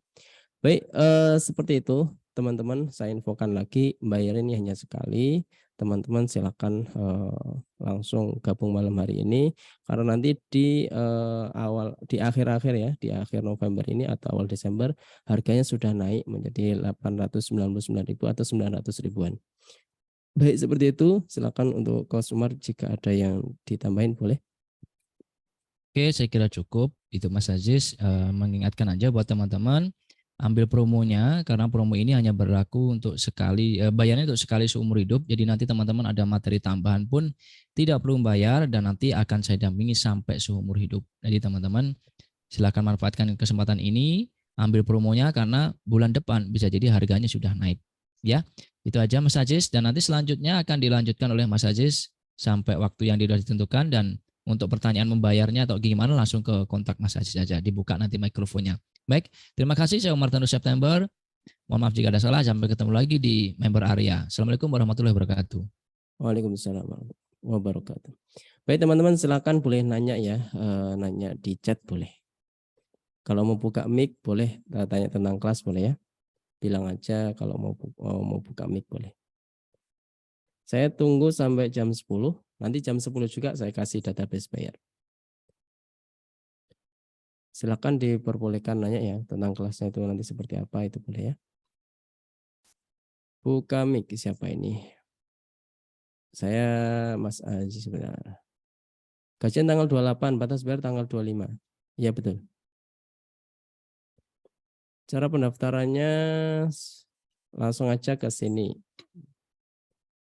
Baik, seperti itu teman-teman. Saya infokan lagi, bayarannya hanya sekali. Teman-teman silakan langsung gabung malam hari ini karena nanti di akhir-akhir ya, di akhir November ini atau awal Desember harganya sudah naik menjadi 899.000 atau 900 ribuan. Baik, seperti itu. Silakan untuk konsumer jika ada yang ditambahin boleh. Oke, saya kira cukup. Itu Mas Aziz mengingatkan aja buat teman-teman ambil promonya karena promo ini hanya berlaku untuk sekali, bayarnya untuk sekali seumur hidup. Jadi nanti teman-teman ada materi tambahan pun tidak perlu bayar dan nanti akan saya dampingi sampai seumur hidup. Jadi teman-teman silakan manfaatkan kesempatan ini, ambil promonya karena bulan depan bisa jadi harganya sudah naik. Ya, itu aja Mas Aziz dan nanti selanjutnya akan dilanjutkan oleh Mas Aziz sampai waktu yang sudah ditentukan dan untuk pertanyaan membayarnya atau gimana langsung ke kontak Mas Aziz saja, dibuka nanti mikrofonnya. Baik, terima kasih. Saya Umar Tanus September. Mohon maaf jika ada salah. Sampai ketemu lagi di member area. Assalamualaikum warahmatullahi wabarakatuh. Waalaikumsalam warahmatullahi wabarakatuh. Baik teman-teman, silakan boleh nanya ya, nanya di chat boleh. Kalau mau buka mic boleh tanya tentang kelas boleh ya. Bilang aja kalau mau buka mic boleh. Saya tunggu sampai jam 10. Nanti jam 10 juga saya kasih database bayar. Silakan diperbolehkan nanya ya tentang kelasnya itu nanti seperti apa itu boleh ya. Buka mic siapa ini? Saya Mas Aziz sebenarnya. Gajian tanggal 28, batas bayar tanggal 25. Iya betul. Cara pendaftarannya langsung aja ke sini.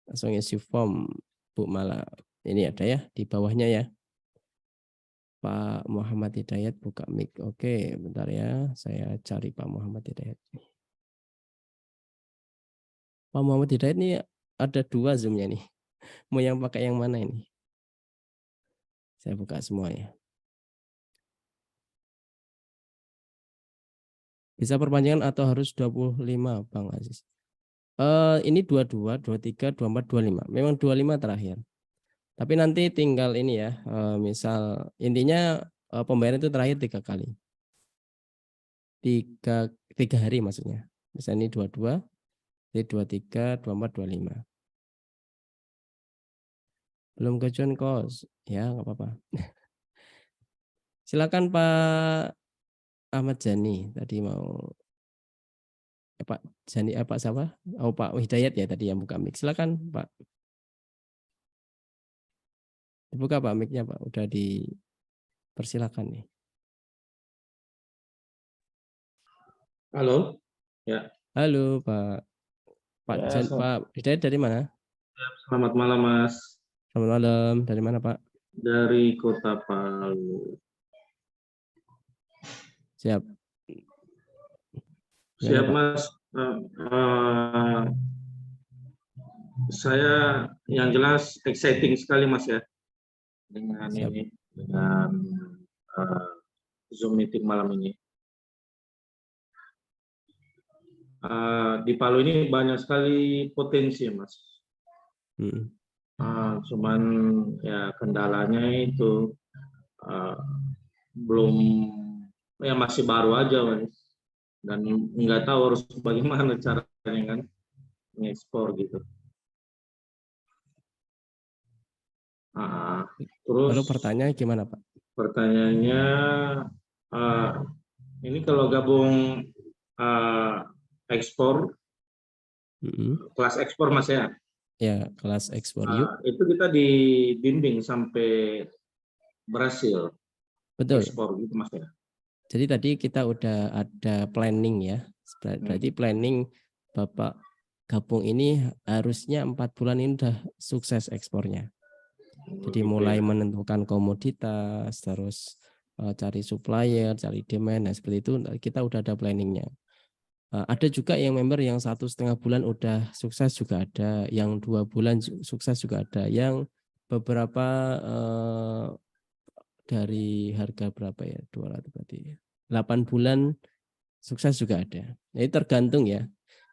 Langsung isi form Bu Mala. Ini ada ya di bawahnya ya. Pak Muhammad Hidayat buka mic. Oke, bentar ya. Saya cari Pak Muhammad Hidayat. Pak Muhammad Hidayat ini ada 2 Zoom-nya nih. Mau yang pakai yang mana ini? Saya buka semuanya. Bisa perpanjangan atau harus 25 Bang Aziz? Ini 22, 23, 24, 25. Memang 25 terakhir. Tapi nanti tinggal ini ya, misal intinya pembayaran itu terakhir 3 kali. 3 hari maksudnya. Misalnya ini 22, ini 23, 24, 25. Belum kecuan kos, ya nggak apa-apa. Silakan Pak Ahmad Jani tadi mau Pak Jani Pak siapa? Oh Pak Hidayat ya tadi yang buka mic. Silakan Pak. Dibuka Pak mic-nya Pak, udah dipersilakan nih. Halo. Ya. Halo Pak. Pak Ya, Pak Hidayat dari mana? Selamat malam Mas. Selamat malam. Dari mana Pak? Dari Kota Palu. Siap. Siap Mas. Saya yang jelas exciting sekali Mas ya dengan Siap. ini, dengan Zoom meeting malam ini. Di Palu ini banyak sekali potensi Mas. Cuman ya kendalanya itu belum, ya masih baru aja Mas. Dan nggak tahu harus bagaimana caranya kan ngekspor gitu. Terus lalu pertanyaan gimana Pak? Pertanyaannya ini kalau gabung ekspor, kelas ekspor Mas ya? Ya, kelas ekspor yuk. Itu kita dibimbing sampai berhasil. Betul. Ekspor gitu Mas ya? Jadi tadi kita udah ada planning ya. Berarti planning Bapak gabung ini harusnya 4 bulan ini udah sukses ekspornya. Jadi mulai menentukan komoditas, terus cari supplier, cari demand, nah seperti itu kita udah ada planningnya. Ada juga yang member yang 1,5 bulan udah sukses juga ada, yang 2 bulan sukses juga ada, yang beberapa dari harga berapa ya, 200 berarti 8 bulan sukses juga ada. Jadi tergantung ya,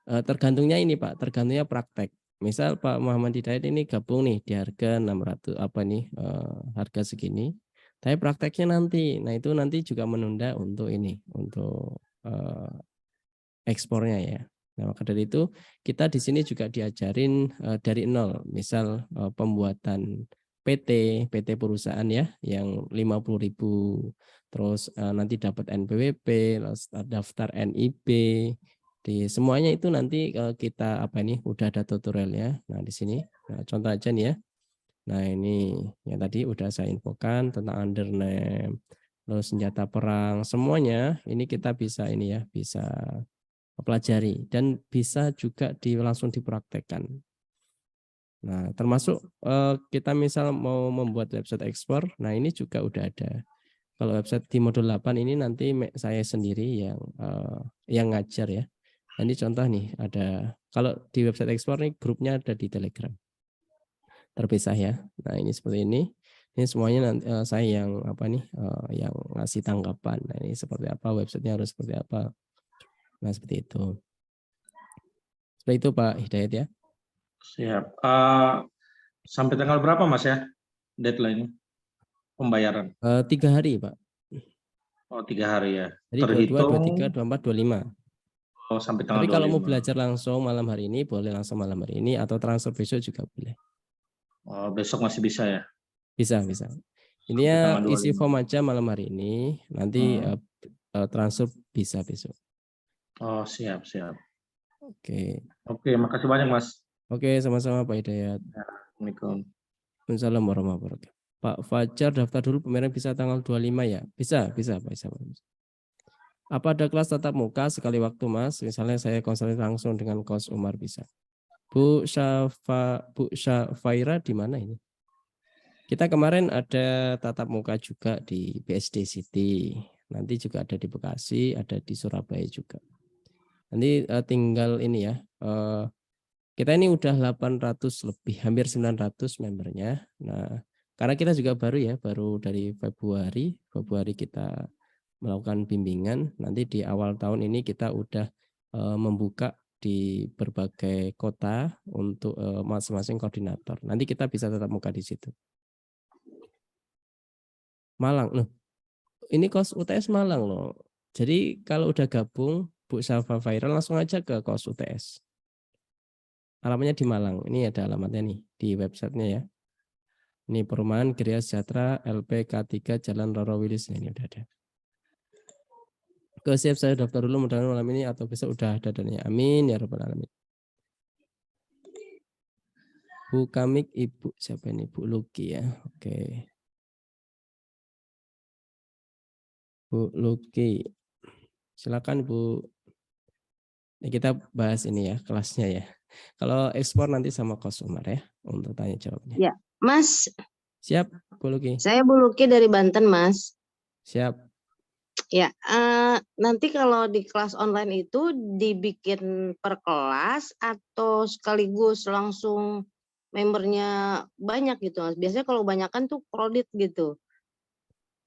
tergantungnya ini Pak, tergantungnya praktek. Misal Pak Muhammad Hidayat ini gabung nih di harga 600 harga segini, tapi prakteknya nanti, nah itu nanti juga menunda untuk ini, untuk ekspornya ya. Nah maka dari itu kita di sini juga diajarin dari nol, misal pembuatan PT perusahaan ya, yang 50.000, terus nanti dapat NPWP, daftar NIB. Di semuanya itu nanti kita udah ada tutorialnya. Nah di sini, nah, contoh aja nih ya. Nah ini yang tadi udah saya infokan tentang undername, terus senjata perang, semuanya ini kita bisa ini ya, bisa pelajari dan bisa juga langsung dipraktekkan. Nah termasuk kita misal mau membuat website ekspor, nah ini juga udah ada. Kalau website di modul 8 ini nanti saya sendiri yang ngajar ya. Ini contoh nih, ada kalau di website ekspor nih grupnya ada di Telegram, terpisah ya. Nah ini seperti ini semuanya nanti saya yang yang ngasih tanggapan. Nah ini seperti apa, websitenya harus seperti apa. Nah seperti itu. Seperti itu Pak Hidayat ya. Siap. Sampai tanggal berapa Mas ya deadline pembayaran? 3 hari Pak. Oh 3 hari ya. Jadi Terhitung 22, 23, 24, 25. Oh, sampai tanggal 25. Tapi kalau mau belajar langsung malam hari ini, boleh langsung malam hari ini, atau transfer besok juga boleh. Oh, besok masih bisa ya? Bisa. Ini ya isi form aja malam hari ini, nanti transfer bisa besok. Oh, siap. Oke. Oke, makasih banyak Mas. Oke, sama-sama Pak Hidayat. Assalamualaikum. Waalaikumsalam warahmatullahi wabarakatuh. Pak Fajar daftar dulu pemirsa bisa tanggal 25 ya? Bisa Pak. Bisa. Apa ada kelas tatap muka sekali waktu Mas? Misalnya saya konseling langsung dengan Coach Umar bisa. Bu Syafaira di mana ini? Kita kemarin ada tatap muka juga di BSD City. Nanti juga ada di Bekasi, ada di Surabaya juga. Nanti tinggal ini ya. Kita ini udah 800 lebih, hampir 900 membernya. Nah, karena kita juga baru dari Februari kita melakukan bimbingan. Nanti di awal tahun ini kita udah membuka di berbagai kota untuk masing-masing koordinator. Nanti kita bisa tetap muka di situ. Malang, loh. Ini kos UTS Malang loh. Jadi kalau udah gabung Bu Safa Viral langsung aja ke kos UTS. Alamatnya di Malang. Ini ada alamatnya nih di websitenya ya. Ini Perumahan Gria Sejahtera LPK3 Jalan Roro Wilis. Ini udah ada. Siap saya daftar dulu mudah-mudahan malam ini atau besok udah ada dananya. Amin ya rabbal alamin. Bu Kamik Ibu siapa ini? Bu Luki ya. Oke. Bu Luki. Silakan Bu. Ini kita bahas ini ya kelasnya ya. Kalau ekspor nanti sama Coach Umar ya untuk tanya jawabnya. Ya, Mas. Siap, Bu Luki. Saya Bu Luki dari Banten, Mas. Siap. Ya, nanti kalau di kelas online itu dibikin per kelas atau sekaligus langsung membernya banyak gitu, Mas. Biasanya kalau banyakan tuh kredit gitu.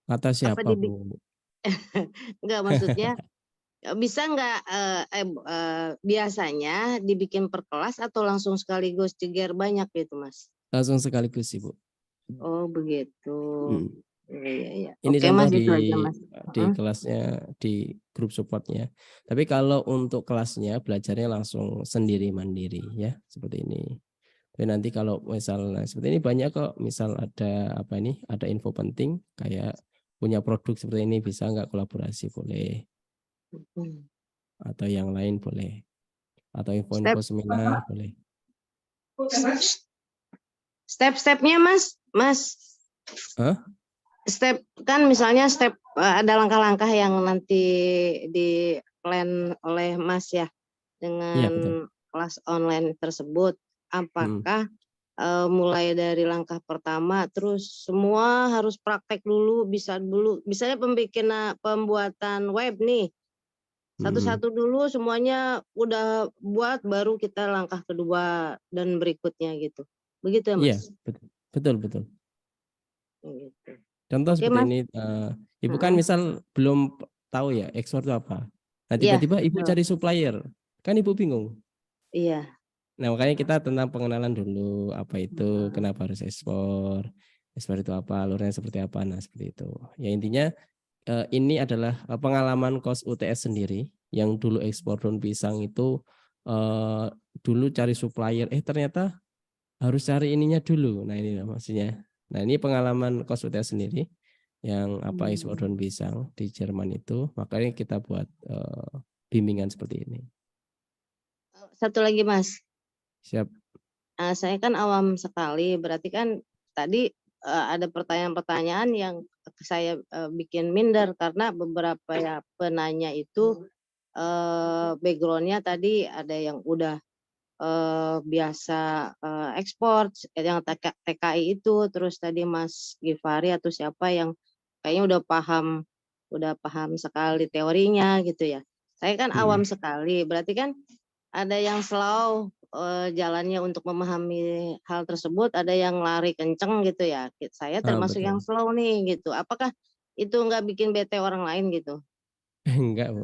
Kata siapa, Bu? Enggak, maksudnya bisa nggak biasanya dibikin per kelas atau langsung sekaligus jeger banyak gitu, Mas? Langsung sekaligus sih, Bu. Oh, begitu. Iya. Ini Oke, contoh Mas, itu aja, Mas. di kelasnya di grup supportnya. Tapi kalau untuk kelasnya belajarnya langsung sendiri mandiri ya, seperti ini. Tapi nanti kalau misalnya seperti ini banyak kok, misal ada apa ini, ada info penting kayak punya produk seperti ini bisa nggak kolaborasi boleh. Atau yang lain boleh. Atau info-info seminar boleh. Step-stepnya Mas. Hah? Step kan misalnya ada langkah-langkah yang nanti di plan oleh Mas ya dengan kelas online tersebut. Apakah mulai dari langkah pertama terus semua harus praktek dulu, misalnya pembuatan web nih. Satu-satu dulu semuanya udah buat baru kita langkah kedua dan berikutnya gitu. Begitu ya, Mas? Iya, betul. Gitu. Contoh Oke, seperti Mas. ini, Ibu kan misal belum tahu ya ekspor itu apa. Nah tiba-tiba Ibu cari supplier, kan Ibu bingung. Iya. Nah makanya kita tentang pengenalan dulu apa itu, kenapa harus ekspor itu apa, alurnya seperti apa, nah seperti itu. Ya intinya ini adalah pengalaman kos UTS sendiri yang dulu ekspor daun pisang itu dulu cari supplier, ternyata harus cari ininya dulu. Nah ini maksudnya. Nah ini pengalaman kos UTS sendiri yang apa ekspor daun pisang di Jerman itu, makanya kita buat bimbingan seperti ini. Satu lagi, Mas. Siap. Saya kan awam sekali, berarti kan tadi ada pertanyaan-pertanyaan yang saya bikin minder karena beberapa ya penanya itu backgroundnya tadi ada yang udah biasa ekspor yang TKI itu, terus tadi Mas Givari atau siapa yang kayaknya udah paham sekali teorinya gitu ya. Saya kan awam sekali, berarti kan ada yang slow jalannya untuk memahami hal tersebut, ada yang lari kenceng gitu ya. Saya termasuk yang slow nih gitu. Apakah itu nggak bikin bete orang lain gitu? Enggak.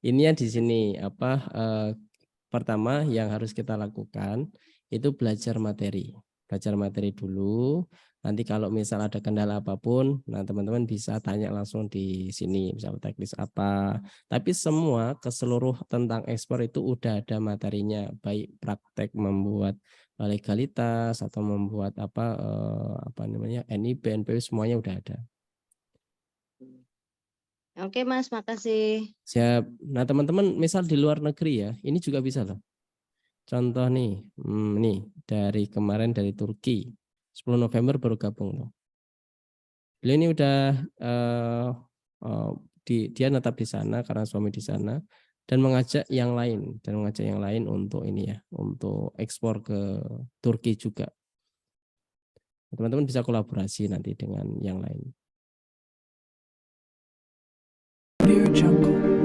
Ini di sini apa pertama yang harus kita lakukan itu belajar materi dulu. Nanti kalau misal ada kendala apapun, nah teman-teman bisa tanya langsung di sini, misal teknis apa. Tapi semua keseluruh tentang ekspor itu udah ada materinya, baik praktek membuat legalitas atau membuat apa namanya NIB, NPW semuanya udah ada. Oke Mas, makasih. Siap. Nah teman-teman misal di luar negeri ya, ini juga bisa loh. Contoh nih, nih dari kemarin dari Turki, 10 November baru gabung loh. Beliau ini udah dia netap di sana karena suami di sana dan mengajak yang lain untuk ini ya, untuk ekspor ke Turki juga. Teman-teman bisa kolaborasi nanti dengan yang lain. Audio Jungle.